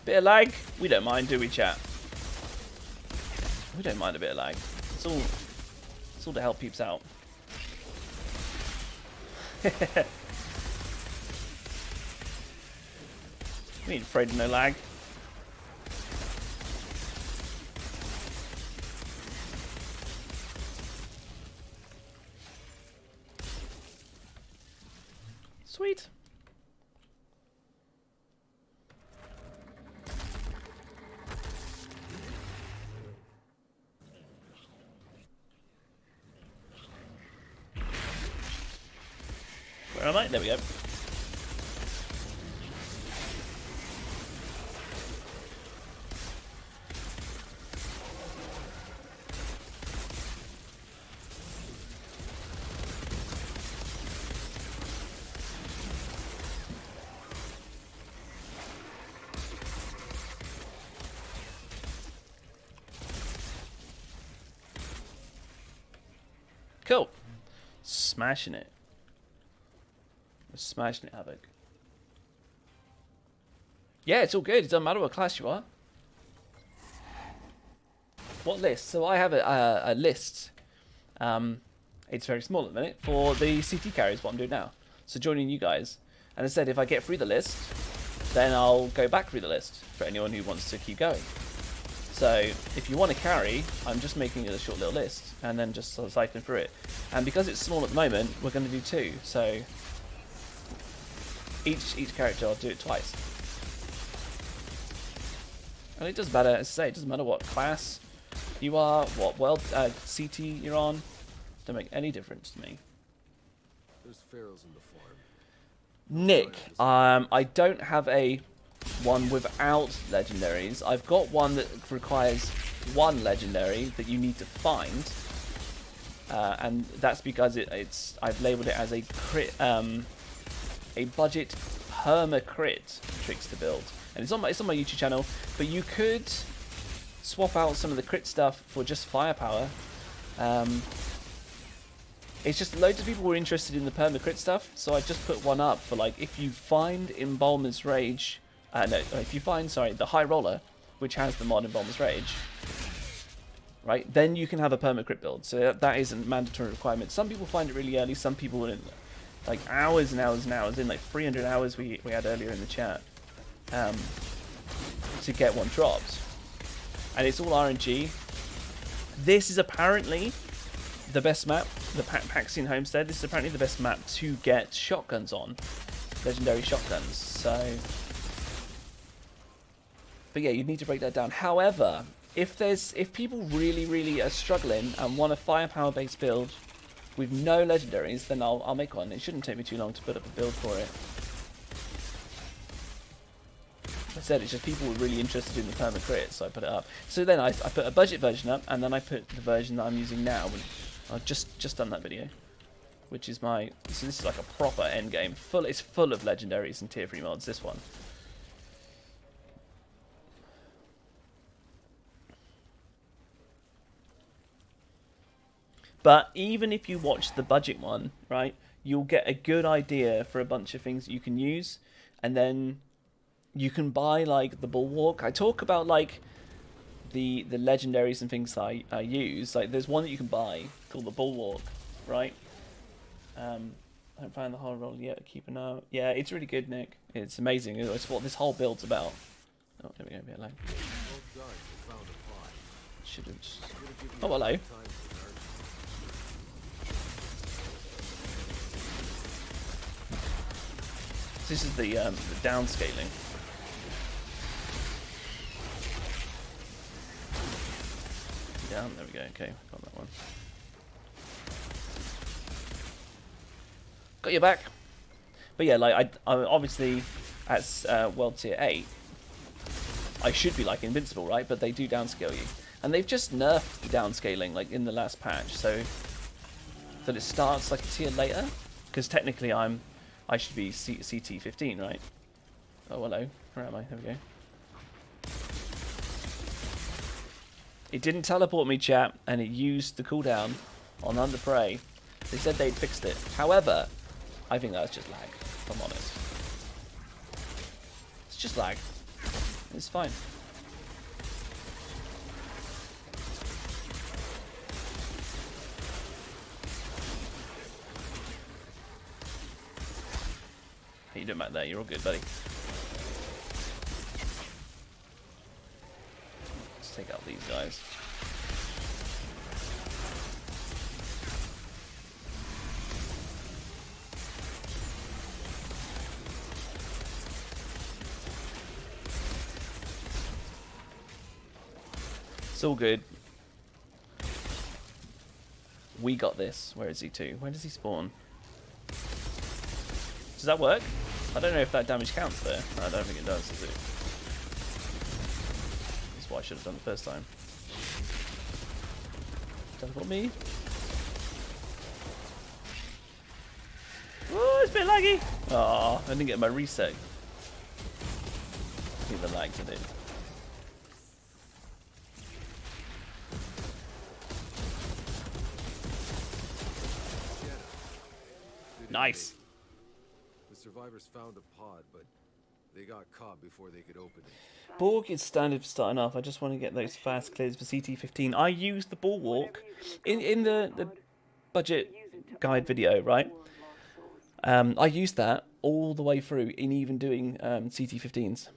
Bit of lag? We don't mind, do we, chat? We don't mind a bit of lag. It's all to help peeps out. We ain't afraid of no lag. Sweet. Where am I? There we go. Cool. Smashing it. We're smashing it, Havoc. Yeah, it's all good. It doesn't matter what class you are. What list? So I have a list. It's very small at the minute for the CT carries, what I'm doing now. So joining you guys. And I said if I get through the list, then I'll go back through the list for anyone who wants to keep going. So if you want to carry, I'm just making it a short little list and then just sort of cycling through it. And because it's small at the moment, we're going to do 2. So each character, I'll do it twice. And it doesn't matter, as I say, it doesn't matter what class you are, what world CT you're on. Don't make any difference to me. There's pharaohs in the farm. Nick, I don't have a one without legendaries. I've got one that requires 1 legendary that you need to find, and that's because I've labelled it as a crit, a budget perma-crit trickster build, and it's on my YouTube channel. But you could swap out some of the crit stuff for just firepower. It's just loads of people were interested in the perma-crit stuff, so I just put one up for like if you find Embalmer's Rage. If you find, the High Roller, which has the mod Embalmer's Rage, right, then you can have a perma-crit build. So that is a mandatory requirement. Some people find it really early, some people in like hours and hours and hours, in like 300 hours we had earlier in the chat, to get one dropped. And it's all RNG. This is apparently the best map, the Paxian Homestead. This is apparently the best map to get shotguns on, legendary shotguns. So... But yeah, you need to break that down. However, if people really are struggling and want a firepower based build with no legendaries, then I'll make one. It shouldn't take me too long to put up a build for it. Like I said, it's just people were really interested in the perma-crit, so I put it up. So then I put a budget version up, and then I put the version that I'm using now. I've just done that video, which is my. So this is like a proper endgame. It's full of legendaries and tier 3 mods. This one. But even if you watch the budget one, right, you'll get a good idea for a bunch of things that you can use, and then you can buy like the Bulwark. I talk about like the legendaries and things that I use. Like there's one that you can buy called the Bulwark, right? I haven't found the whole roll yet. Keep an eye out. Yeah, it's really good, Nick. It's amazing. It's what this whole build's about. Oh, there we go. A bit lag. Shouldn't. Oh, hello. This is the downscaling. Down, there we go. Okay, got that one. Got your back. But yeah, like I obviously at world tier 8, I should be like invincible, right? But they do downscale you, and they've just nerfed downscaling like in the last patch, so that it starts like a tier later. Because technically I should be CT 15, right? Oh hello, where am I? There we go. It didn't teleport me, chat, and it used the cooldown on Under Prey. They said they'd fixed it. However, I think that's just lag, if I'm honest. It's just lag. It's fine. How you doing back there? You're all good, buddy. Let's take out these guys. It's all good. We got this. Where is he to? Where does he spawn? Does that work? I don't know if that damage counts there. I don't think it does it? That's what I should have done the first time. Teleport me. Oh, it's a bit laggy. Oh, I didn't get my reset. I think the lags in it. Nice. The survivors found a pod, but they got caught before they could open it. Borg is standard for starting off. I just want to get those fast clears for CT15. I used the bulwark in the budget guide video, right? I used that all the way through in even doing CT15s.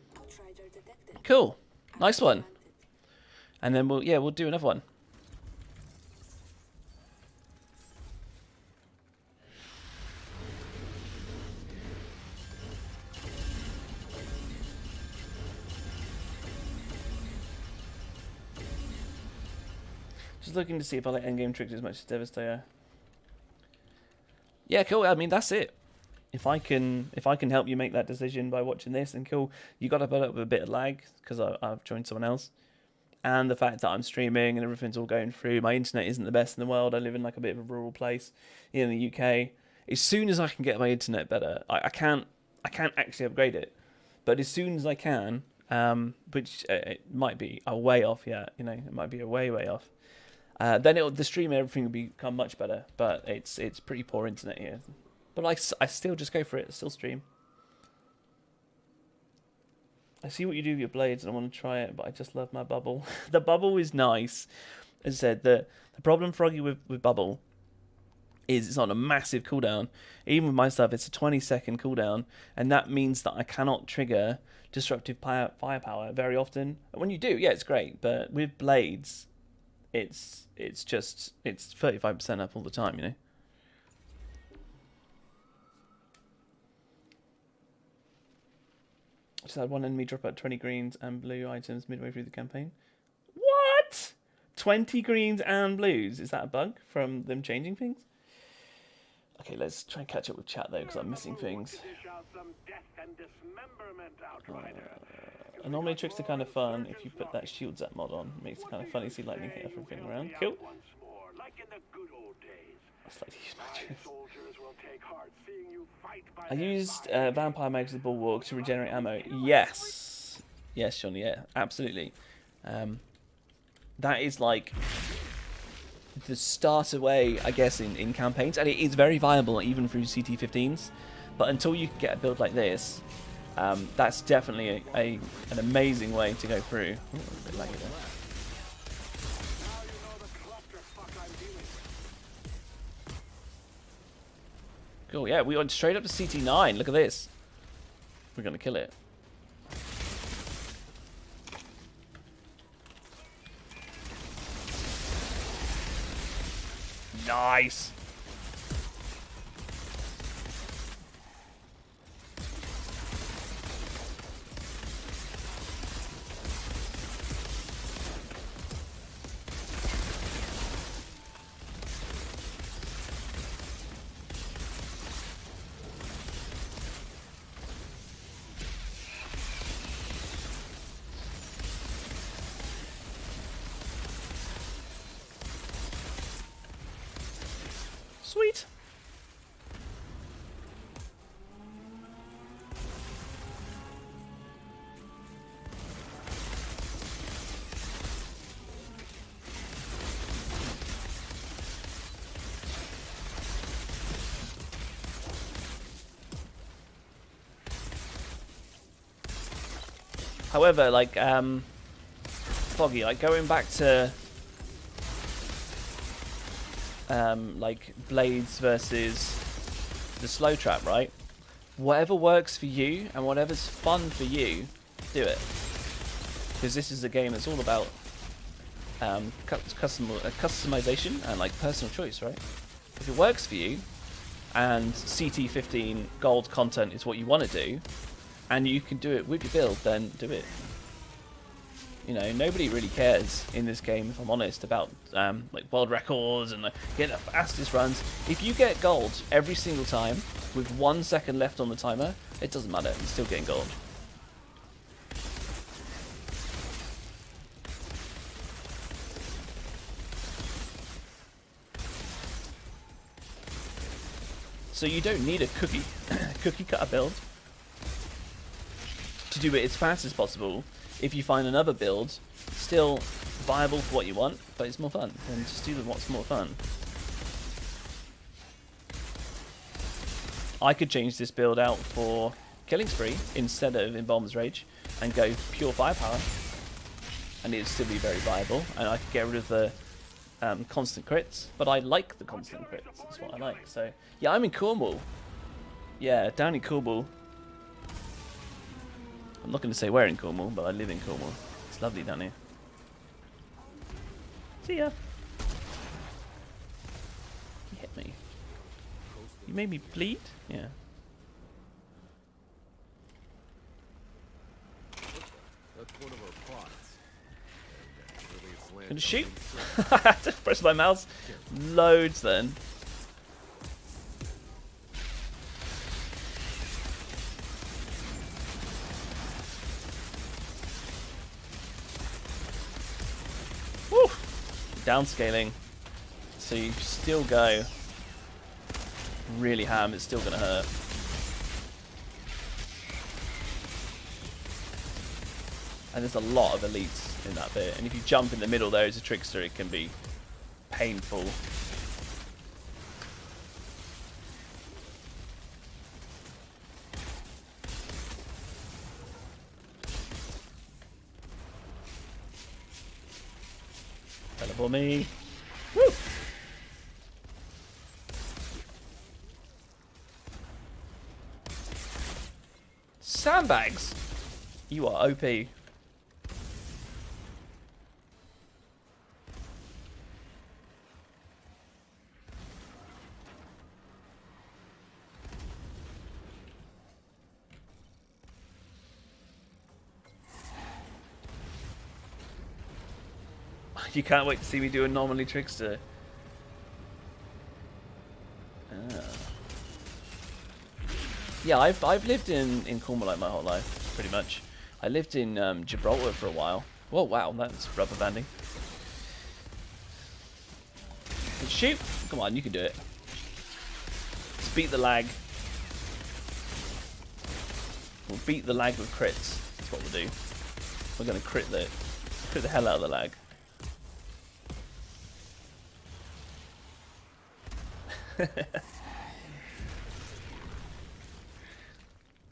Cool, nice one. And then we'll do another one. Just looking to see if I like endgame tricks as much as Devastator. Yeah, cool. I mean, that's it. If I can help you make that decision by watching this, then cool. You got to put up with a bit of lag because I've joined someone else, and the fact that I'm streaming and everything's all going through. My internet isn't the best in the world. I live in like a bit of a rural place in the UK. As soon as I can get my internet better, I can't actually upgrade it, but as soon as I can, which it might be a way off yet. You know, it might be a way off. Then the stream and everything will become much better, but it's pretty poor internet here. But I still just go for it. I still stream. I see what you do with your blades, and I want to try it, but I just love my bubble. The bubble is nice. As I said, the problem, Froggy, with bubble is it's on a massive cooldown. Even with my stuff, it's a 20-second cooldown, and that means that I cannot trigger disruptive firepower very often. And when you do, yeah, it's great. But with blades, it's 35% up all the time, you know. Just had one enemy drop out 20 greens and blue items midway through the campaign. What? 20 greens and blues? Is that a bug from them changing things? Okay, let's try and catch up with chat though, because I'm missing things. Anomaly tricks are kind of fun if you put that shield zap mod on. It makes it kind of funny to see lightning hit everything around. Cool. I used Vampire Mags with Bulwark to regenerate ammo. Yes. Yes, Sean, yeah, absolutely. That is like the starter way, I guess, in campaigns, and it is very viable even through CT15s. But until you can get a build like this, that's definitely an amazing way to go through. Ooh, a bit laggy there. Cool, yeah, we went straight up to CT9. Look at this. We're going to kill it. Nice. Sweet. However, like, Foggy, like, going back to, like, Blades versus the slow trap, right? Whatever works for you and whatever's fun for you, do it. Because this is a game that's all about customization and, like, personal choice, right? If it works for you, and CT15 gold content is what you want to do, and you can do it with your build, then do it. You know, nobody really cares in this game, if I'm honest, about like world records and like, getting the fastest runs. If you get gold every single time with 1 second left on the timer, it doesn't matter. You're still getting gold. So you don't need a cookie cutter build to do it as fast as possible. If you find another build still viable for what you want, but it's more fun, then just do what's more fun. I could change this build out for Killing Spree instead of Embalmer's Rage and go pure firepower, and it'd still be very viable, and I could get rid of the constant crits, but I like the constant crits. That's what I like. So yeah, I'm in Cornwall. Yeah, down in Cornwall. I'm not going to say where in Cornwall, but I live in Cornwall. It's lovely down here. See ya. You hit me. You made me bleed? Yeah. That's one of our pods. Really, it's land Gonna shoot? coming I had to press my mouse loads then. Woo! Downscaling. So you still go really ham, it's still gonna hurt. And there's a lot of elites in that bit. And if you jump in the middle there as a trickster, it can be painful. Teleport me. Woo! Sandbags! You are OP. You can't wait to see me do a normally trickster. Yeah, I've lived in Cornwall like my whole life, pretty much. I lived in Gibraltar for a while. Whoa, wow, that's rubber banding. Shoot! Come on, you can do it. Let's beat the lag. We'll beat the lag with crits. That's what we'll do. We're gonna crit the hell out of the lag.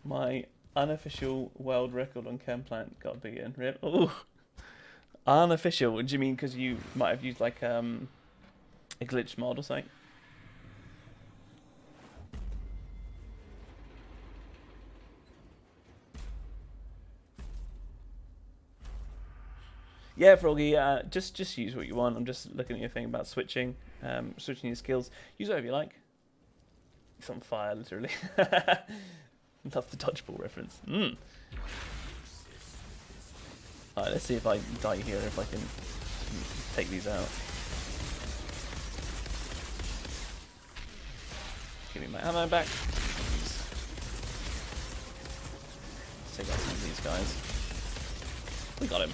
My unofficial world record on chem plant got beaten. Rip. Ooh. Unofficial. What do you mean? Because you might have used like a glitch mod or something? Yeah, Froggy. Just use what you want. I'm just looking at your thing about switching, switching your skills. Use whatever you like. It's on fire, literally. Love the dodgeball reference. Alright, let's see if I die here, if I can take these out. Give me my ammo back. Let's take out some of these guys. We got him.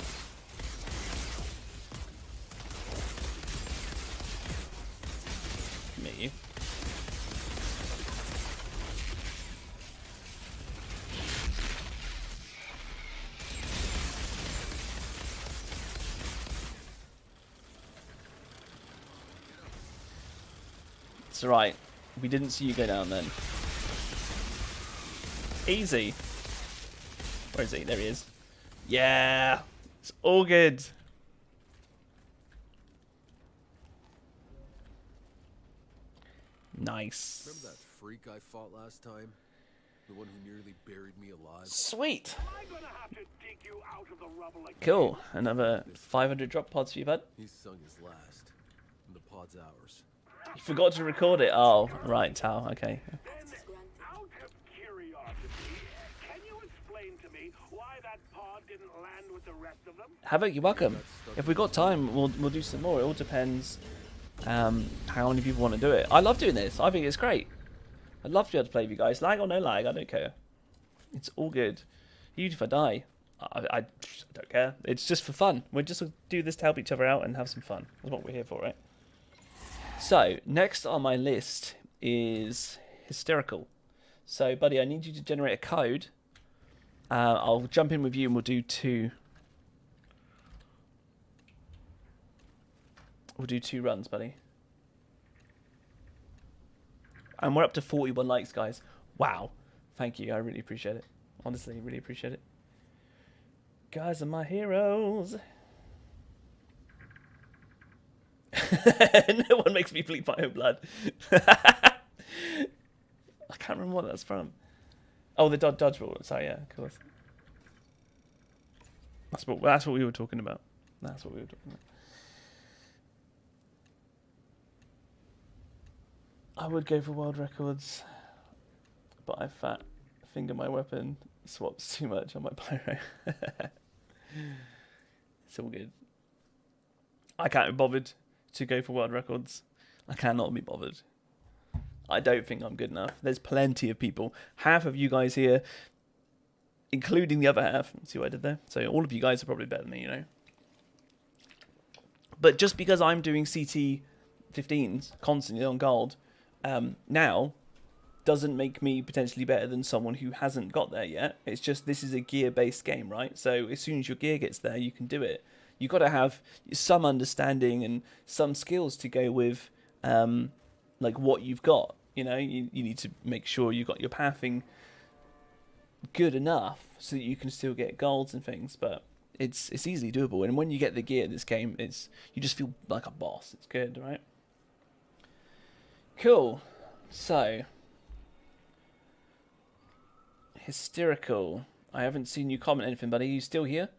Me. It's alright. We didn't see you go down then. Easy. Where is he? There he is. Yeah. It's all good. Nice. Remember that freak I fought last time? The one who nearly buried me alive? Sweet. Am I gonna have to dig you out of the rubble again? Cool. Another 500 drop pods for you, bud. He's sung his last, and the pod's ours. You forgot to record it. Oh, right, Tal. Okay. Then, out of curiosity, can you explain to me why that pod didn't land with the rest of them? Have it. You're welcome. If we've got time, we'll do some more. It all depends how many people want to do it. I love doing this. I think it's great. I'd love to be able to play with you guys. Lag or no lag, I don't care. It's all good. Even if I die, I don't care. It's just for fun. We're just do this to help each other out and have some fun. That's what we're here for, right? So, next on my list is hysterical. So, buddy, I need you to generate a code. I'll jump in with you and we'll do two. We'll do 2 runs, buddy. And we're up to 41 likes, guys. Wow. Thank you. I really appreciate it. Honestly, really appreciate it. Guys are my heroes. No one makes me bleed my own blood. I can't remember what that's from. Oh, the dodgeball. Sorry, yeah, of course. That's what we were talking about. That's what we were talking about. I would go for world records, but I fat finger my weapon swaps too much on my pyro. It's all good. I can't be bothered to go for world records. I cannot be bothered. I don't think I'm good enough. There's plenty of people. Half of you guys here, including the other half. See what I did there? So all of you guys are probably better than me, you know. But just because I'm doing CT 15s constantly on gold, now doesn't make me potentially better than someone who hasn't got there yet. It's just this is a gear-based game, right? So as soon as your gear gets there, you can do it. You've got to have some understanding and some skills to go with like what you've got. You know, you need to make sure you've got your pathing good enough so that you can still get golds and things. But it's easily doable. And when you get the gear in this game, you just feel like a boss. It's good, right? Cool. So, hysterical. I haven't seen you comment anything, buddy. Are you still here?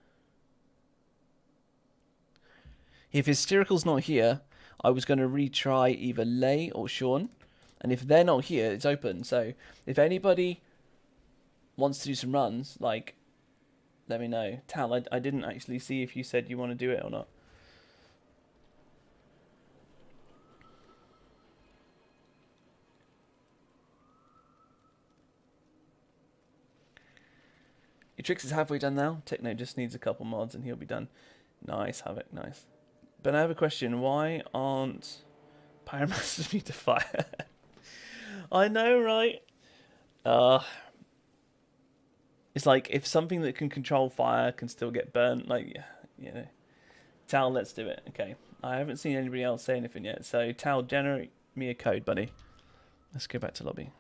If hysterical's not here, I was going to retry either Lay or Sean. And if they're not here, it's open. So, if anybody wants to do some runs, like, let me know. Tal, I didn't actually see if you said you want to do it or not. Your Tricks is halfway done now. Techno just needs a couple mods and he'll be done. Nice, Havoc, nice. But I have a question. Why aren't Pyromancer's need to fire? I know, right? It's like if something that can control fire can still get burnt, like, you know. Tal, let's do it. Okay. I haven't seen anybody else say anything yet. So, Tal, generate me a code, buddy. Let's go back to lobby.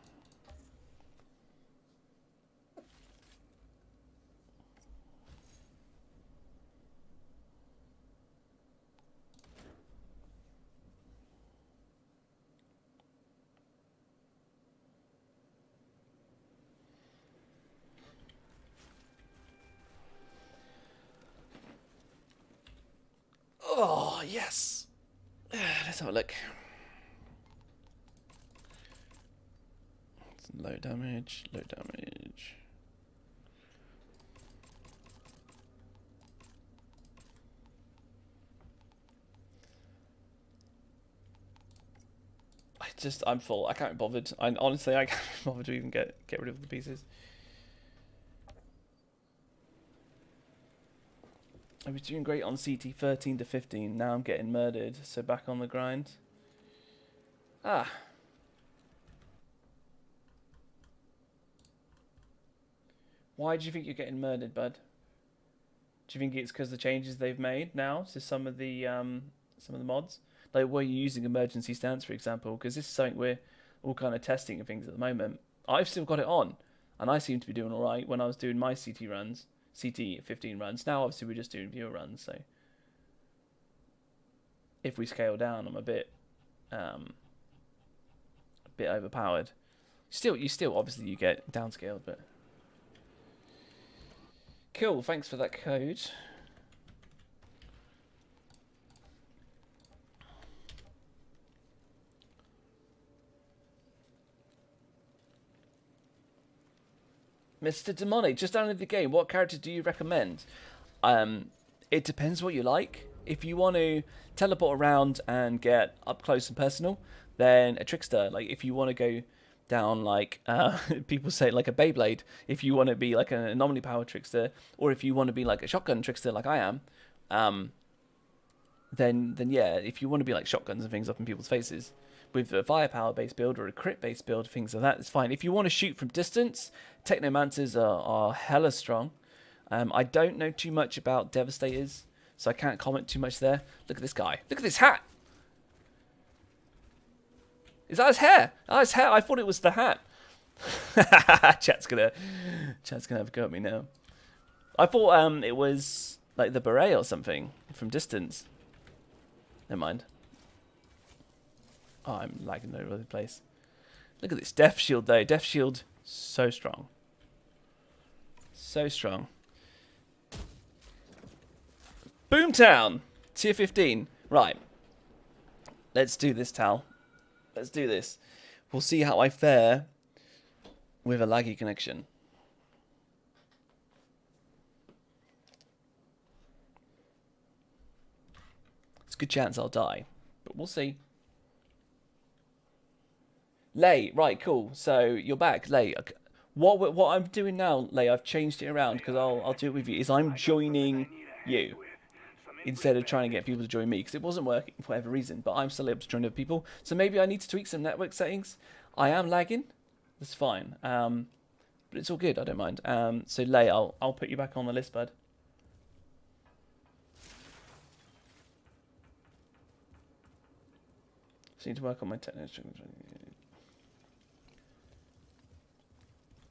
Oh, yes. Let's have a look. It's low damage, low damage. I'm full. I can't be bothered. Honestly, I can't be bothered to even get rid of the pieces. I was doing great on CT 13 to 15. Now I'm getting murdered. So back on the grind. Ah. Why do you think you're getting murdered, bud? Do you think it's because the changes they've made now to some of the mods? like were you using emergency stance, for example? Because this is something we're all kind of testing and things at the moment. I've still got it on, and I seem to be doing all right when I was doing my CT runs, CT 15 runs. Now, obviously, we're just doing viewer runs, so if we scale down, I'm a bit overpowered. You still obviously you get downscaled, but cool. Thanks for that code. Mr. Demonic, just download the game. What character do you recommend? It depends what you like. If you want to teleport around and get up close and personal, then a trickster. Like if you want to go down like people say like a Beyblade, if you want to be like an anomaly power trickster, or if you want to be like a shotgun trickster like I am, then yeah, if you want to be like shotguns and things up in people's faces with a firepower based build or a crit based build, things like that, it's fine. If you want to shoot from distance, Technomancers are hella strong. I don't know too much about Devastators, so I can't comment too much there. Look at this guy. Look at this hat. Is that his hair? Oh, his hair. I thought it was the hat. Chat's gonna have a go at me now. I thought it was like the beret or something from distance. Never mind. Oh, I'm lagging all over the place. Look at this Death Shield though. Death Shield, so strong. So strong. Boomtown, tier 15. Right. Let's do this, Tal. Let's do this. We'll see how I fare with a laggy connection. It's a good chance I'll die, but we'll see. Lay, right, cool. So you're back, Lay. What I'm doing now, Lay, I've changed it around because I'll do it with you. Is I'm joining you instead of trying to get people to join me because it wasn't working for whatever reason. But I'm still able to join other people. So maybe I need to tweak some network settings. I am lagging. That's fine. But it's all good. I don't mind. So Lay, I'll put you back on the list, bud. So I need to work on my technical.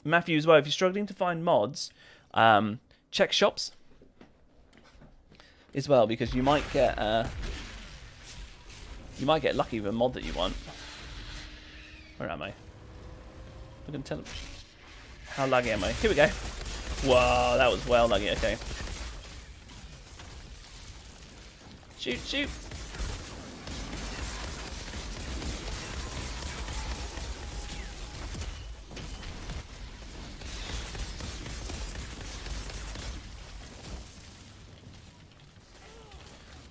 Matthew as well, if you're struggling to find mods, check shops as well, because you might get lucky with a mod that you want. Where am I? I'm gonna tell them how laggy am I. Here we go. Whoa, that was well laggy. Okay. Shoot, shoot.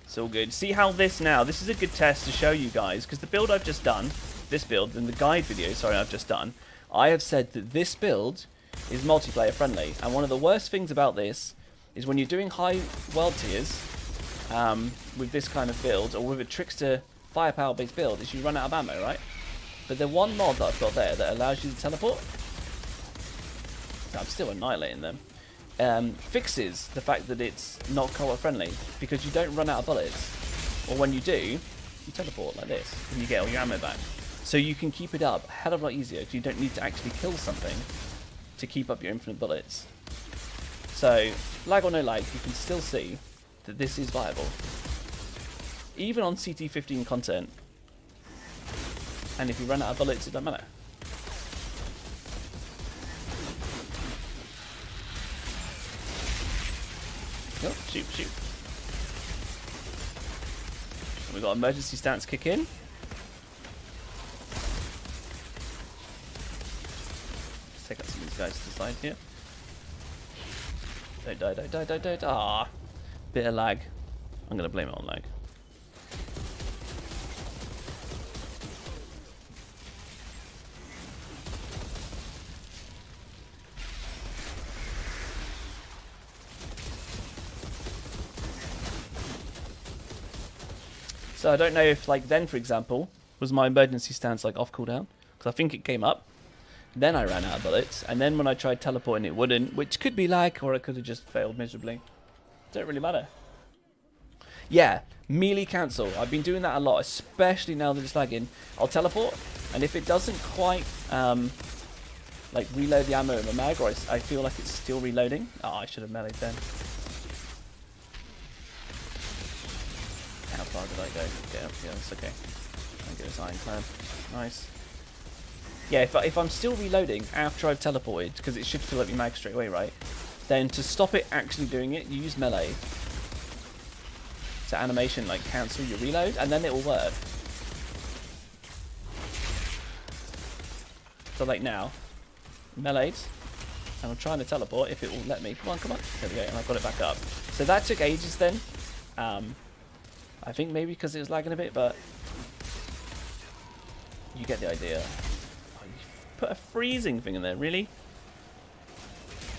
It's all good. See how this is a good test to show you guys, because the build I've just done, this build, and the guide video, sorry, I've just done, I have said that this build is multiplayer friendly, and one of the worst things about this is when you're doing high world tiers with this kind of build, or with a trickster firepower based build, is you run out of ammo, right? But the one mod that I've got there that allows you to teleport, I'm still annihilating them, fixes the fact that it's not co-op friendly, because you don't run out of bullets, or when you do, you teleport like this and you get all your ammo back. So you can keep it up a hell of a lot easier, because you don't need to actually kill something to keep up your infinite bullets. So lag or no lag, you can still see that this is viable, even on CT 15 content. And if you run out of bullets, it doesn't matter. Oh, shoot, shoot. We've got emergency stance kick in. Let's take out some of these guys to the side here. Don't die, don't die, don't die. Ah, bit of lag. I'm going to blame it on lag. So I don't know if, like, then, for example, was my emergency stance, like, off cooldown? Because I think it came up. Then I ran out of bullets. And then when I tried teleporting, it wouldn't. Which could be lag, or it could have just failed miserably. Don't really matter. Yeah, melee cancel. I've been doing that a lot, especially now that it's lagging. I'll teleport, and if it doesn't quite like reload the ammo in my mag, or I feel like it's still reloading. Oh, I should have meleeed then. How far did I go? Okay, yeah, it's okay. I go as ironclad. Nice. Yeah, if I'm still reloading after I've teleported, because it should fill up your mag straight away, right? Then to stop it actually doing it, you use melee. To animation, like cancel your reload, and then it will work. So like now, meleeed, and I'm trying to teleport if it will let me. Come on, come on. There we go, and I've got it back up. So that took ages then. I think maybe because it was lagging a bit, but you get the idea. Oh, you put a freezing thing in there, really?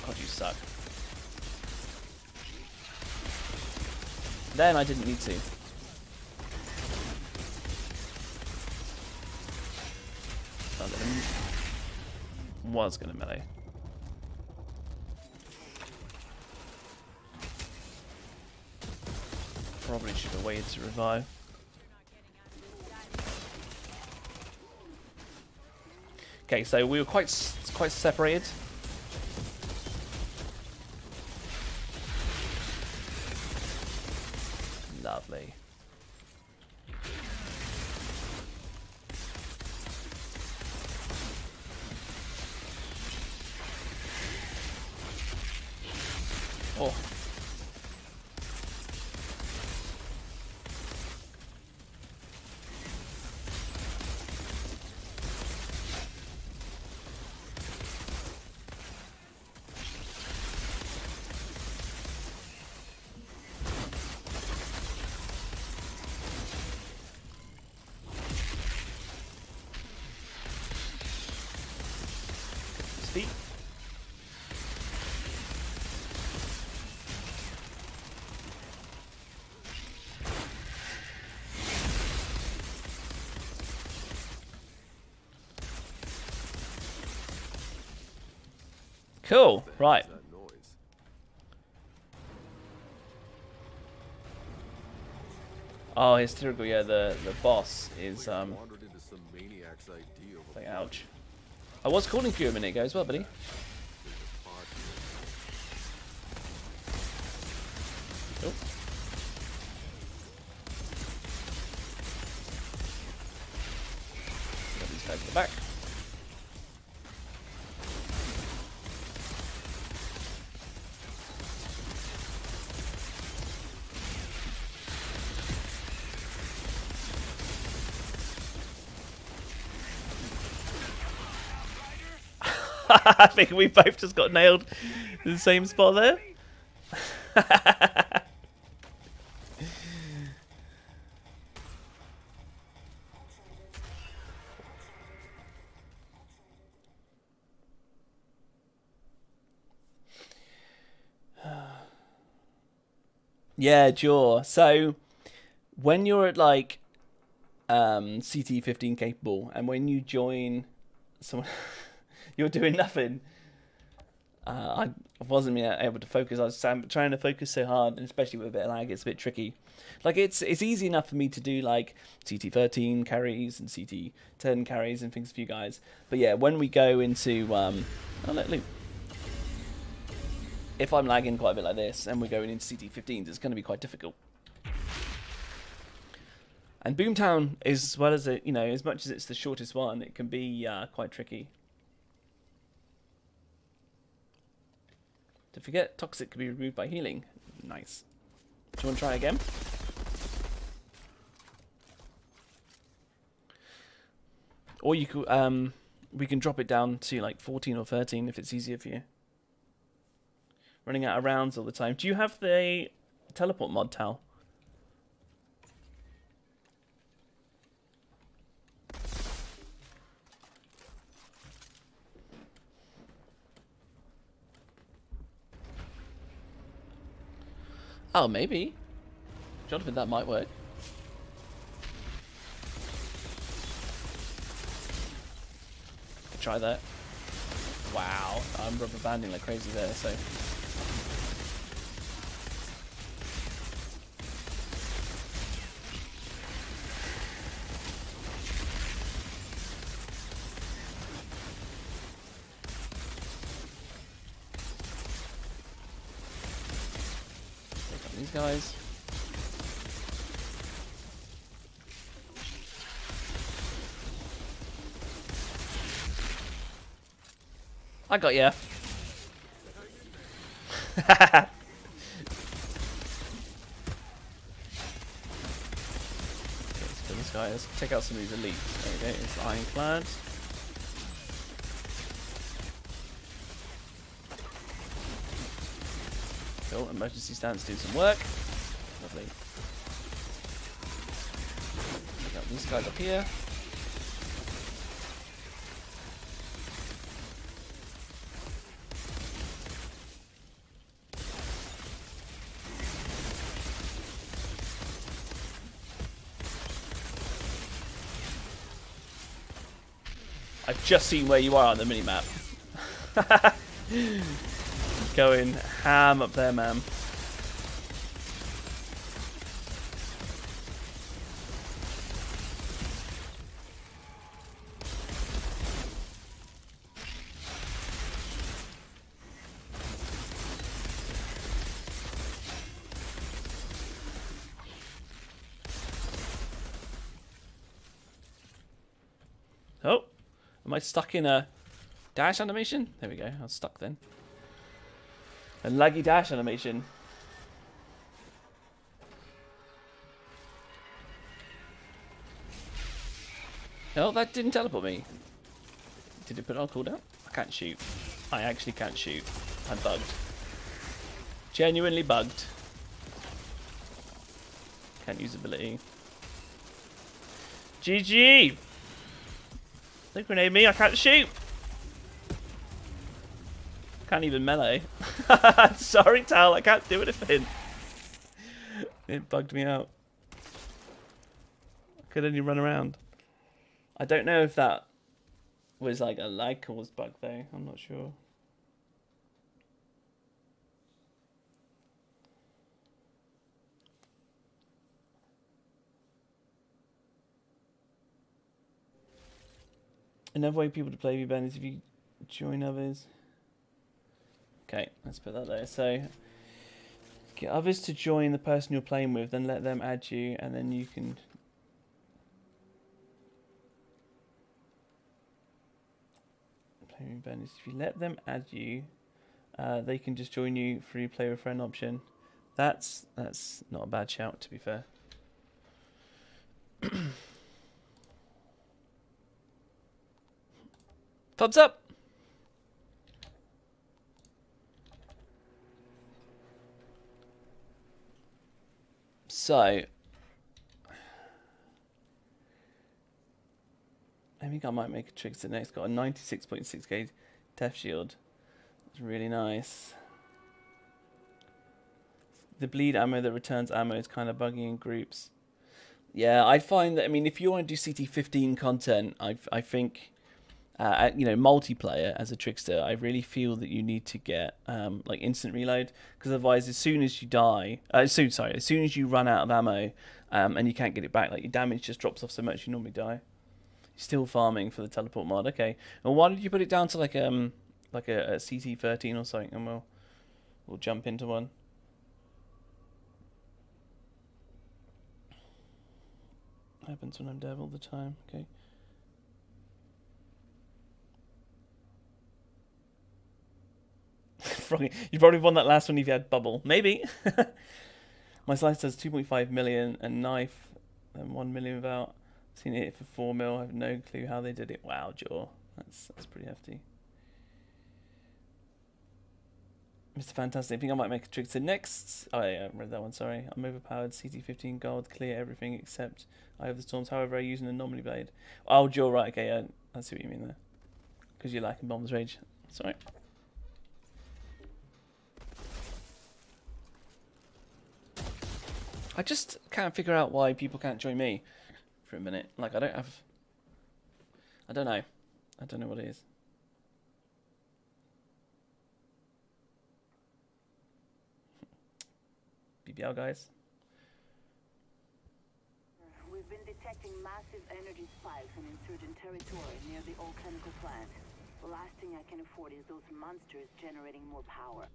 God, you suck. Then I didn't need to. Was gonna melee. Probably should have waited to revive. Okay, so we were quite separated. Lovely. Oh. Speed. Cool. Right. That noise. Oh, hysterical. Yeah, the boss is Wandered into some maniac's idea of a like, ouch. I was calling for you a minute ago as well, buddy. pod. Oh. Got these guys in the back. I think we both just got nailed in the same spot there. Yeah, sure. So when you're at like CT 15 capable, and when you join someone you're doing nothing. I wasn't able to focus. I was trying to focus so hard, and especially with a bit of lag, it's a bit tricky. Like it's easy enough for me to do like CT 13 carries and CT 10 carries and things for you guys. But yeah, when we go into I'll let Luke. If I'm lagging quite a bit like this, and we're going into CT 15s, it's going to be quite difficult. And Boomtown, as well as it, as much as it's the shortest one, it can be quite tricky. Don't forget, Toxic can be removed by healing. Nice. Do you want to try again? Or you could, we can drop it down to like 14 or 13 if it's easier for you. Running out of rounds all the time. Do you have the teleport mod, Tal? Oh, maybe. Jonathan, that might work. Could try that. Wow, I'm rubber banding like crazy there, so. These guys. I got ya. This guy. Let's check out some of these elites. There we go. It's Ironclad. Cool. Emergency stance doing some work. Lovely. Check out these guys up here. I've just seen where you are on the minimap. Going ham up there, man. Oh. Am I stuck in a dash animation? There we go. I was stuck then. A laggy dash animation. Oh, that didn't teleport me. Did it put it on cooldown? I can't shoot. I actually can't shoot. I'm bugged. Genuinely bugged. Can't use ability. GG! Don't grenade me, I can't shoot! Can't even melee. Sorry, Tal, I can't do anything. It bugged me out. I could only run around. I don't know if that was like a lag caused bug though, I'm not sure. Another way people to play VBand is if you join others. Okay, let's put that there. So, get others to join the person you're playing with, then let them add you, and then you can... Play VBand is if you let them add you, they can just join you through play with friend option. That's not a bad shout, to be fair. Thumbs up! So, I think I might make a trickster next. Got a 96.6k death shield. It's really nice. The bleed ammo that returns ammo is kind of buggy in groups. Yeah, I find that, I mean, if you want to do CT15 content, I think... you know, multiplayer as a trickster, I really feel that you need to get like instant reload, because otherwise, as soon as you die, as soon as you run out of ammo and you can't get it back, like your damage just drops off so much, you normally die. Still farming for the teleport mod, okay. Well, why did you put it down to like a CT13 or something, and we'll jump into one. Happens when I'm dead all the time, okay. You probably won that last one if you had bubble. Maybe. My slice does 2.5 million and knife and 1 million without. Seen it for 4 mil. I have no clue how they did it. Wow, Jaw. That's pretty hefty. Mr. Fantastic. I think I might make a trickster next. Oh yeah, I read that one, sorry. I'm overpowered. CT15 gold. Clear everything except Eye of the Storms. However, I use an anomaly blade. Oh, Jaw, right. Okay, yeah, I see what you mean there. Because you're lacking Bomb's Rage. Sorry. I just can't figure out why people can't join me for a minute. Like, I don't know. I don't know what it is. BBL, guys. We've been detecting massive energy spikes in insurgent territory near the old chemical plant. The last thing I can afford is those monsters generating more power.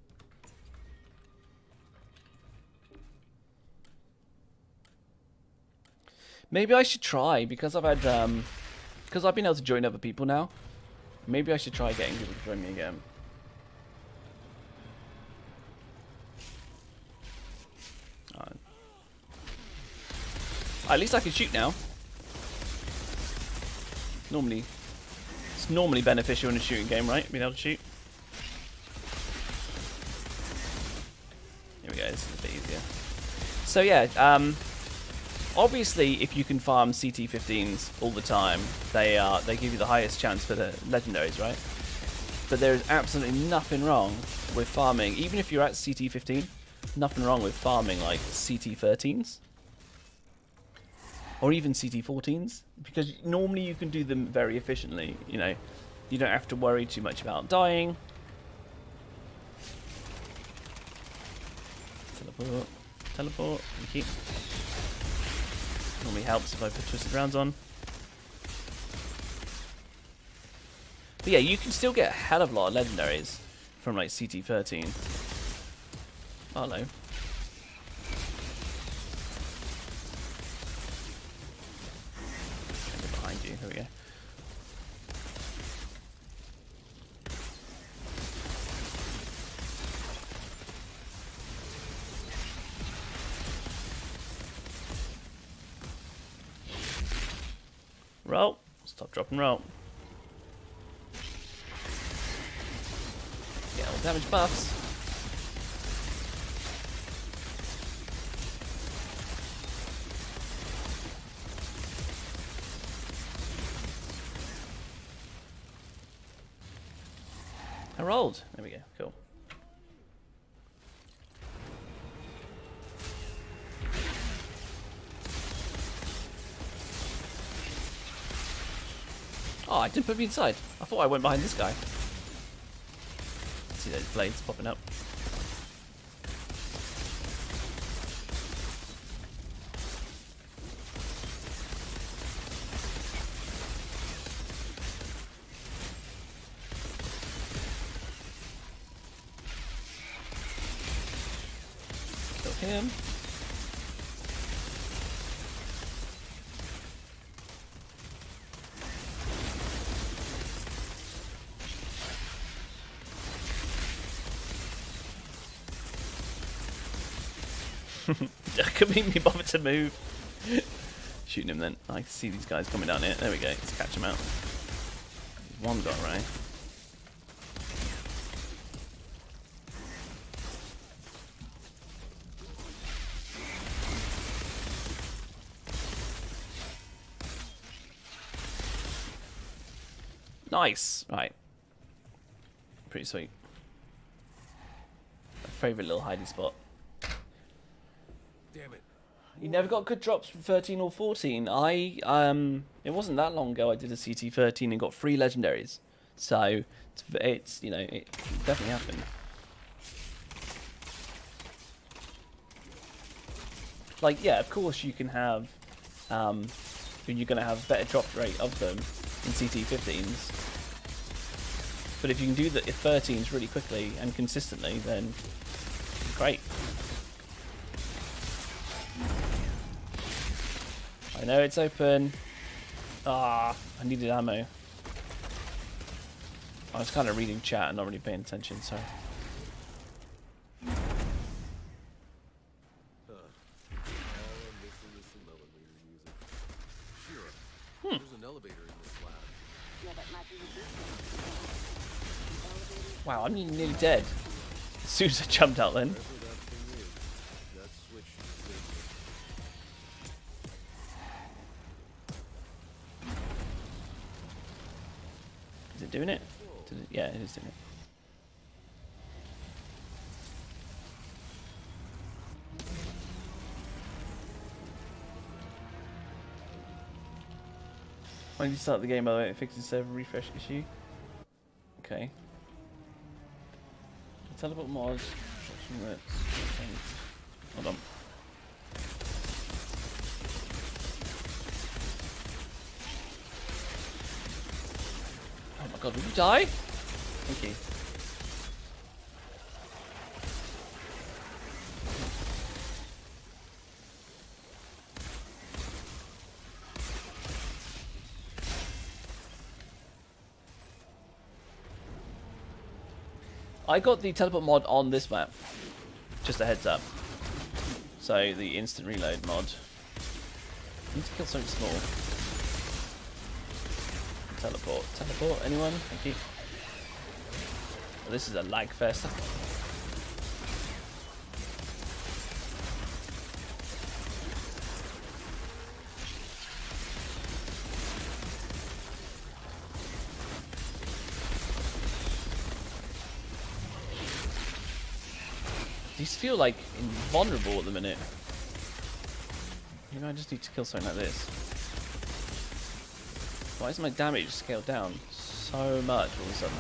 Maybe I should try, because I've had because I've been able to join other people now. Maybe I should try getting people to join me again. Alright. At least I can shoot now. It's normally beneficial in a shooting game, right? Being able to shoot. Here we go. This is a bit easier. So yeah, obviously, if you can farm CT15s all the time, they give you the highest chance for the legendaries, right? But there is absolutely nothing wrong with farming, even if you're at CT15, nothing wrong with farming like CT13s or even CT14s, because normally you can do them very efficiently. You know, you don't have to worry too much about dying. Teleport, teleport, thank you. Normally helps if I put twisted rounds on. But yeah, you can still get a hell of a lot of legendaries from like CT13. Oh, hello. Behind you, here we go. Roll. Stop, drop, and roll. Get all damage buffs. I rolled. There we go. Cool. Oh, I didn't put me inside. I thought I went behind this guy. See those blades popping up. Kill him. I couldn't even be bothered to move. Shooting him then. I can see these guys coming down here. There we go. Let's catch him out. One got right. Nice. Right. Pretty sweet. My favourite little hiding spot. Damn it. You never got good drops from 13 or 14. It wasn't that long ago I did a CT13 and got 3 legendaries. So it's you know, it definitely happened. Like, yeah, of course you can have you're gonna have better drop rate of them in CT15s. But if you can do the 13s really quickly and consistently, then great. I know it's open. Ah, I needed ammo. I was kind of reading chat and not really paying attention, sorry. All I'm missing is some elevator music. Shira, there's an elevator in this lab. Yeah, that matches the distance. Wow, I'm nearly dead. As soon as I jumped out then. Whatever that thing is, that switch should save you. Is it doing it? Yeah, it is doing it. When did you start the game, by the way? It fixes server refresh issue. Okay. Teleport mods. Hold on. Oh my god, did you die? Thank you. I got the teleport mod on this map. Just a heads up. So the instant reload mod. I need to kill something small. Teleport. Teleport, anyone? Thank you. Oh, this is a lag fest. These feel like invulnerable at the minute. Maybe I just need to kill something like this. Why is my damage scaled down so much all of a sudden?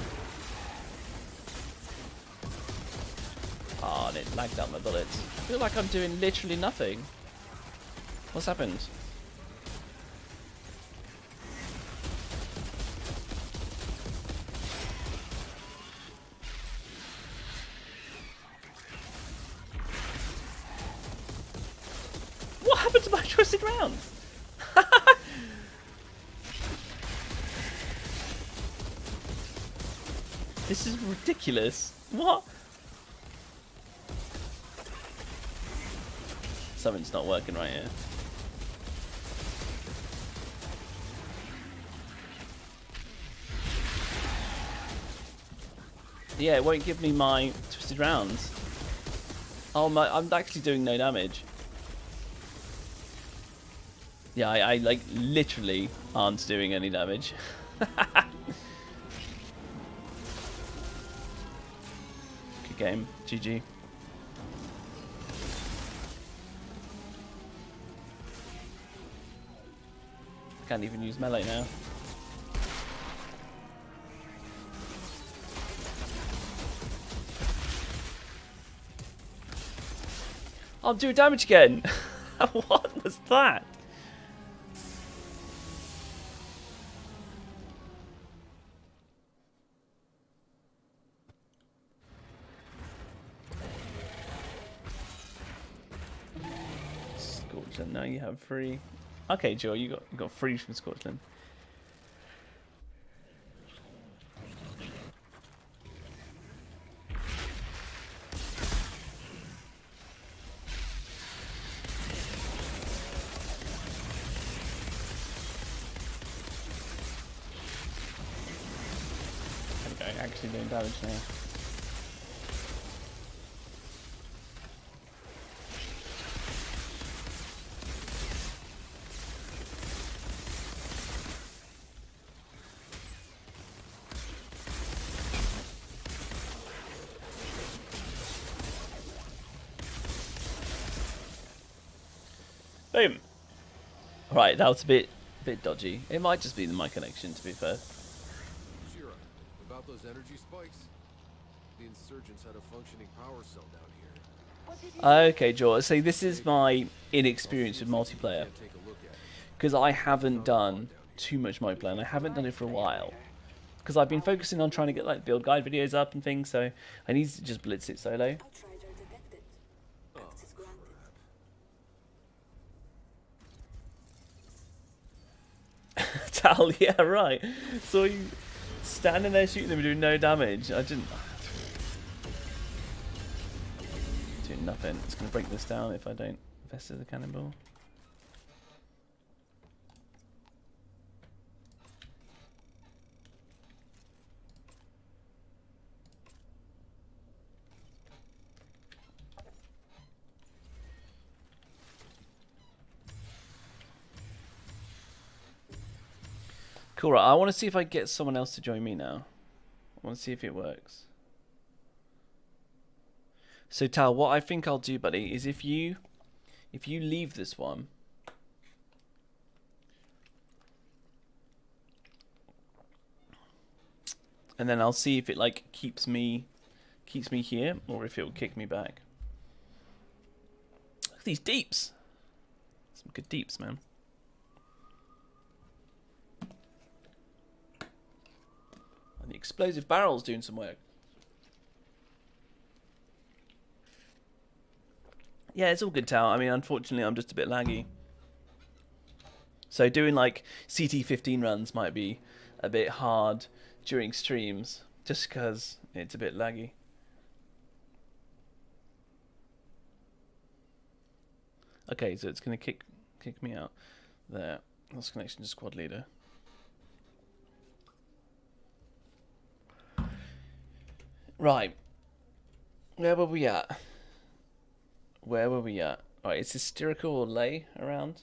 Ah, and it lagged out my bullets. I feel like I'm doing literally nothing. What's happened? What happened to my twisted rounds? This is ridiculous. What? Something's not working right here. Yeah, it won't give me my twisted rounds. Oh my, I'm actually doing no damage. Yeah, I like literally aren't doing any damage. Good game, GG. Can't even use melee now. I'm doing damage again. What was that? Scorchland, now you have free. Okay, Joe, you got free from Scorchland. Okay, actually doing damage now. Boom. Right, that was a bit dodgy. It might just be my connection, to be fair. Shira, about those energy spikes? The insurgents had a functioning power cell down here. Okay, Joel. So this is my inexperience with multiplayer, Can't take a look at it. because I haven't done too much multiplayer, and I haven't done it for a while. Because I've been focusing on trying to get like build guide videos up and things, so I need to just blitz it solo. Outrider detected. Access granted. Tal, yeah, right. So you standing there shooting them and doing no damage. I didn't. Doing nothing. It's gonna break this down if I don't invest in the cannonball. Cool, right. I want to see if I get someone else to join me now. I want to see if it works. So Tal, what I think I'll do, buddy, is if you leave this one, and then I'll see if it like keeps me here, or if it will kick me back. Look at these deeps. Some good deeps, man. And the explosive barrel's doing some work. Yeah, it's all good, Tal. I mean, unfortunately, I'm just a bit laggy. So doing like CT15 runs might be a bit hard during streams, just because it's a bit laggy. Okay, so it's going to kick me out. There. Lost connection to squad leader. Right. Where were we at? Alright, is hysterical or lay around?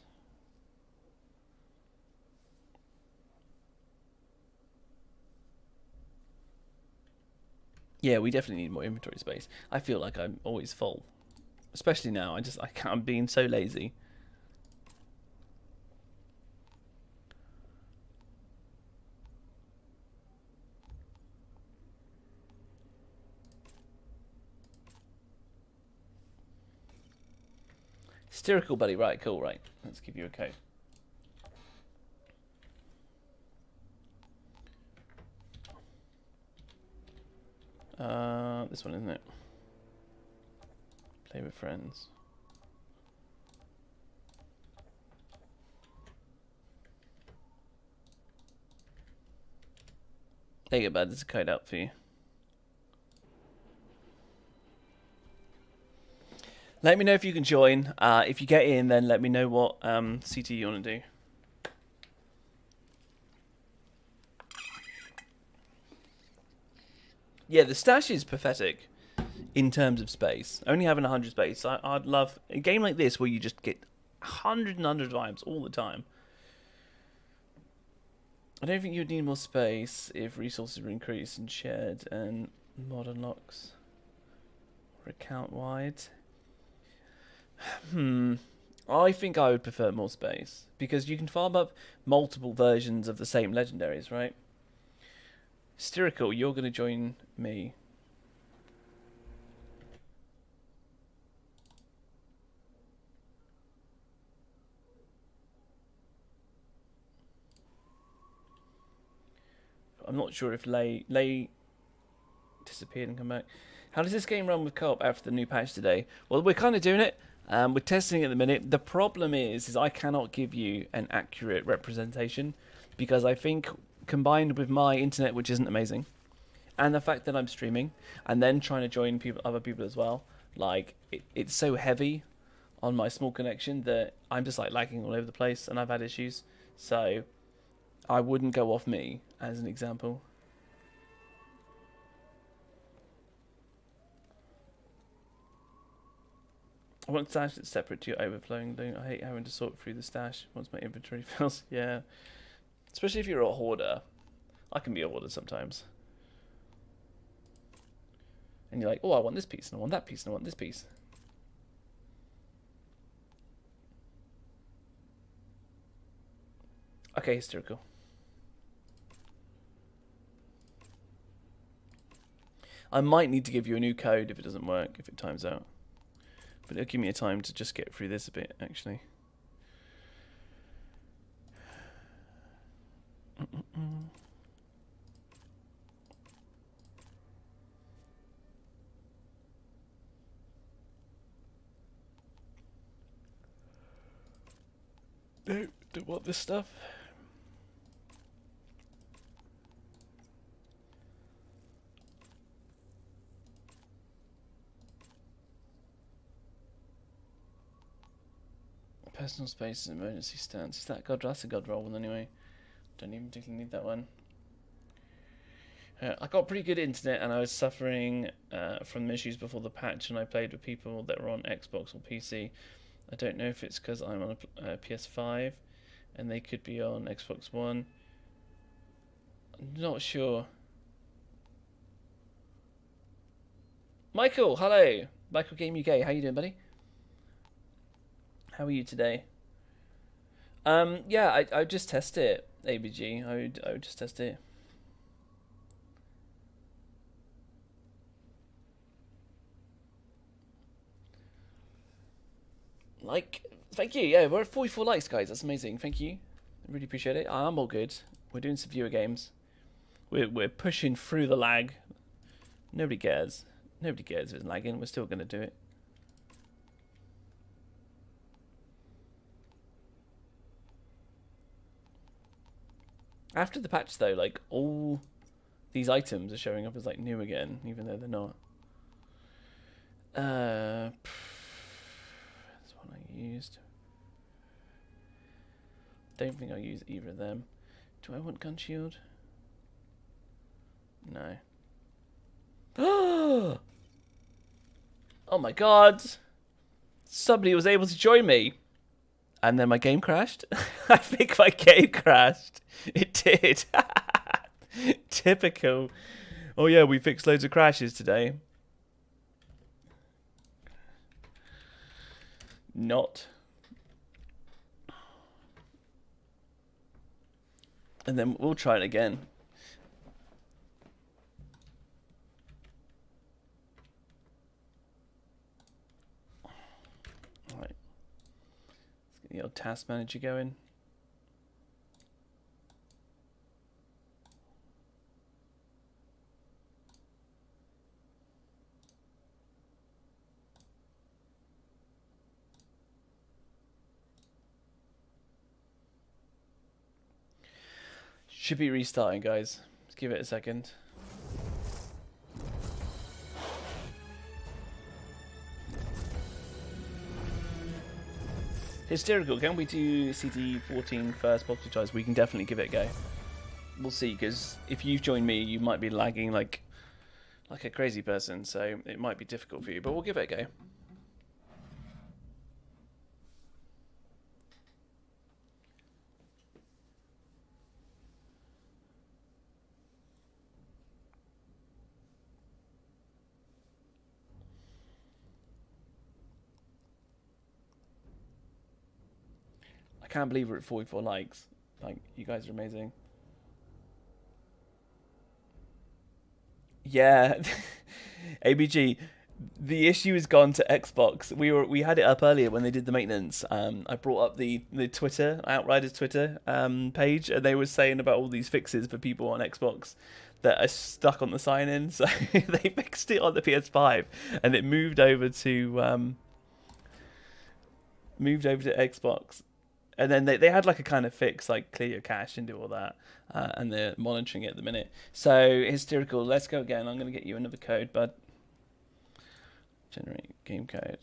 Yeah, we definitely need more inventory space. I feel like I'm always full. Especially now. I'm being so lazy. Hysterical, buddy. Right, cool, right. Let's give you a code. This one, isn't it? Play with friends. There you go, bud. There's a code out for you. Let me know if you can join. If you get in, then let me know what CT you want to do. Yeah, the stash is pathetic in terms of space. Only having 100 space. I'd love a game like this where you just get 100 and 100 vibes all the time. I don't think you'd need more space if resources were increased and shared and mod unlocks or account wide. I think I would prefer more space because you can farm up multiple versions of the same legendaries, right? Hysterical, you're going to join me. I'm not sure if Lay disappeared and come back. How does this game run with co-op after the new patch today? Well, we're kind of doing it. We're testing it at the minute. The problem is I cannot give you an accurate representation because I think combined with my internet, which isn't amazing, and the fact that I'm streaming and then trying to join other people as well, like it's so heavy on my small connection that I'm just like lagging all over the place and I've had issues. So I wouldn't go off me as an example. I want stash that's separate to your overflowing. I hate having to sort through the stash once my inventory fills. Yeah. Especially if you're a hoarder. I can be a hoarder sometimes. And you're like, oh, I want this piece, and I want that piece, and I want this piece. Okay, hysterical. I might need to give you a new code if it doesn't work, if it times out. But it'll give me a time to just get through this a bit, actually. No, don't want this stuff. Personal space and emergency stance. Is that God? That's a God roll one anyway. Don't even particularly need that one. I got pretty good internet and I was suffering from issues before the patch, and I played with people that were on Xbox or PC. I don't know if it's because I'm on a PS5 and they could be on Xbox One. I'm not sure. Michael, hello. Michael Game UK, how you doing, buddy? How are you today? Yeah, I would just test it, ABG. I would just test it. Like, thank you. Yeah, we're at 44 likes, guys. That's amazing. Thank you. I really appreciate it. I'm all good. We're doing some viewer games. We're pushing through the lag. Nobody cares. Nobody cares if it's lagging. We're still going to do it. After the patch, though, like, all these items are showing up as, like, new again, even though they're not. That's what I use. used. Don't think I'll use either of them. Do I want gun shield? No. Oh my god! Somebody was able to join me! And then my game crashed. I think my game crashed. It did. Typical. Oh yeah, we fixed loads of crashes today. Not. And then we'll try it again. All right. Let's get the old task manager going. Should be restarting, guys. Let's give it a second. Hysterical, can we do CT14 first possible choice? We can definitely give it a go. We'll see, because if you've joined me, you might be lagging like a crazy person, so it might be difficult for you, but we'll give it a go. I can't believe we're at 44 likes. Like, you guys are amazing. Yeah. ABG, the issue has gone to Xbox. We had it up earlier when they did the maintenance. I brought up the Twitter, Outriders Twitter page, and they were saying about all these fixes for people on Xbox that are stuck on the sign-in. So they fixed it on the PS5, and it moved over to Xbox. And then they had like a kind of fix, like clear your cache and do all that. And they're monitoring it at the minute. So, Hysterical, let's go again. I'm going to get you another code, bud. Generate game code.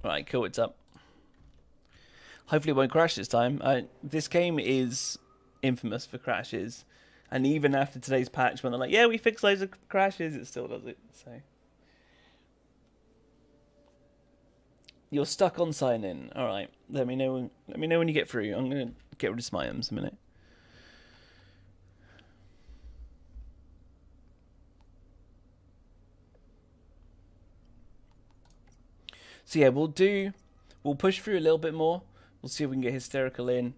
Right, cool, it's up. Hopefully it won't crash this time. This game is infamous for crashes. And even after today's patch, when they're like, yeah, we fixed loads of crashes, it still does it. So... You're stuck on sign in. All right. Let me know when you get through. I'm gonna get rid of some items in a minute. So yeah, we'll push through a little bit more. We'll see if we can get Hysterical in.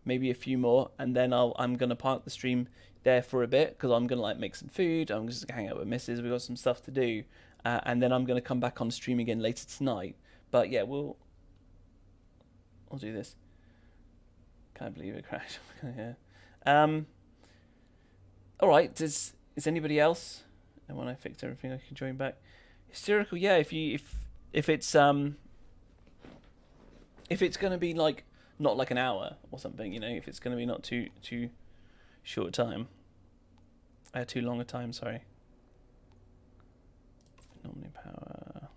Maybe a few more, and then I'm gonna park the stream there for a bit because I'm gonna like make some food. I'm just gonna hang out with Mrs. We've got some stuff to do. And then I'm going to come back on stream again later tonight. But yeah, we'll do this. Can't believe it crashed. Yeah. All right. Is anybody else? And when I fix everything, I can join back. Hysterical. Yeah. If it's going to be like not like an hour or something, you know, if it's going to be not too short a time, too long a time. Sorry. Normally power.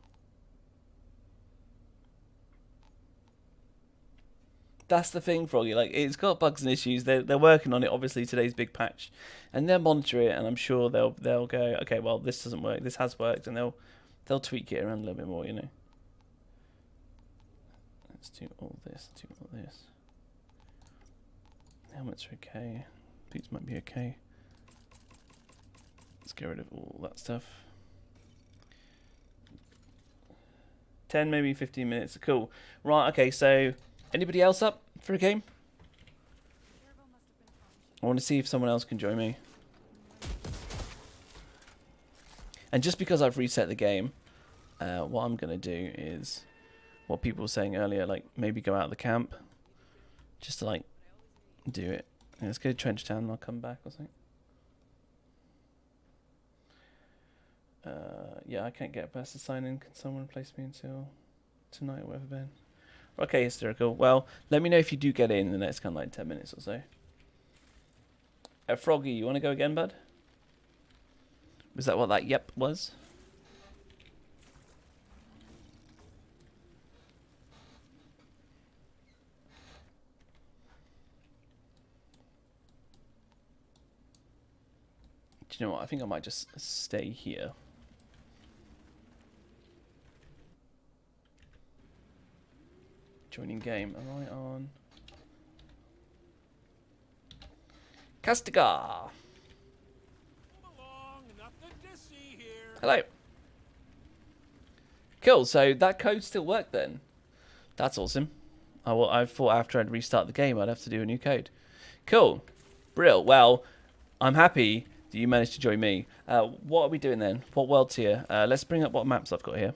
That's the thing, Froggy. Like, it's got bugs and issues. They're working on it. Obviously, today's big patch, and they'll monitor it. And I'm sure they'll go, okay, well, this doesn't work. This has worked, and they'll tweak it around a little bit more. You know. Let's do all this. Do all this. Helmets are okay. Boots might be okay. Let's get rid of all that stuff. 10, maybe 15 minutes. Cool. Right, okay, so anybody else up for a game? I want to see if someone else can join me. And just because I've reset the game, what I'm going to do is what people were saying earlier, like maybe go out of the camp. Just to like do it. Yeah, let's go to Trenchtown and I'll come back or something. Yeah, I can't get past the sign in. Can someone replace me until tonight or whatever, Ben? Okay, Hysterical. Well, let me know if you do get in the next kind of like 10 minutes or so. Froggy, you want to go again, bud? Was that what that yep was? Do you know what? I think I might just stay here. Joining game. Am I on? Castigar. Hello. Cool. So that code still worked then. That's awesome. I thought after I'd restart the game, I'd have to do a new code. Cool. Brill. Well, I'm happy that you managed to join me. What are we doing then? What world's here? Let's bring up what maps I've got here.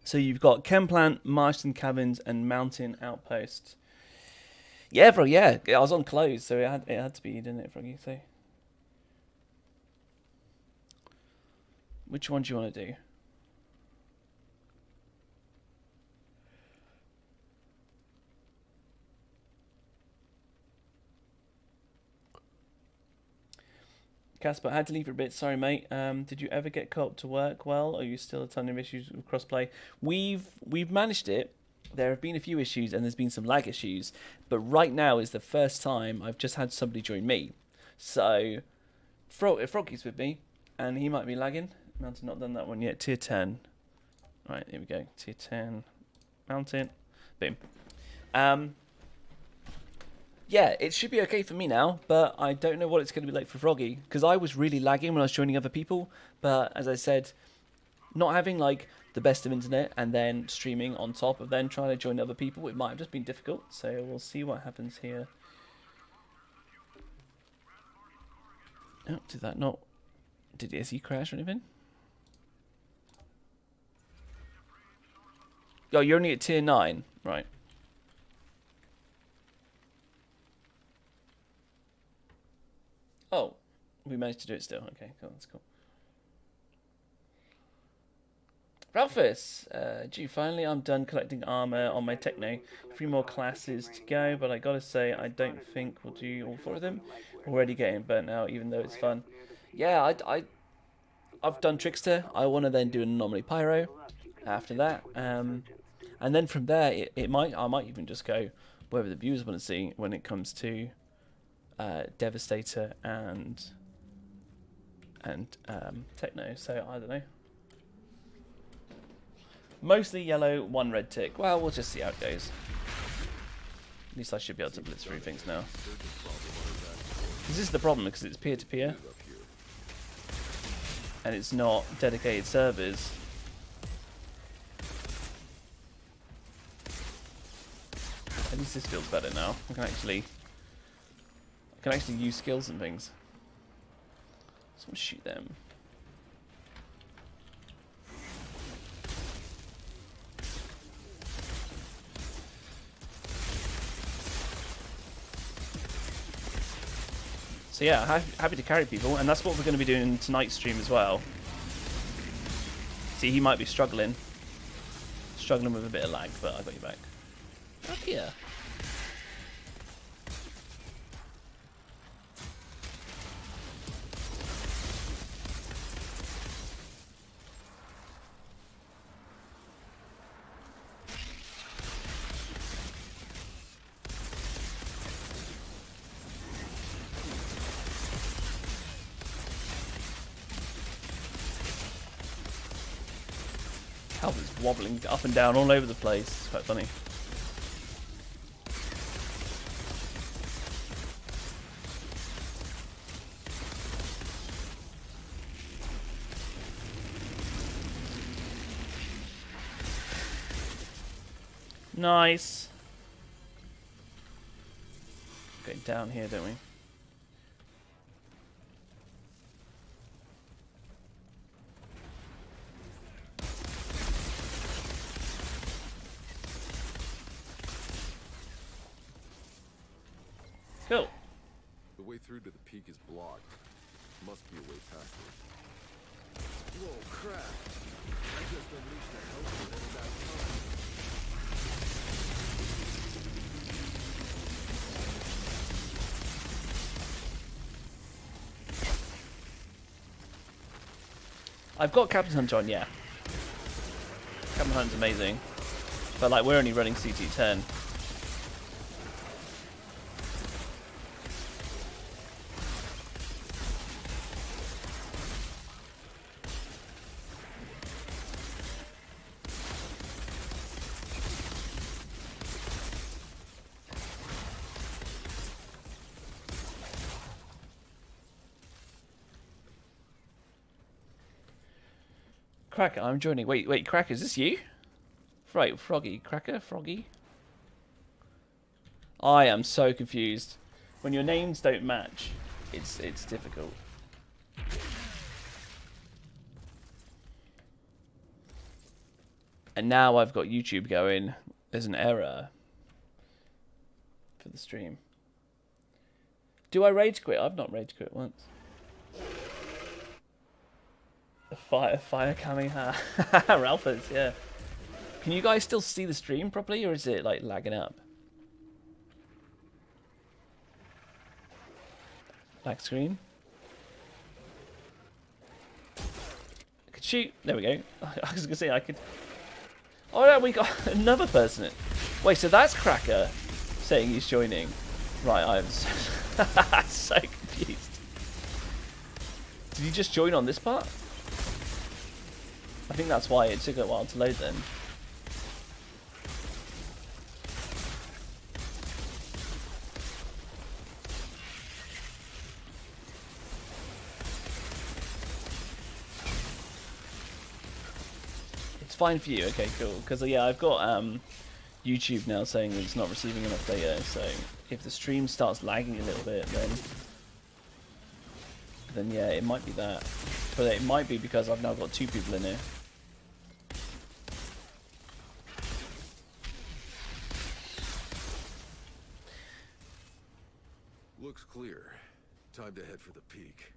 So you've got Chem Plant, Martian Caverns, and Mountain Outpost. Yeah, bro. Yeah, I was on close, so it had to be, didn't it, Froggy? So, which one do you want to do? Casper, I had to leave for a bit. Sorry, mate. Did you ever get co-op to work well? Or are you still a ton of issues with crossplay? We've managed it. There have been a few issues and there's been some lag issues. But right now is the first time I've just had somebody join me. So, Froggy's with me. And he might be lagging. Mountain, not done that one yet. Tier 10. Right, here we go. Tier 10. Mountain. Boom. Yeah, it should be okay for me now, but I don't know what it's going to be like for Froggy, because I was really lagging when I was joining other people, but as I said, not having like the best of internet and then streaming on top of then trying to join other people, it might have just been difficult, so we'll see what happens here. Oh, did that not... Did he crash or anything? Oh, you're only at tier 9, right. Oh, we managed to do it still. Okay, cool, that's cool. Ralphus, gee, finally I'm done collecting armor on my Techno. 3 more classes to go, but I gotta say, I don't think we'll do all 4 of them. Already getting burnt out, even though it's fun. Yeah, I've done Trickster. I want to then do an Anomaly Pyro after that. And then from there, I might even just go wherever the viewers want to see when it comes to Devastator and Techno, so I don't know. Mostly yellow, 1 red tick. Well, we'll just see how it goes. At least I should be able to blitz through things now. This is the problem, because it's peer-to-peer. And it's not dedicated servers. At least this feels better now. I can actually use skills and things. So I'll shoot them. So yeah, happy to carry people, and that's what we're going to be doing in tonight's stream as well. See, he might be struggling with a bit of lag, but I got you back. Up here. Health is wobbling up and down all over the place. It's quite funny. Nice. Going down here, don't we? Cool. The way through to the peak is blocked. Must be a way past it. Whoa, crap! I just unleashed a hell of a that time. I've got Captain Hunter on, yeah. Captain Hunter's amazing. But like, we're only running CT10. Cracker, I'm joining. Wait, Cracker, is this you? Right, Froggy. Cracker? Froggy? I am so confused. When your names don't match, it's difficult. And now I've got YouTube going. There's an error for the stream. Do I rage quit? I've not rage quit once. Fire coming, huh? Ralphers, yeah. Can you guys still see the stream properly, or is it like lagging up? Black screen. I could shoot. There we go. I was gonna say I could. Oh no, we got another person. Wait, so that's Cracker saying he's joining. Right, I'm so confused. Did you just join on this part? I think that's why it took a while to load then. It's fine for you, okay, cool. Because yeah, I've got YouTube now saying that it's not receiving enough data, so if the stream starts lagging a little bit, then yeah, it might be that. But it might be because I've now got 2 people in here. Looks clear. Time to head for the peak.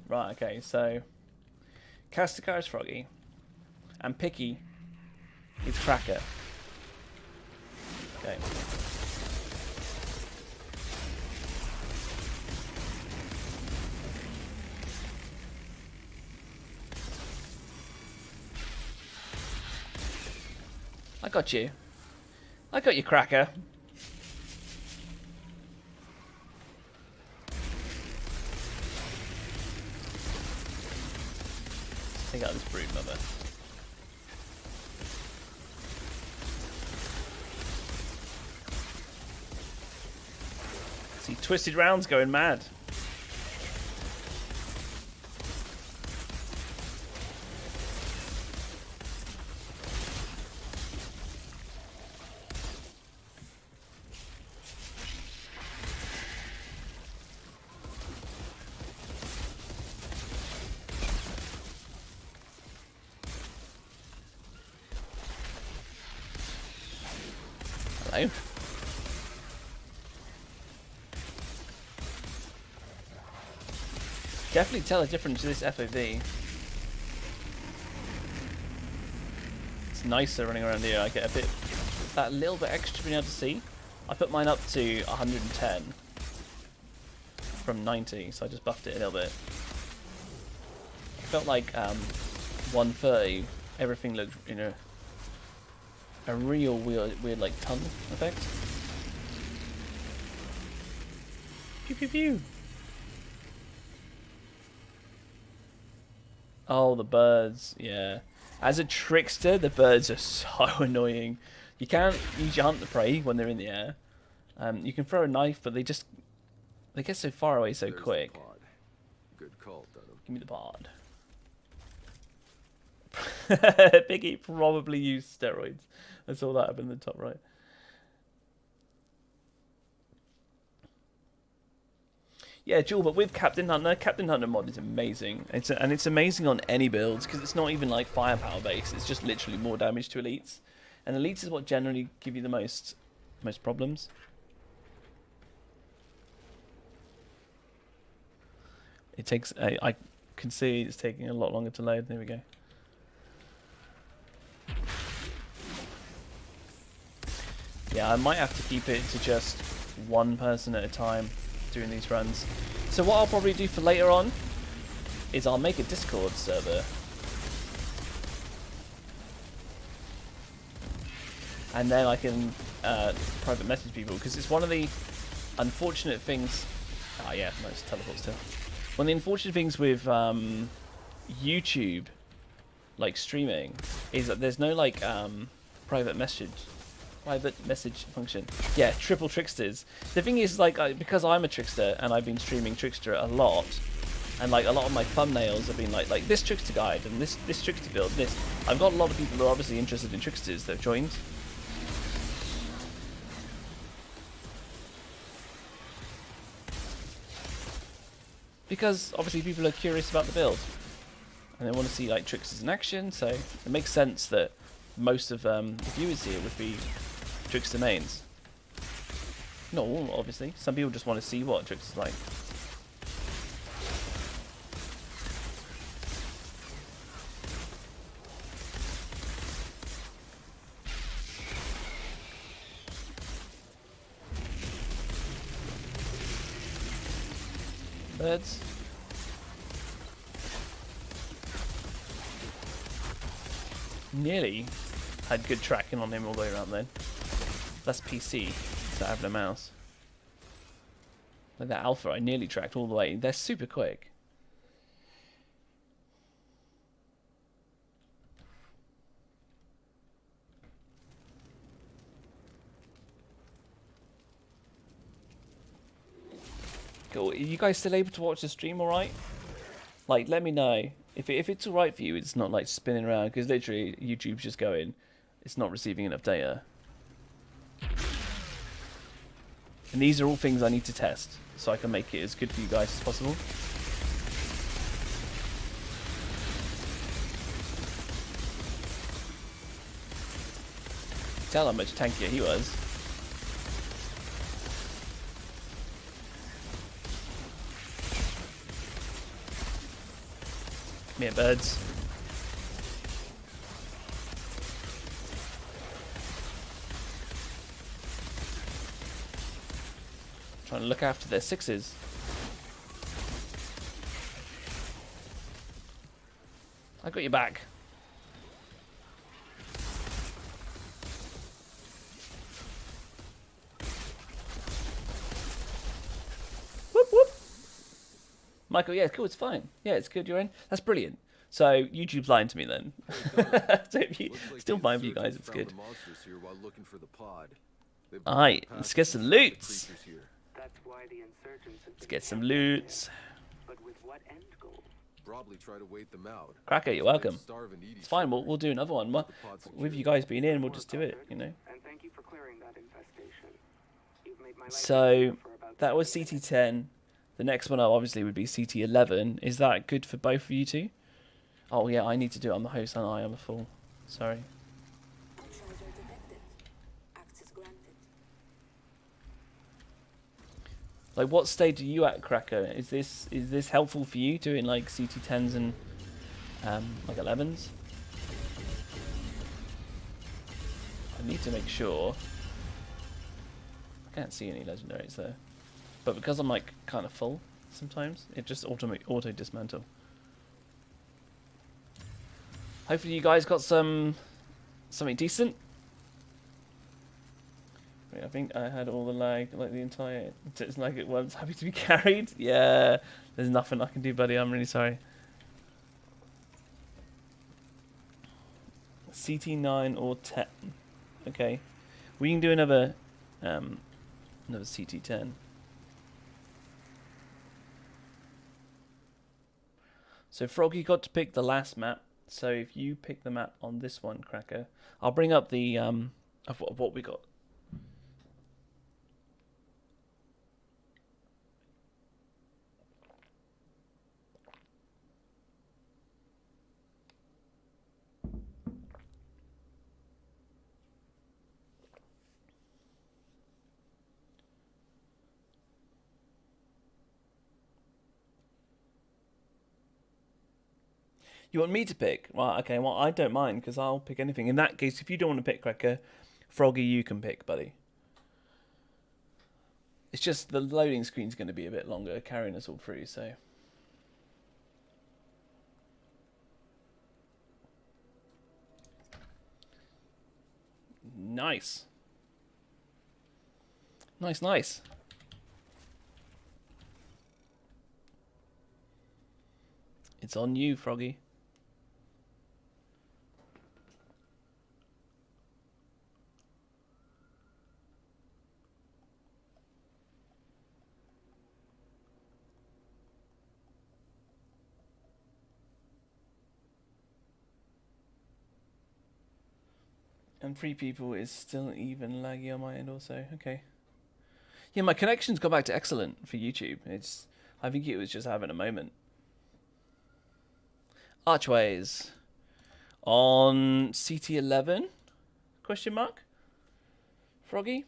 Right, okay, so Castigar is Froggy, and Picky is Cracker. Okay. I got you. I got you, Cracker. Take out this brood mother. See, Twisted Round's going mad. Hello. Definitely tell a difference to this FOV. It's nicer running around here. I get a bit, that little bit extra being able to see. I put mine up to 110 from 90, so I just buffed it a little bit. I felt like 130, everything looked, you know, a real weird like tunnel effect. Pew pew pew. Oh, the birds, yeah. As a trickster, the birds are so annoying. You can't use your hunt the prey when they're in the air. You can throw a knife, but they get so far away so There's quick. the pod. Good call, Dunham. Give me the pod. Piggy probably used steroids. I saw that up in the top right. Yeah, Jewel, but with Captain Hunter mod is amazing. And it's amazing on any builds because it's not even like firepower based. It's just literally more damage to elites, and elites is what generally give you the most problems. It takes I can see it's taking a lot longer to load. There we go. Yeah, I might have to keep it to just one person at a time doing these runs. So what I'll probably do for later on is I'll make a Discord server. And then I can private message people, because it's one of the unfortunate things. Oh yeah, no, it's teleport still. One of the unfortunate things with YouTube, like streaming, is that there's no like private message function. Yeah, triple tricksters. The thing is, like, because I'm a trickster and I've been streaming trickster a lot, and like a lot of my thumbnails have been like this trickster guide and this trickster build. This, I've got a lot of people who are obviously interested in tricksters that have joined. Because obviously people are curious about the build and they want to see like tricksters in action, so it makes sense that most of the viewers here would be trickster mains. Not all, obviously. Some people just want to see what trickster's like. Birds. Nearly had good tracking on him all the way around then. That's PC, so having a mouse. Like that alpha, I nearly tracked all the way. They're super quick. Cool. Are you guys still able to watch the stream alright? Like, let me know. If it's alright for you, it's not like spinning around, because literally YouTube's just going, it's not receiving enough data. And these are all things I need to test, so I can make it as good for you guys as possible. Tell how much tankier he was. Come here, birds. Trying to look after their sixes. I got your back. Whoop whoop. Michael, yeah, cool, it's fine. Yeah, it's good you're in. That's brilliant. So YouTube's lying to me then. So if you, still fine for you guys, it's good. Alright, let's get some loots. Let's get some loots. But with what end goal? Probably try to wait them out. Cracker, you're welcome. It's fine, we'll do another one. With you guys being in, we'll just do it, you know. And thank you for clearing that infestation. You've made my life So easier for about that was CT10. The next one obviously would be CT11. Is that good for both of you two? Oh yeah, I need to do it. I'm the host, and I'm a fool. Sorry. Outrider detected. Access granted. Like, what stage are you at, Cracker? Is this helpful for you doing like CT10s and like 11s? I need to make sure. I can't see any legendaries there, but because I'm like kind of full, sometimes it just auto dismantle. Hopefully you guys got something decent. Wait, I think I had all the lag, like the entire. It's like it was happy to be carried. Yeah, there's nothing I can do, buddy. I'm really sorry. CT9 or 10. Okay, we can do another CT10. So Froggy got to pick the last map. So if you pick the map on this one, Cracker, I'll bring up the of what we got. You want me to pick? Right, okay, well, I don't mind, because I'll pick anything. In that case, if you don't want to pick Cracker, Froggy, you can pick, buddy. It's just the loading screen's going to be a bit longer, carrying us all through, so... Nice. Nice, nice. It's on you, Froggy. And 3 people is still even laggy on my end also. Okay. Yeah, my connection's got back to excellent for YouTube. I think it was just having a moment. Archways. On CT11? Question mark? Froggy?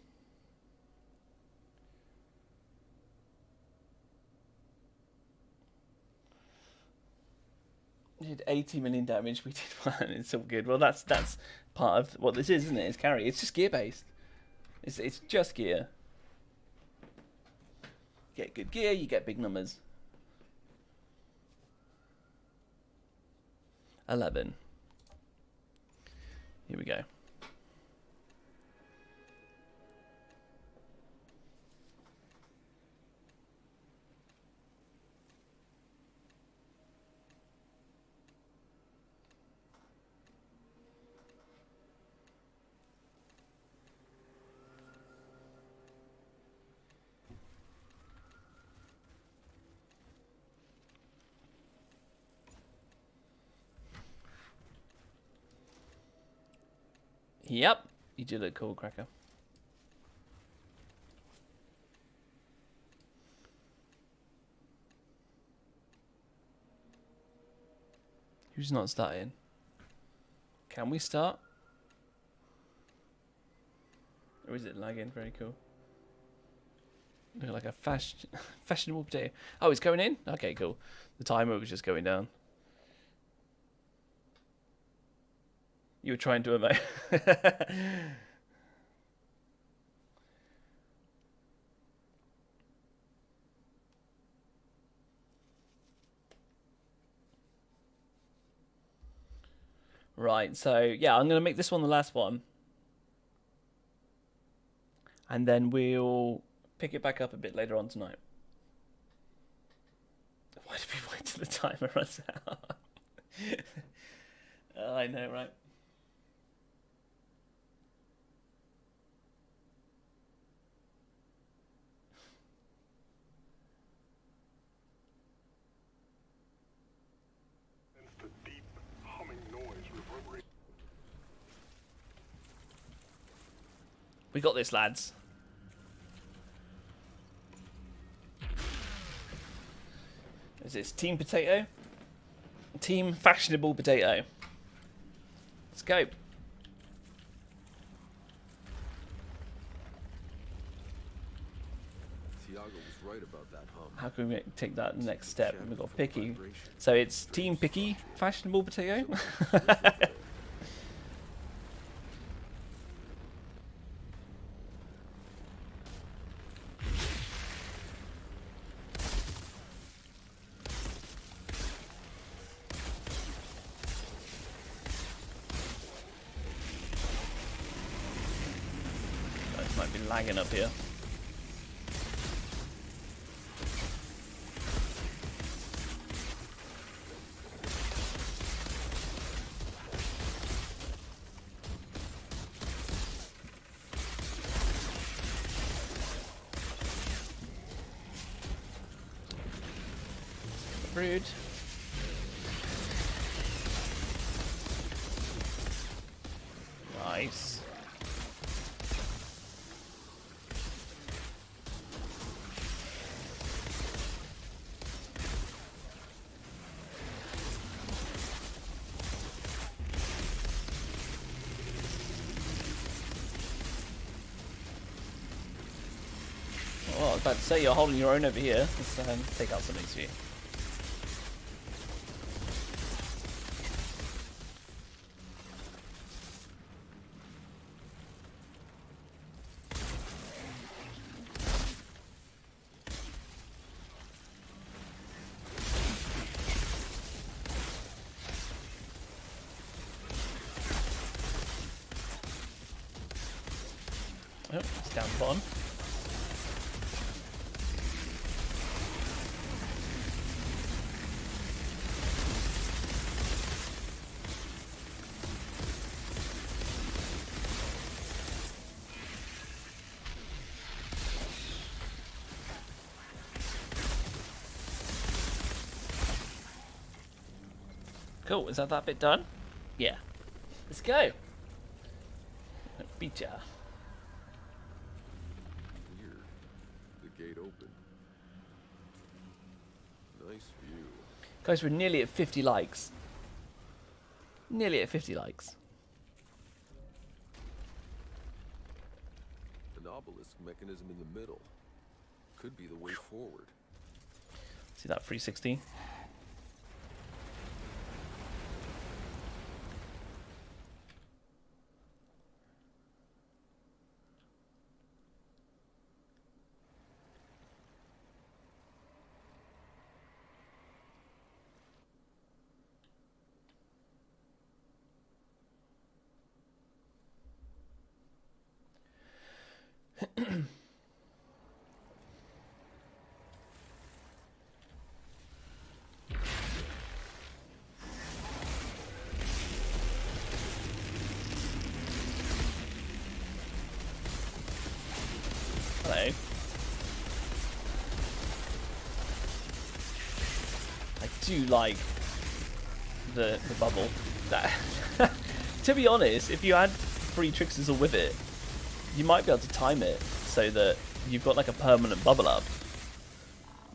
Did 80 million damage. We did one. It's all good. Well, that's part of what this is, isn't it? It's carry. It's just gear based. It's just gear. Get good gear, you get big numbers. 11. Here we go. Yep, you do look cool, Cracker. Who's not starting? Can we start? Or is it lagging? Very cool. Look like a fashionable potato. Oh, it's going in? Okay, cool. The timer was just going down. You were trying to emote. Right, so yeah, I'm going to make this one the last one. And then we'll pick it back up a bit later on tonight. Why do we wait till the timer runs out? Oh, I know, right? We got this, lads. Is this Team Potato? Team Fashionable Potato. Let's go. Tiago was right about that hum. How can we take that next step? We've got Picky. So it's Team Picky Fashionable Potato. Might be lagging up here. Rude. Nice. Oh, I was about to say you're holding your own over here. Let's take out some XP. Oh, it's down the bottom. Cool, is that bit done? Yeah. Let's go. Beat ya. Weird. The gate open. Nice view. Guys, we're nearly at 50 likes. Nearly at 50 likes. An obelisk mechanism in the middle. Could be the way forward. See that 360? Hello. I do like the bubble. That to be honest, if you add 3 tricksters with it, you might be able to time it so that you've got like a permanent bubble up.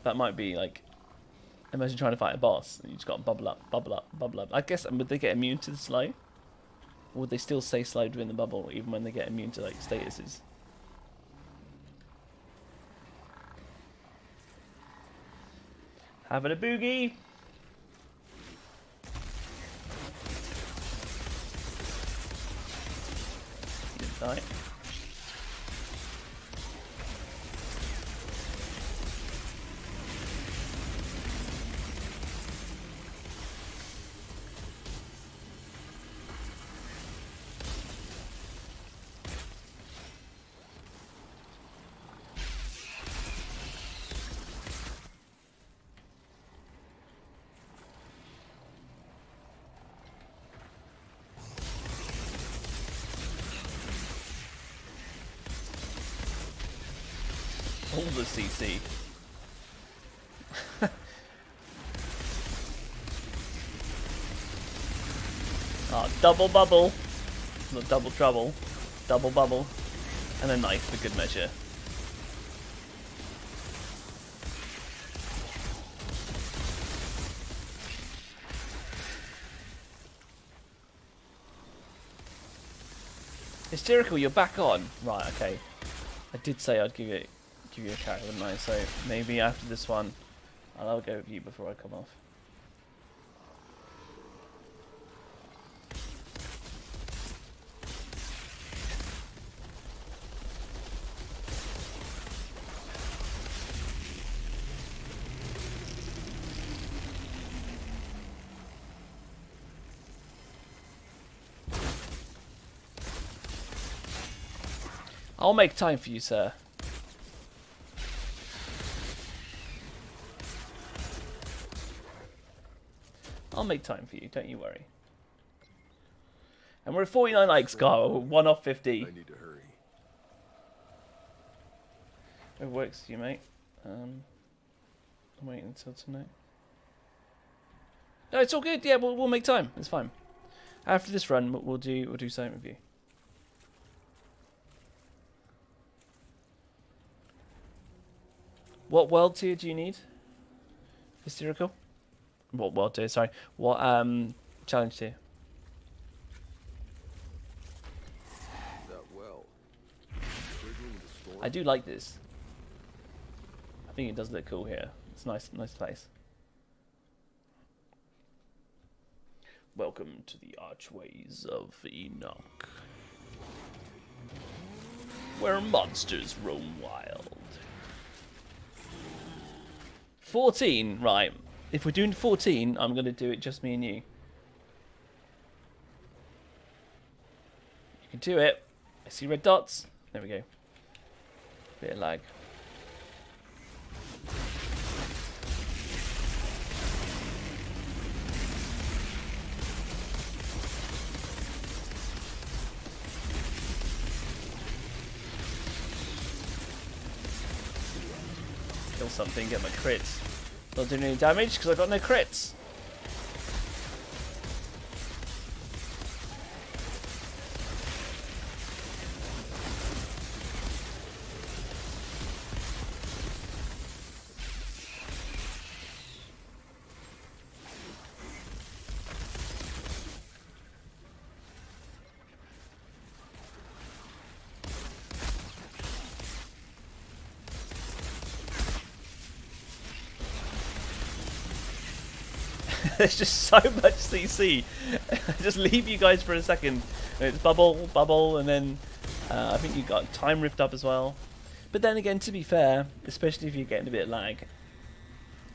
That might be like, imagine trying to fight a boss and you just got bubble up, bubble up, bubble up. I guess, would they get immune to the slow? Or would they still stay slowed within the bubble even when they get immune to like statuses? Having a boogie. Didn't die. All the CC. Ah, double bubble. Not double trouble. Double bubble. And a knife for good measure. Hysterical, you're back on. Right, okay. I did say I'd give you a carry, wouldn't I? So maybe after this one, I'll go with you before I come off. I'll make time for you, sir. I'll make time for you, don't you worry. And we're at 49 likes, Carl. 1 off 50. I need to hurry. It works for you, mate. I'm waiting until tonight. No, it's all good. Yeah, we'll make time. It's fine. After this run, we'll do something with you. What world tier do you need? Hysterical? What world tier? Sorry. What challenge tier? That well. I do like this. I think it does look cool here. It's nice place. Welcome to the archways of Enoch, where monsters roam wild. 14, right. If we're doing 14, I'm going to do it just me and you. You can do it. I see red dots. There we go. Bit of lag. Kill something, get my crits. Not doing any damage because I got no crits. There's just so much CC. I just leave you guys for a second. It's bubble, bubble, and then I think you got time rift up as well. But then again, to be fair, especially if you're getting a bit of lag,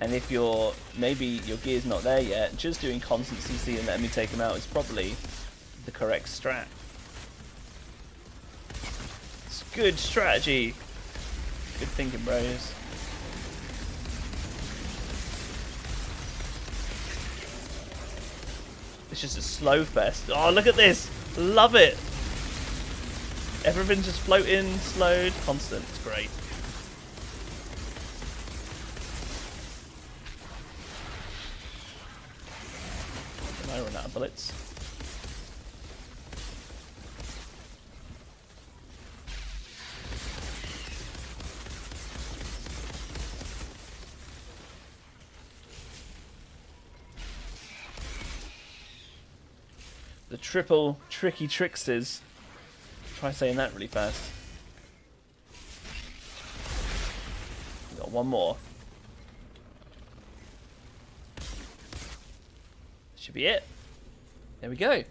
and if you're maybe your gear's not there yet, just doing constant CC and letting me take him out is probably the correct strat. It's good strategy. Good thinking, bros. It's just a slow fest. Oh, look at this! Love it! Everything's just floating, slowed, constant. It's great. And I run out of bullets. The triple tricky tricksters. Try saying that really fast. We got one more. Should be it. There we go.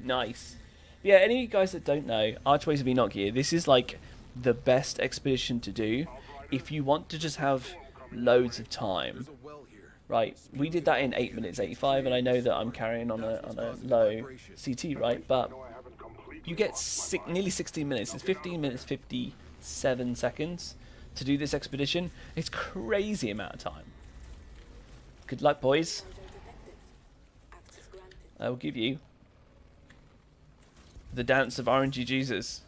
Nice. Yeah, any of you guys that don't know, Archways of Enoch here, this is like the best expedition to do if you want to just have loads of time. There's a well here. Right, we did that in 8 minutes 85, and I know that I'm carrying on a low CT, right? But you get nearly 16 minutes. It's 15 minutes 57 seconds to do this expedition. It's crazy amount of time. Good luck, boys. I will give you the dance of RNG Jesus.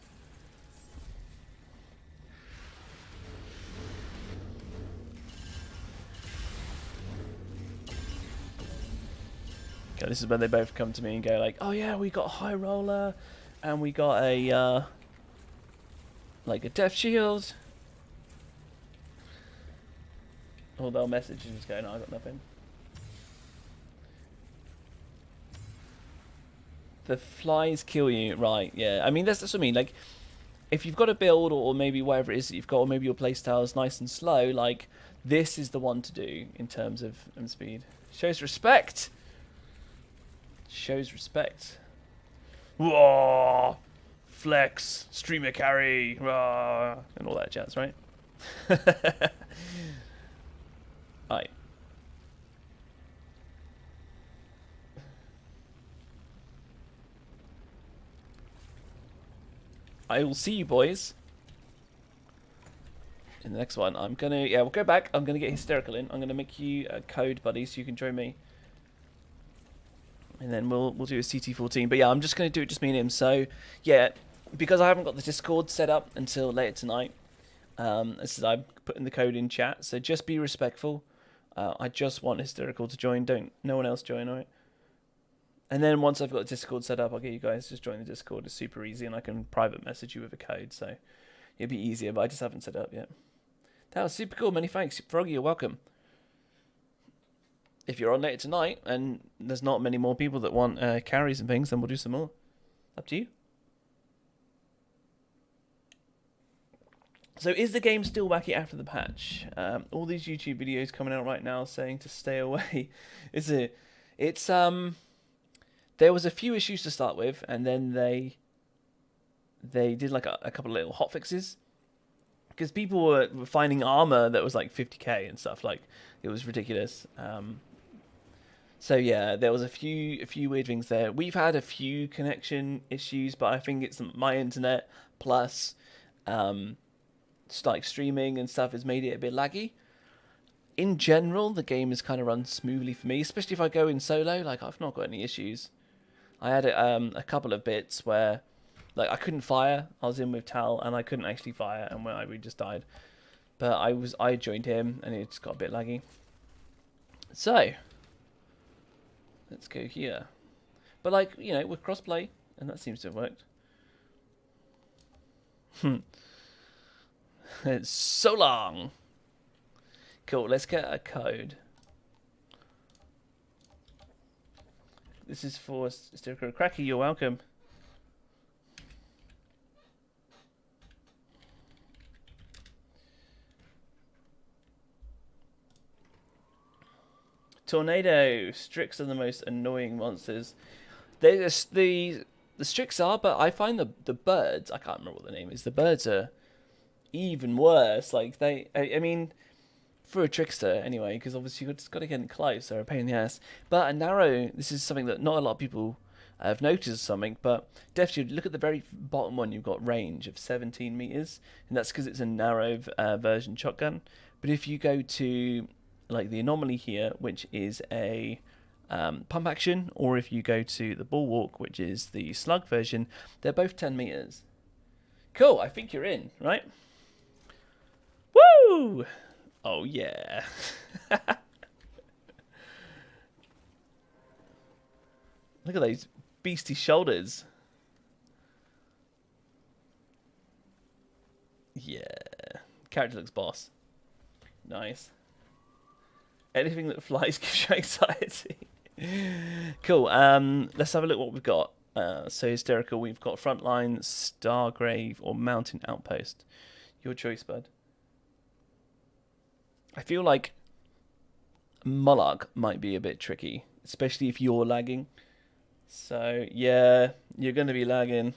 Okay, this is when they both come to me and go like, "Oh yeah, we got a high roller, and we got a like a death shield." Or they'll message and just go, "No, I got nothing." The flies kill you, right? Yeah, I mean that's what I mean. Like, if you've got a build or maybe whatever it is that you've got, or maybe your playstyle is nice and slow, like this is the one to do in terms of speed. Shows respect. Shows respect. Whoa! Flex, streamer carry, rah, and all that jazz, right? Right. I will see you boys in the next one. I'm gonna, yeah, we'll go back. I'm gonna get hysterical in. I'm gonna make you a code buddy so you can join me. And then we'll do a CT14. But yeah, I'm just going to do it just me and him. So yeah, because I haven't got the Discord set up until later tonight, as I'm putting the code in chat. So just be respectful. I just want Hysterical to join. Don't no one else join, alright? And then once I've got the Discord set up, I'll get you guys just join the Discord. It's super easy, and I can private message you with a code. So it'll be easier. But I just haven't set it up yet. That was super cool. Many thanks, Froggy. You're welcome. If you're on later tonight and there's not many more people that want carries and things, then we'll do some more. Up to you. So is the game still wacky after the patch? All these YouTube videos coming out right now saying to stay away. It's there was a few issues to start with, and then they did like a couple of little hotfixes. Because people were finding armor that was like 50k and stuff. Like, it was ridiculous. So yeah, there was a few weird things there. We've had a few connection issues, but I think it's my internet plus like streaming and stuff has made it a bit laggy. In general, the game has kind of run smoothly for me, especially if I go in solo. Like, I've not got any issues. I had a couple of bits where, like, I couldn't fire. I was in with Tal, and I couldn't actually fire, and we just died. But I joined him, and it just got a bit laggy. So, let's go here. But, like, you know, with crossplay, and that seems to have worked. It's so long. Cool, let's get a code. This is for Sticker Cracky, you're welcome. Tornado. Strix are the most annoying monsters. The Strix are, but I find the birds, I can't remember what the name is, the birds are even worse. Like, I mean, for a trickster anyway, because obviously you've just got to get in close, they're a pain in the ass. But a narrow, this is something that not a lot of people have noticed something, but definitely look at the very bottom one, you've got range of 17 meters, and that's because it's a narrow version shotgun. But if you go to like the anomaly here, which is a pump action, or if you go to the bulwark, which is the slug version, they're both 10 meters. Cool, I think you're in, right? Woo! Oh yeah. Look at those beastie shoulders. Yeah. Character looks boss. Nice. Anything that flies gives you anxiety. Cool. Let's have a look what we've got. So hysterical. We've got frontline, Stargrave, or mountain outpost. Your choice, bud. I feel like Mullock might be a bit tricky, especially if you're lagging. So yeah, you're going to be lagging.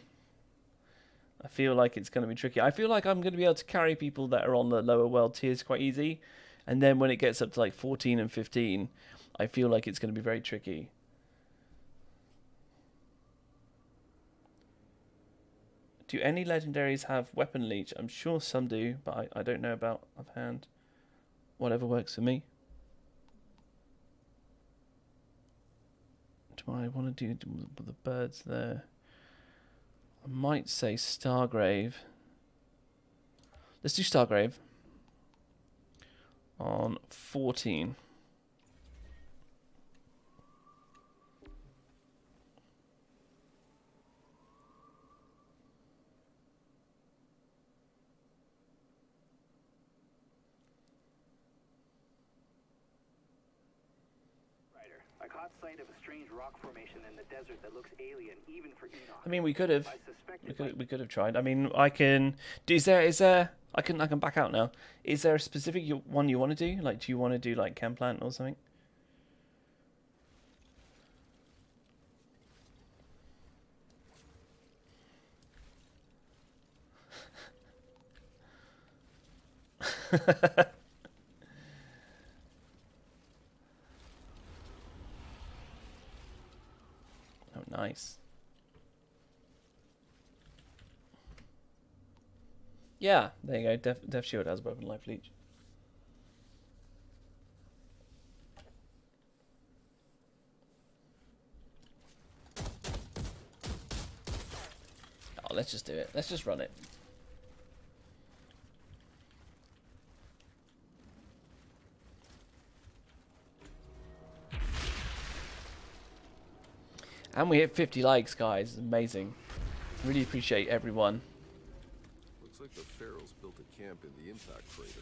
I feel like it's going to be tricky. I feel like I'm going to be able to carry people that are on the lower world tiers quite easy. And then when it gets up to like 14 and 15, I feel like it's going to be very tricky. Do any legendaries have weapon leech? I'm sure some do, but I don't know about offhand. Whatever works for me. Do I want to do the birds there? I might say Stargrave. Let's do Stargrave. On 14. I caught sight of a strange rock formation in the desert that looks alien, even for Enoch. I mean, we could have We could have tried. I mean, I can. Is there? I can back out now. Is there a specific one you want to do? Like, do you want to do like Chem Plant or something? Oh, nice. Yeah, there you go. Def Shield has weapon life leech. Oh, let's just do it. Let's just run it. And we hit 50 likes, guys. Amazing. Really appreciate everyone. Looks like the Pharaohs built a camp in the impact crater.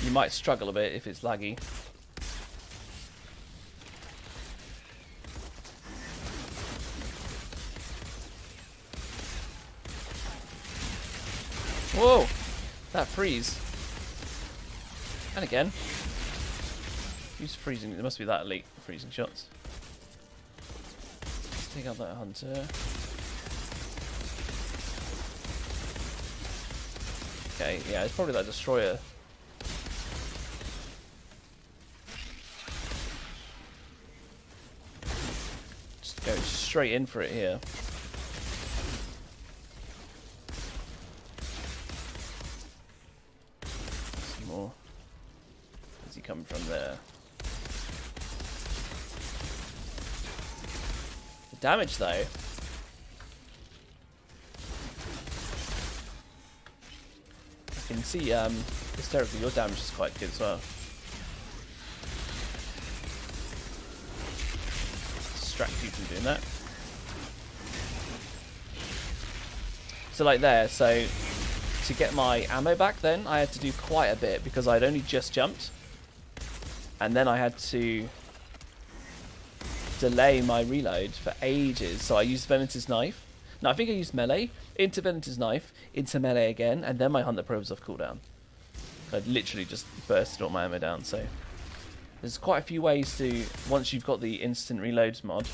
You might struggle a bit if it's laggy. Whoa! That freeze. And again. Who's freezing? There must be that elite freezing shots. Let's take out that hunter. Okay, yeah, it's probably that destroyer. straight in for it here. Some more. Where's he coming from there? The damage though. I can see hysterically your damage is quite good as well. Distract you from doing that. So like there, so to get my ammo back then I had to do quite a bit because I'd only just jumped. And then I had to delay my reload for ages. So I used Venator's knife. No, I think I used melee, into Venator's knife, into melee again, and then my Hunter Probe was off cooldown. I'd literally just bursted all my ammo down, so there's quite a few ways to, once you've got the instant reloads mod,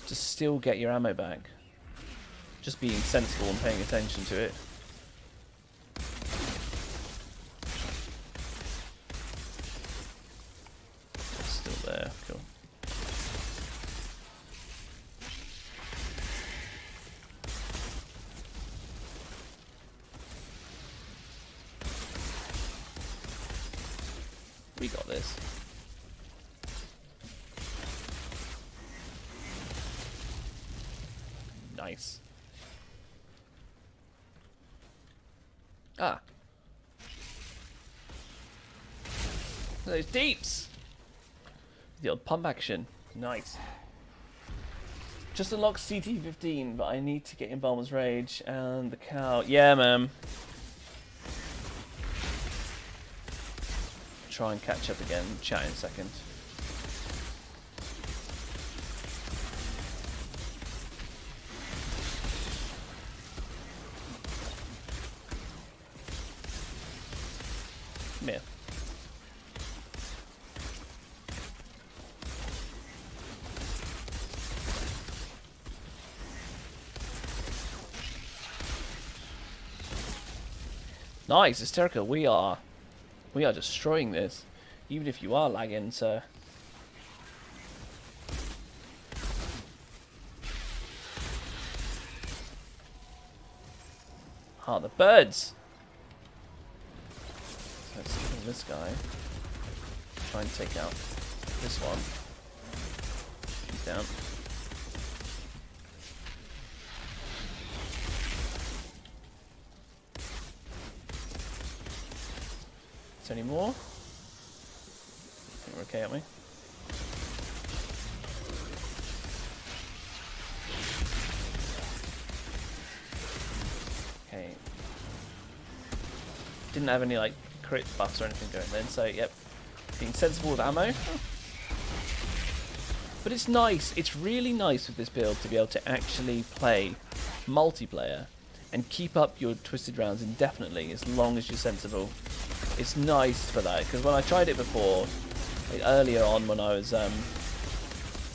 to still get your ammo back. Just being sensible and paying attention to it. Still there, cool. We got this. Nice. Ah. Those deeps. The old pump action. Nice. Just unlocked CT15, but I need to get Embalmer's Rage and the cow. Yeah, man. Try and catch up again. Chat in a second. Come here. Nice, Hysterica. We are destroying this, even if you are lagging, so. Ah, the birds. Let's kill this guy. Try and take out this one. He's down. Any more? I think we're okay, aren't we? Okay. Didn't have any like crit buffs or anything going then, so yep. Being sensible with ammo. But it's nice, it's really nice with this build to be able to actually play multiplayer and keep up your twisted rounds indefinitely as long as you're sensible. It's nice for that, because when I tried it before, like earlier on when I was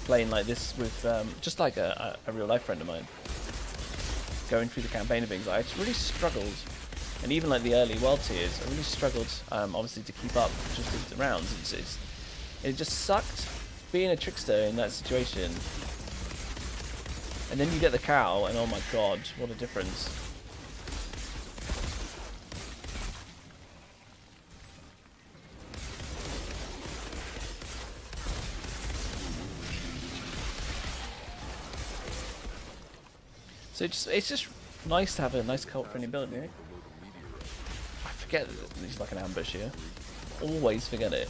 playing like this with just like a real life friend of mine, going through the campaign and things, I really struggled, and even like the early world tiers, I really struggled obviously to keep up just with the rounds. It just sucked being a trickster in that situation, and then you get the cow, and oh my god, what a difference. So it's just nice to have a nice cult-friendly build, you know? I forget that there's like an ambush here. Always forget it.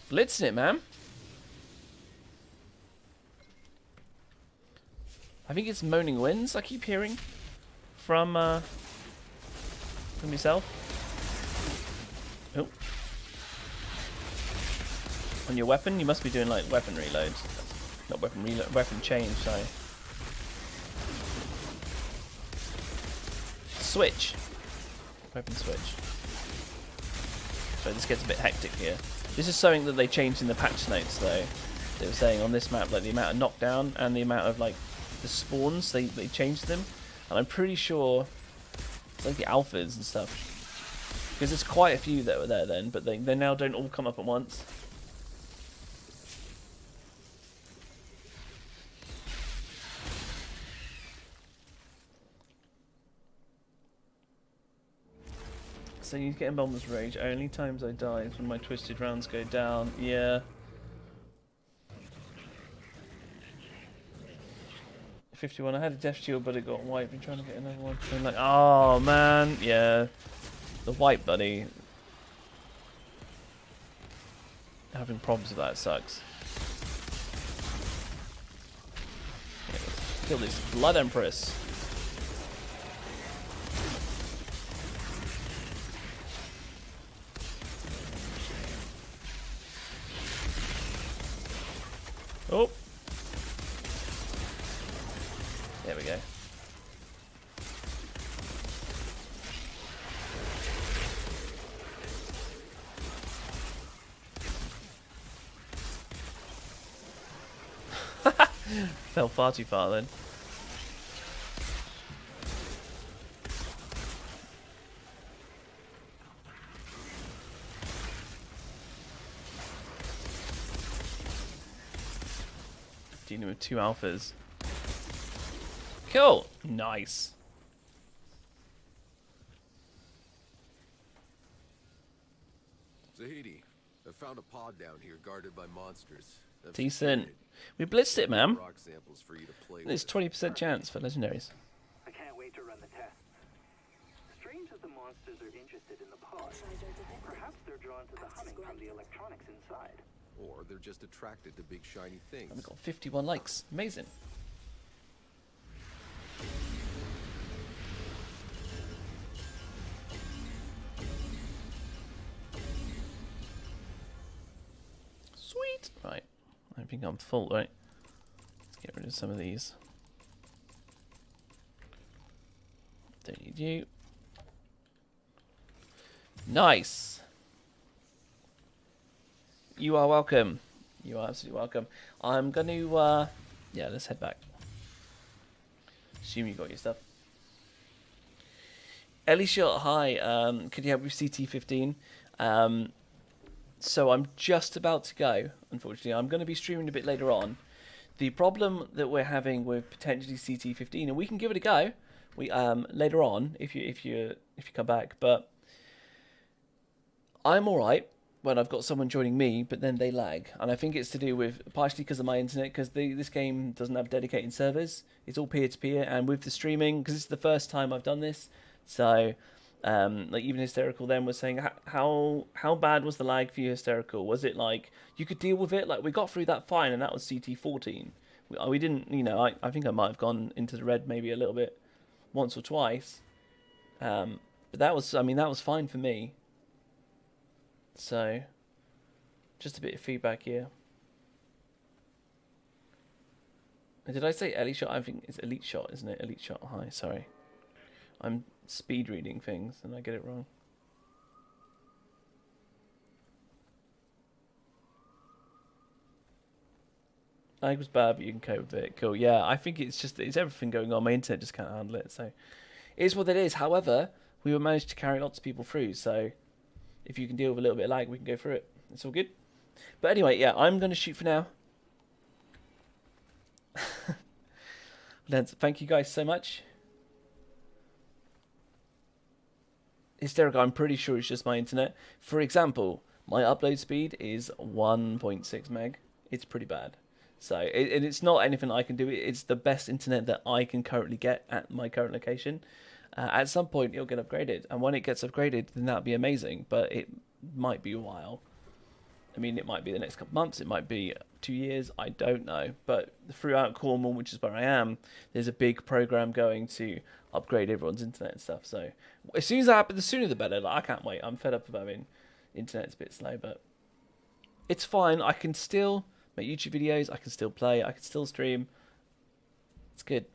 Blitzing it, man. I think it's Moaning Winds I keep hearing from yourself. Oh. On your weapon, you must be doing like weapon reloads. Not weapon reload, weapon change, sorry. Switch. Weapon switch. So this gets a bit hectic here. This is something that they changed in the patch notes though. They were saying on this map, like the amount of knockdown and the amount of like the spawns, they changed them. And I'm pretty sure it's like the alphas and stuff. Because there's quite a few that were there then, but they now don't all come up at once. So you get in Bomber's Rage. Only times I die is when my twisted rounds go down. Yeah. 51. I had a death shield, but it got wiped. Been trying to get another one. I'm like, oh man, yeah. The white buddy. Having problems with that sucks. Kill this Blood Empress. Oh. There we go. Fell far too far then. Dealing with 2 alphas. Cool. Nice. Zahidi, I found a pod down here guarded by monsters. I've Decent. secured it. We blitzed it, man. Rock samples for you to play There's with. 20% chance for legendaries. I can't wait to run the tests. Strange that the monsters are interested in the pod. Perhaps they're drawn to the humming from the electronics inside. Or they're just attracted to big shiny things. And we've got 51 likes. Amazing. Sweet. Right. I think I'm full, right? Let's get rid of some of these. Don't need you. Nice. You are welcome. You are absolutely welcome. I'm going to, yeah, let's head back. Assume you got your stuff. Ellie Shot, hi. Could you help with CT15? So I'm just about to go, unfortunately. I'm going to be streaming a bit later on. The problem that we're having with potentially CT15, and we can give it a go, we later on if you come back, but I'm all right when I've got someone joining me, but then they lag, and I think it's to do with partially because of my internet, because this game doesn't have dedicated servers. It's all peer-to-peer, and with the streaming, because it's the first time I've done this, so like even Hysterical then was saying, how bad was the lag for you, Hysterical? Was it like you could deal with it? Like we got through that fine, and that was CT14. We didn't, you know, I think I might have gone into the red maybe a little bit once or twice, but that was, I mean, that was fine for me. So, just a bit of feedback here. Did I say Ellie Shot? I think it's Elite Shot, isn't it? Elite Shot. Hi, sorry. I'm speed reading things and I get it wrong. I was bad, but you can cope with it. Cool. Yeah, I think it's everything going on. My internet just can't handle it. So, it is what it is. However, we will manage to carry lots of people through. So, if you can deal with a little bit of lag, we can go through it. It's all good. But anyway, yeah, I'm going to shoot for now. Thank you guys so much. Hysterical, I'm pretty sure it's just my internet. For example, my upload speed is 1.6 meg. It's pretty bad. So, and it's not anything I can do. It's the best internet that I can currently get at my current location. At some point, it'll get upgraded. And when it gets upgraded, then that'll be amazing. But it might be a while. I mean, it might be the next couple months. It might be 2 years. I don't know. But throughout Cornwall, which is where I am, there's a big program going to upgrade everyone's internet and stuff. So as soon as that happens, the sooner the better. Like, I can't wait. I'm fed up of having internet's a bit slow, but it's fine. I can still make YouTube videos. I can still play. I can still stream. It's good.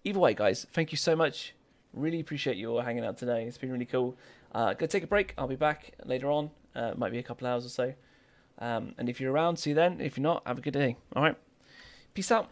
Either way, guys, thank you so much. Really appreciate you all hanging out today. It's been really cool. Gonna take a break. I'll be back later on. Might be a couple hours or so. And if you're around, see you then. If you're not, have a good day. All right. Peace out.